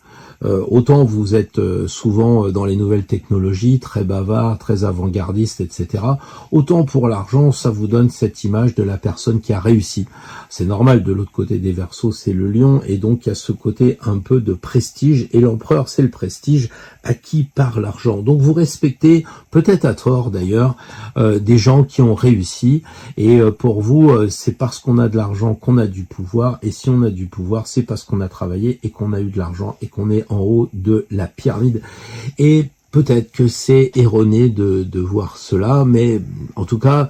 Autant vous êtes souvent dans les nouvelles technologies, très bavard, très avant-gardiste, etc. Autant pour l'argent, ça vous donne cette image de la personne qui a réussi. C'est normal, de l'autre côté des Verseaux, c'est le lion, et donc il y a ce côté un peu de prestige, et l'empereur, c'est le prestige acquis par l'argent. Donc vous respectez, peut-être à tort d'ailleurs, des gens qui ont réussi, et pour vous, c'est parce qu'on a de l'argent qu'on a du pouvoir, et si on a du pouvoir, c'est parce qu'on a travaillé et qu'on a eu de l'argent et qu'on est en haut de la pyramide. Et peut-être que c'est erroné de voir cela, mais en tout cas,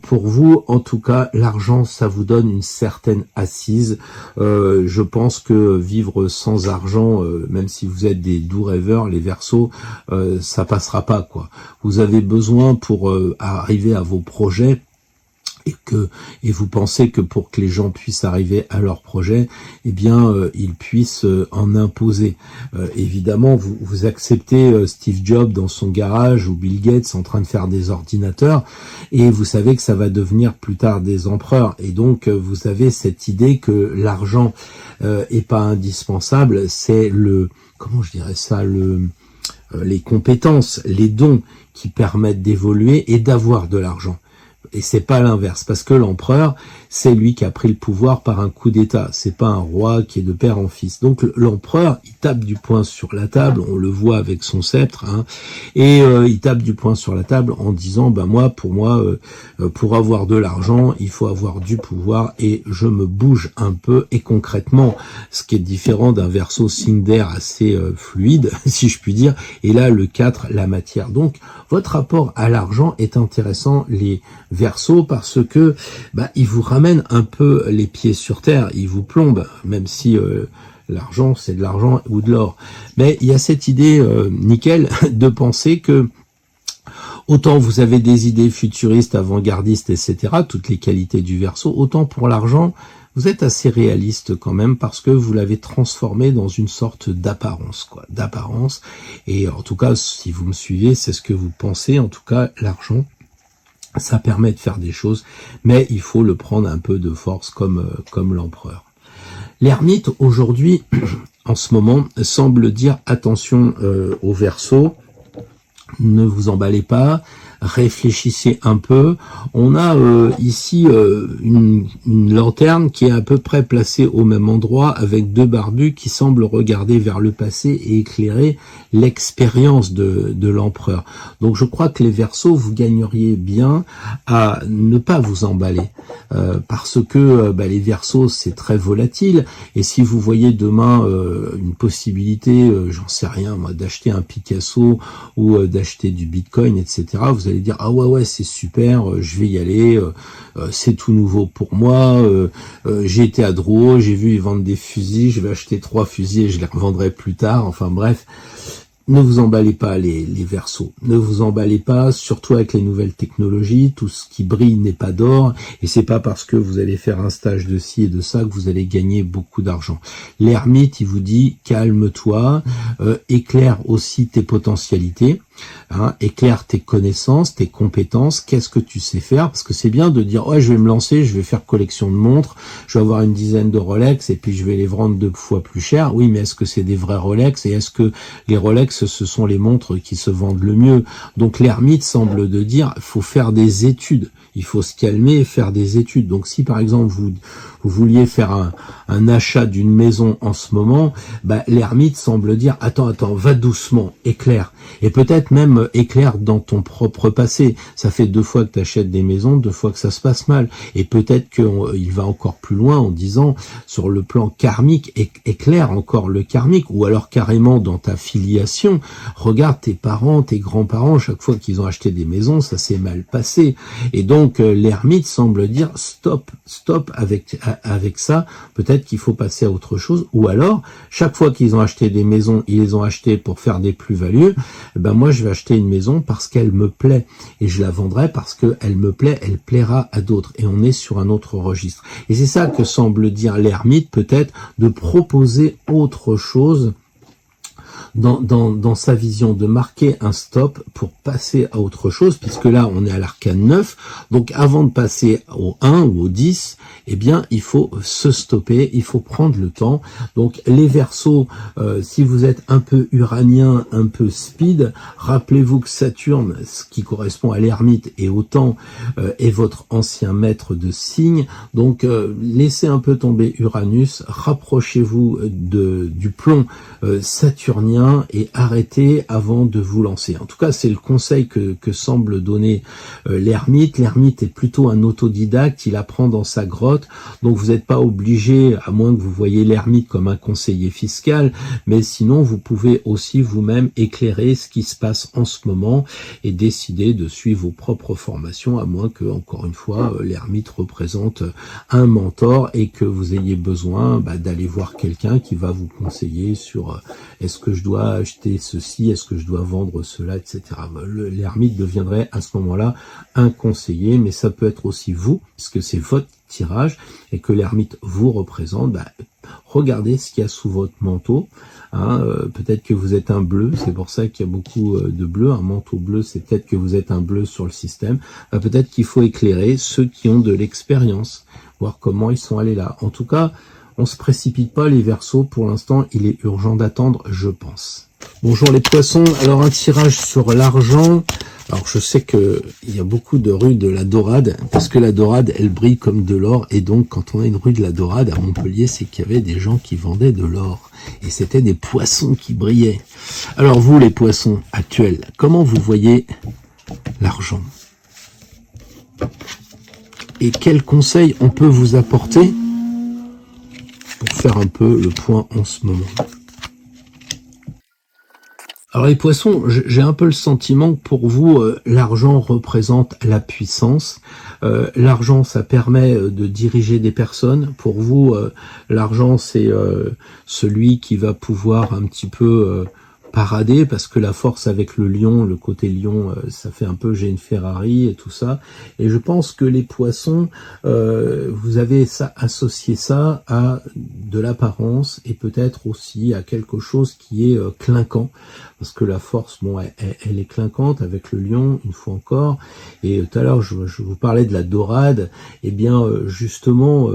pour vous, en tout cas, l'argent, ça vous donne une certaine assise. Je pense que vivre sans argent, même si vous êtes des doux rêveurs, les Verseaux, ça passera pas, quoi. Vous avez besoin pour arriver à vos projets, et vous pensez que pour que les gens puissent arriver à leur projet, eh bien, ils puissent en imposer. Évidemment, vous acceptez Steve Jobs dans son garage ou Bill Gates en train de faire des ordinateurs, et vous savez que ça va devenir plus tard des empereurs. Et donc, vous avez cette idée que l'argent est pas indispensable, c'est comment je dirais ça, les compétences, les dons qui permettent d'évoluer et d'avoir de l'argent. Et c'est pas l'inverse, parce que l'empereur, c'est lui qui a pris le pouvoir par un coup d'État. C'est pas un roi qui est de père en fils. Donc l'empereur, il tape du poing sur la table, on le voit avec son sceptre, hein, et il tape du poing sur la table en disant, pour avoir de l'argent, il faut avoir du pouvoir et je me bouge un peu. Et concrètement, ce qui est différent d'un Verseau signe d'air assez fluide, si je puis dire, et là le 4, la matière. Donc votre rapport à l'argent est intéressant, les Verseaux, parce que il vous ramène un peu les pieds sur terre, il vous plombe, même si l'argent c'est de l'argent ou de l'or. Mais il y a cette idée nickel de penser que autant vous avez des idées futuristes, avant-gardistes, etc., toutes les qualités du Verseau, autant pour l'argent, vous êtes assez réaliste quand même parce que vous l'avez transformé dans une sorte d'apparence, quoi, d'apparence. Et en tout cas, si vous me suivez, c'est ce que vous pensez. En tout cas, l'argent, ça permet de faire des choses, mais il faut le prendre un peu de force comme l'empereur. L'ermite, aujourd'hui, en ce moment, semble dire attention au Verseau, ne vous emballez pas, réfléchissez un peu. On a ici une lanterne qui est à peu près placée au même endroit avec deux barbus qui semblent regarder vers le passé et éclairer l'expérience de l'empereur. Donc je crois que les Verseaux, vous gagneriez bien à ne pas vous emballer parce que les Verseaux, c'est très volatile et si vous voyez demain une possibilité, j'en sais rien moi, d'acheter un Picasso ou d'acheter du Bitcoin, etc., vous allez dire, ah ouais, c'est super, je vais y aller, c'est tout nouveau pour moi, j'ai été à Drouot, j'ai vu ils vendent des fusils, je vais acheter 3 fusils et je les revendrai plus tard, enfin bref. Ne vous emballez pas les Verseaux, ne vous emballez pas, surtout avec les nouvelles technologies, tout ce qui brille n'est pas d'or, et c'est pas parce que vous allez faire un stage de ci et de ça que vous allez gagner beaucoup d'argent. L'ermite, il vous dit, calme-toi, éclaire aussi tes potentialités, hein, éclaire tes connaissances, tes compétences, qu'est-ce que tu sais faire, parce que c'est bien de dire, ouais, je vais me lancer, je vais faire collection de montres, je vais avoir une dizaine de Rolex, et puis je vais les vendre 2 fois plus cher. Oui, mais est-ce que c'est des vrais Rolex, et est-ce que les Rolex ce sont les montres qui se vendent le mieux? Donc l'ermite semble de dire, il faut faire des études, il faut se calmer et faire des études. Donc si par exemple vous vouliez faire un achat d'une maison en ce moment, l'ermite semble dire, attends, va doucement, éclaire. Et peut-être même éclaire dans ton propre passé. Ça fait 2 fois que tu achètes des maisons, 2 fois que ça se passe mal. Et peut-être qu'il va encore plus loin en disant, sur le plan karmique, éclaire encore le karmique, ou alors carrément dans ta filiation, regarde tes parents, tes grands-parents, chaque fois qu'ils ont acheté des maisons, ça s'est mal passé. Et donc l'ermite semble dire, stop avec ça, peut-être qu'il faut passer à autre chose, ou alors, chaque fois qu'ils ont acheté des maisons, ils les ont achetées pour faire des plus-values, moi je vais acheter une maison parce qu'elle me plaît, et je la vendrai parce qu'elle me plaît, elle plaira à d'autres, et on est sur un autre registre. Et c'est ça que semble dire l'ermite, peut-être, de proposer autre chose dans sa vision, de marquer un stop pour passer à autre chose, puisque là on est à l'arcane 9, donc avant de passer au 1 ou au 10, il faut se stopper, il faut prendre le temps. Donc les Verseaux, si vous êtes un peu uranien, un peu speed, rappelez-vous que Saturne, ce qui correspond à l'ermite et au temps, est votre ancien maître de signe, donc laissez un peu tomber Uranus, rapprochez-vous du plomb saturnien et arrêtez avant de vous lancer. En tout cas, c'est le conseil que semble donner l'ermite. L'ermite est plutôt un autodidacte, il apprend dans sa grotte, donc vous n'êtes pas obligé, à moins que vous voyez l'ermite comme un conseiller fiscal, mais sinon vous pouvez aussi vous-même éclairer ce qui se passe en ce moment et décider de suivre vos propres formations, à moins que, encore une fois, l'ermite représente un mentor et que vous ayez besoin d'aller voir quelqu'un qui va vous conseiller sur est-ce que je dois acheter ceci, est-ce que je dois vendre cela, etc. L'ermite deviendrait à ce moment-là un conseiller, mais ça peut être aussi vous, parce que c'est votre tirage et que l'ermite vous représente. Regardez ce qu'il y a sous votre manteau. Peut-être que vous êtes un bleu, c'est pour ça qu'il y a beaucoup de bleu. Un manteau bleu, c'est peut-être que vous êtes un bleu sur le système. Peut-être qu'il faut éclairer ceux qui ont de l'expérience, voir comment ils sont allés là. En tout cas, on se précipite pas les Verseaux, pour l'instant il est urgent d'attendre, je pense. Bonjour les poissons, alors un tirage sur l'argent. Alors je sais que il y a beaucoup de rues de la dorade, parce que la dorade elle brille comme de l'or, et donc quand on a une rue de la dorade à Montpellier, c'est qu'il y avait des gens qui vendaient de l'or, et c'était des poissons qui brillaient. Alors vous les poissons actuels, comment vous voyez l'argent? Et quels conseils on peut vous apporter pour faire un peu le point en ce moment? Alors les poissons, j'ai un peu le sentiment que pour vous, l'argent représente la puissance. L'argent, ça permet de diriger des personnes. Pour vous, l'argent, c'est celui qui va pouvoir un petit peu parader, parce que la force avec le lion, le côté lion, ça fait un peu j'ai une Ferrari et tout ça. Et je pense que les poissons, vous avez ça associé ça à de l'apparence et peut-être aussi à quelque chose qui est clinquant, parce que la force, bon, elle est clinquante avec le lion une fois encore. Et tout à l'heure, je vous parlais de la dorade. Eh bien, justement,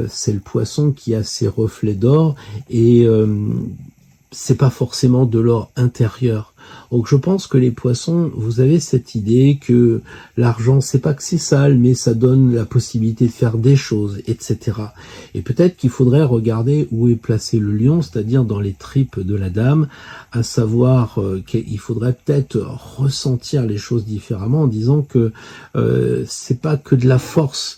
c'est le poisson qui a ses reflets d'or et c'est pas forcément de l'or intérieur. Donc je pense que les poissons, vous avez cette idée que l'argent, c'est pas que c'est sale, mais ça donne la possibilité de faire des choses, etc. Et peut-être qu'il faudrait regarder où est placé le lion, c'est-à-dire dans les tripes de la dame, à savoir qu'il faudrait peut-être ressentir les choses différemment en disant que c'est pas que de la force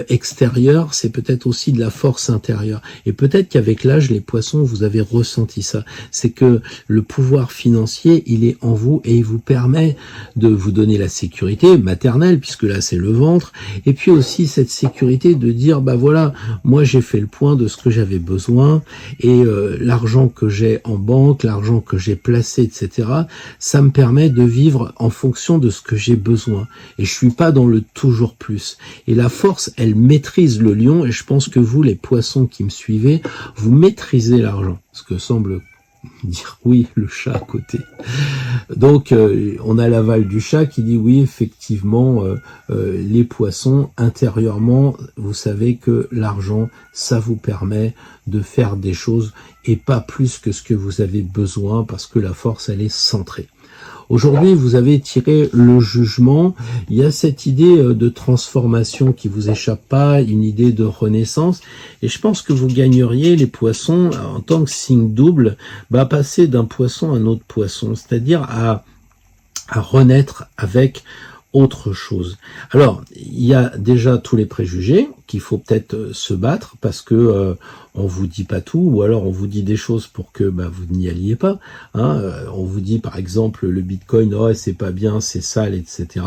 extérieure, c'est peut-être aussi de la force intérieure. Et peut-être qu'avec l'âge, les poissons, vous avez ressenti ça. C'est que le pouvoir financier, il est en vous et il vous permet de vous donner la sécurité maternelle, puisque là c'est le ventre, et puis aussi cette sécurité de dire bah voilà, moi j'ai fait le point de ce que j'avais besoin, et l'argent que j'ai en banque, l'argent que j'ai placé, etc., ça me permet de vivre en fonction de ce que j'ai besoin, et je suis pas dans le toujours plus. Et la force, elle maîtrise le lion, et je pense que vous, les poissons qui me suivez, vous maîtrisez l'argent, ce que semble dire oui le chat à côté. Donc on a l'aval du chat qui dit oui, effectivement, les poissons intérieurement, vous savez que l'argent, ça vous permet de faire des choses et pas plus que ce que vous avez besoin, parce que la force, elle est centrée. Aujourd'hui, vous avez tiré le jugement. Il y a cette idée de transformation qui vous échappe pas, une idée de renaissance. Et je pense que vous gagneriez, les poissons, en tant que signe double, passer d'un poisson à un autre poisson, c'est-à-dire à renaître avec autre chose. Alors, il y a déjà tous les préjugés qu'il faut peut-être se battre, parce que on vous dit pas tout, ou alors on vous dit des choses pour que vous n'y alliez pas. On vous dit par exemple le Bitcoin, oh c'est pas bien, c'est sale, etc.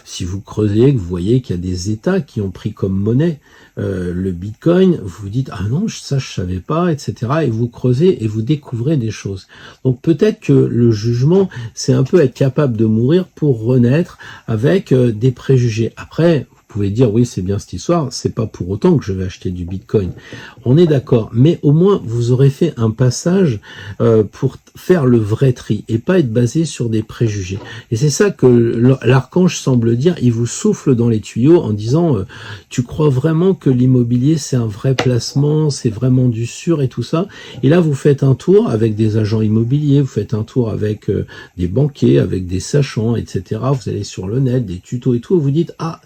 Si vous creusez, vous voyez qu'il y a des États qui ont pris comme monnaie le Bitcoin, vous vous dites ah non, ça je savais pas, etc. Et vous creusez et vous découvrez des choses. Donc peut-être que le jugement, c'est un peu être capable de mourir pour renaître avec des préjugés. Après, vous pouvez dire oui, c'est bien cette histoire, c'est pas pour autant que je vais acheter du Bitcoin. On est d'accord, mais au moins vous aurez fait un passage pour faire le vrai tri et pas être basé sur des préjugés. Et c'est ça que l'archange semble dire, il vous souffle dans les tuyaux en disant tu crois vraiment que l'immobilier c'est un vrai placement, c'est vraiment du sûr et tout ça. Et là vous faites un tour avec des agents immobiliers, vous faites un tour avec des banquiers, avec des sachants, etc. Vous allez sur le net, des tutos et tout, et vous dites ah,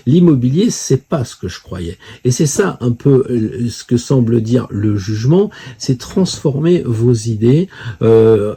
l'immobilier, c'est pas ce que je croyais. Et c'est ça un peu ce que semble dire le jugement, c'est transformer vos idées,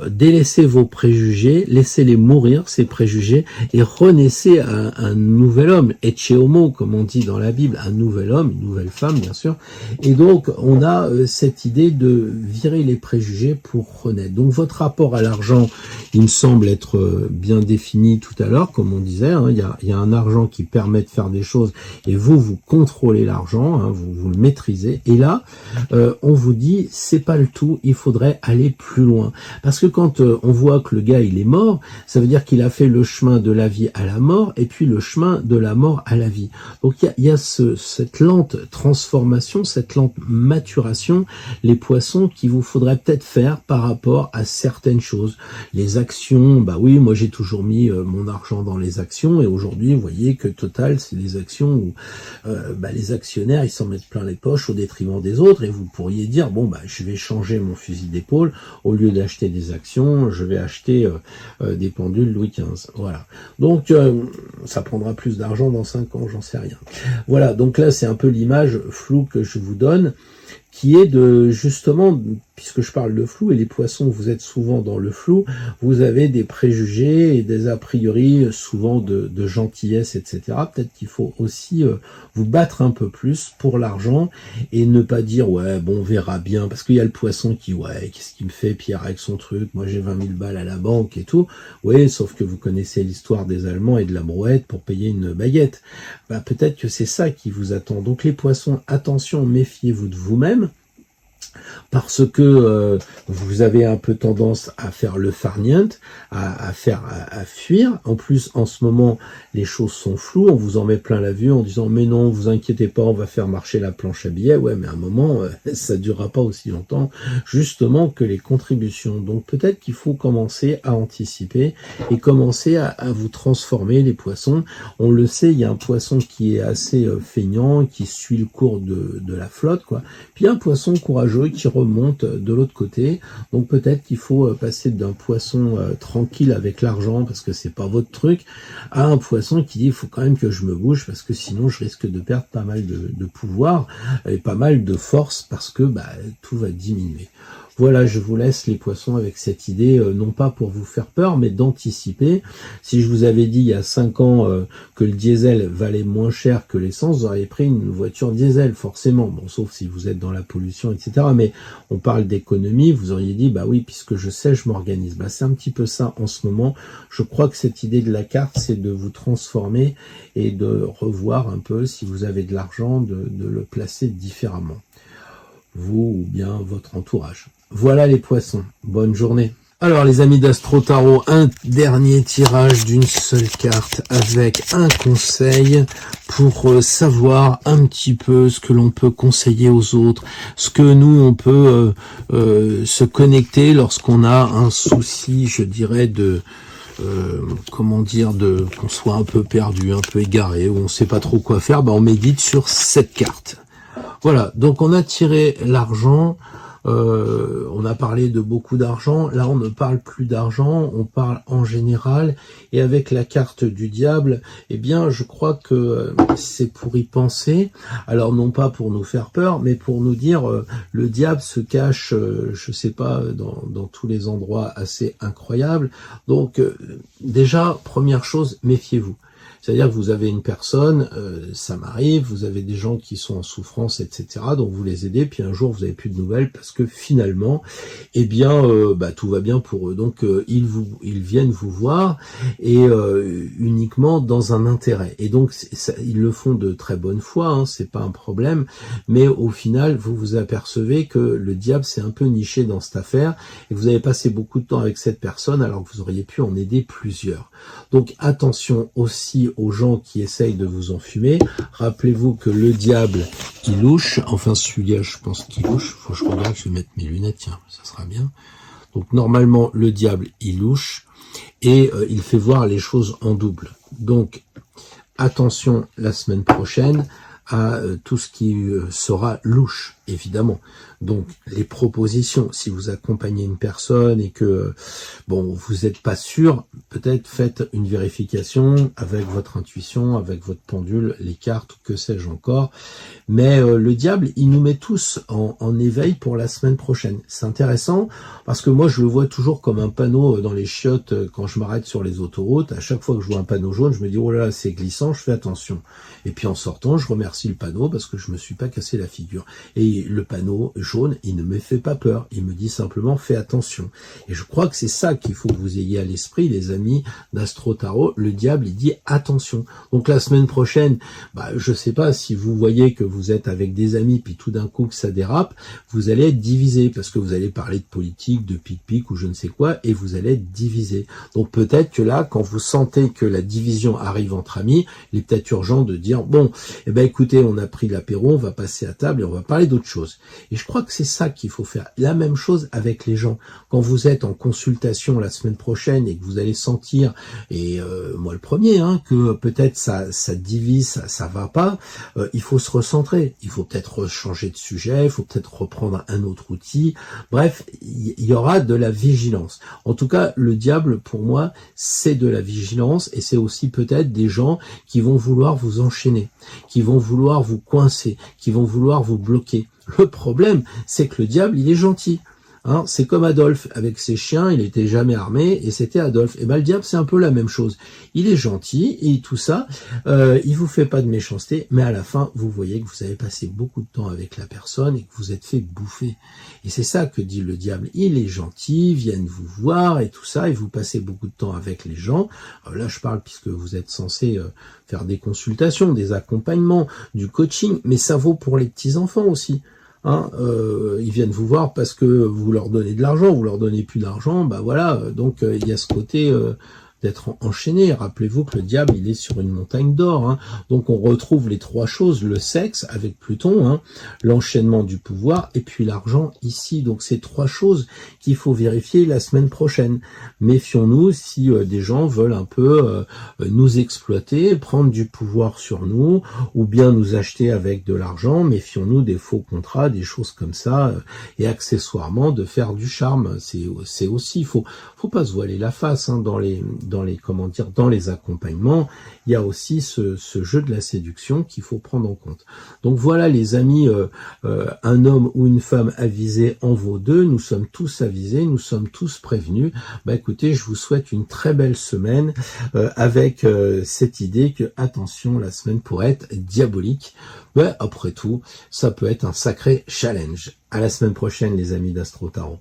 délaisser vos préjugés, laissez-les mourir, ces préjugés, et renaissez un nouvel homme, ecce homo, comme on dit dans la Bible, un nouvel homme, une nouvelle femme, bien sûr. Et donc, on a cette idée de virer les préjugés pour renaître. Donc, votre rapport à l'argent, il me semble être bien défini tout à l'heure, comme on disait, il y a un argent qui permet de faire des choses, et vous contrôlez l'argent, vous le maîtrisez, et là on vous dit c'est pas le tout, il faudrait aller plus loin, parce que quand on voit que le gars il est mort, ça veut dire qu'il a fait le chemin de la vie à la mort, et puis le chemin de la mort à la vie. Donc il y a cette lente transformation, cette lente maturation, les poissons, qu'il vous faudrait peut-être faire par rapport à certaines choses. Les actions, oui, moi j'ai toujours mis mon argent dans les actions, et aujourd'hui vous voyez que Total, c'est les actions où les actionnaires ils s'en mettent plein les poches au détriment des autres, et vous pourriez dire bon je vais changer mon fusil d'épaule, au lieu d'acheter des actions, je vais acheter des pendules Louis XV. Voilà. Donc ça prendra plus d'argent dans 5 ans, j'en sais rien. Voilà, donc là c'est un peu l'image floue que je vous donne, qui est de, justement, puisque je parle de flou, et les poissons, vous êtes souvent dans le flou, vous avez des préjugés et des a priori, souvent de gentillesse, etc. Peut-être qu'il faut aussi vous battre un peu plus pour l'argent, et ne pas dire, ouais, bon, on verra bien, parce qu'il y a le poisson qui, ouais, qu'est-ce qu'il me fait, Pierre, avec son truc, moi j'ai 20 000 balles à la banque et tout. Oui, sauf que vous connaissez l'histoire des Allemands et de la brouette pour payer une baguette. Peut-être que c'est ça qui vous attend. Donc les poissons, attention, méfiez-vous de vous-même, parce que vous avez un peu tendance à faire le farniente, à fuir. En plus, en ce moment, les choses sont floues, on vous en met plein la vue en disant mais non, vous inquiétez pas, on va faire marcher la planche à billets. Ouais, mais à un moment, ça durera pas aussi longtemps, justement, que les contributions. Donc peut-être qu'il faut commencer à anticiper et commencer à vous transformer, les poissons. On le sait, il y a un poisson qui est assez feignant, qui suit le cours de la flotte, quoi. Puis un poisson courageux qui remonte de l'autre côté. Donc peut-être qu'il faut passer d'un poisson tranquille avec l'argent parce que c'est pas votre truc, à un poisson qui dit il faut quand même que je me bouge parce que sinon je risque de perdre pas mal de pouvoir et pas mal de force parce que tout va diminuer. Voilà, je vous laisse les poissons avec cette idée, non pas pour vous faire peur, mais d'anticiper. Si je vous avais dit il y a 5 ans que le diesel valait moins cher que l'essence, vous auriez pris une voiture diesel, forcément. Bon, sauf si vous êtes dans la pollution, etc. Mais on parle d'économie, vous auriez dit, oui, puisque je sais, je m'organise. C'est un petit peu ça en ce moment. Je crois que cette idée de la carte, c'est de vous transformer et de revoir un peu, si vous avez de l'argent, de le placer différemment. Vous ou bien votre entourage. Voilà les poissons, bonne journée. Alors les amis d'Astro Tarot, un dernier tirage d'une seule carte avec un conseil pour savoir un petit peu ce que l'on peut conseiller aux autres, ce que nous on peut se connecter lorsqu'on a un souci, je dirais, qu'on soit un peu perdu, un peu égaré, ou on sait pas trop quoi faire, on médite sur cette carte. Voilà, donc on a tiré l'argent, on a parlé de beaucoup d'argent, là on ne parle plus d'argent, on parle en général, et avec la carte du diable, je crois que c'est pour y penser, alors non pas pour nous faire peur, mais pour nous dire, le diable se cache, je sais pas, dans tous les endroits assez incroyables, donc déjà, première chose, méfiez-vous. C'est-à-dire que vous avez une personne, ça m'arrive, vous avez des gens qui sont en souffrance, etc. Donc vous les aidez, puis un jour vous n'avez plus de nouvelles parce que finalement, tout va bien pour eux. Donc ils viennent vous voir et uniquement dans un intérêt. Et donc ils le font de très bonne foi, c'est pas un problème. Mais au final, vous vous apercevez que le diable s'est un peu niché dans cette affaire et que vous avez passé beaucoup de temps avec cette personne alors que vous auriez pu en aider plusieurs. Donc attention aussi aux gens qui essayent de vous enfumer. Rappelez-vous que le diable, il louche. Enfin, celui-là, je pense qu'il louche. Faut que je regarde, je vais mettre mes lunettes, tiens, ça sera bien. Donc, normalement, le diable, il louche et il fait voir les choses en double. Donc, attention la semaine prochaine à tout ce qui sera louche, évidemment. Donc, les propositions, si vous accompagnez une personne et que, vous n'êtes pas sûr, peut-être faites une vérification avec votre intuition, avec votre pendule, les cartes, que sais-je encore. Mais le diable, il nous met tous en éveil pour la semaine prochaine. C'est intéressant parce que moi, je le vois toujours comme un panneau dans les chiottes quand je m'arrête sur les autoroutes. À chaque fois que je vois un panneau jaune, je me dis, oh là là, c'est glissant, je fais attention. Et puis en sortant, je remercie le panneau parce que je me suis pas cassé la figure. Et le panneau jaune, il ne me fait pas peur. Il me dit simplement, fais attention. Et je crois que c'est ça qu'il faut que vous ayez à l'esprit, les amis d'Astro Tarot. Le diable, il dit attention. Donc la semaine prochaine, je sais pas, si vous voyez que vous êtes avec des amis, puis tout d'un coup que ça dérape, vous allez être divisé parce que vous allez parler de politique, de pic-pic ou je ne sais quoi, et vous allez être divisé. Donc peut-être que là, quand vous sentez que la division arrive entre amis, il est peut-être urgent de dire, écoutez, on a pris l'apéro, on va passer à table et on va parler d'autre chose. chose. Et je crois que c'est ça qu'il faut faire. La même chose avec les gens. Quand vous êtes en consultation la semaine prochaine et que vous allez sentir, et moi le premier, que peut-être ça divise, ça va pas, il faut se recentrer. Il faut peut-être changer de sujet, il faut peut-être reprendre un autre outil. Bref, il y aura de la vigilance. En tout cas, le diable, pour moi, c'est de la vigilance et c'est aussi peut-être des gens qui vont vouloir vous enchaîner, qui vont vouloir vous coincer, qui vont vouloir vous bloquer. Le problème, c'est que le diable, il est gentil. C'est comme Adolphe, avec ses chiens, il était jamais armé, et c'était Adolphe. Et le diable, c'est un peu la même chose. Il est gentil, et tout ça, il vous fait pas de méchanceté, mais à la fin, vous voyez que vous avez passé beaucoup de temps avec la personne, et que vous êtes fait bouffer. Et c'est ça que dit le diable. Il est gentil, viennent vous voir, et tout ça, et vous passez beaucoup de temps avec les gens. Là, je parle puisque vous êtes censé faire des consultations, des accompagnements, du coaching, mais ça vaut pour les petits-enfants aussi. Ils viennent vous voir parce que vous leur donnez de l'argent, vous leur donnez plus d'argent, voilà, donc il y a ce côté d'être enchaîné. Rappelez-vous que le diable, il est sur une montagne d'or. Donc on retrouve les trois choses, le sexe avec Pluton, l'enchaînement du pouvoir et puis l'argent ici. Donc c'est trois choses qu'il faut vérifier la semaine prochaine. Méfions-nous si des gens veulent un peu nous exploiter, prendre du pouvoir sur nous ou bien nous acheter avec de l'argent. Méfions-nous des faux contrats, des choses comme ça et accessoirement de faire du charme. C'est aussi, faut pas se voiler la face dans les accompagnements, il y a aussi ce jeu de la séduction qu'il faut prendre en compte. Donc voilà les amis, un homme ou une femme avisé en vaut deux, nous sommes tous avisés, nous sommes tous prévenus. Écoutez, je vous souhaite une très belle semaine avec cette idée que, attention, la semaine pourrait être diabolique. Après tout, ça peut être un sacré challenge. À la semaine prochaine les amis d'Astro Tarot.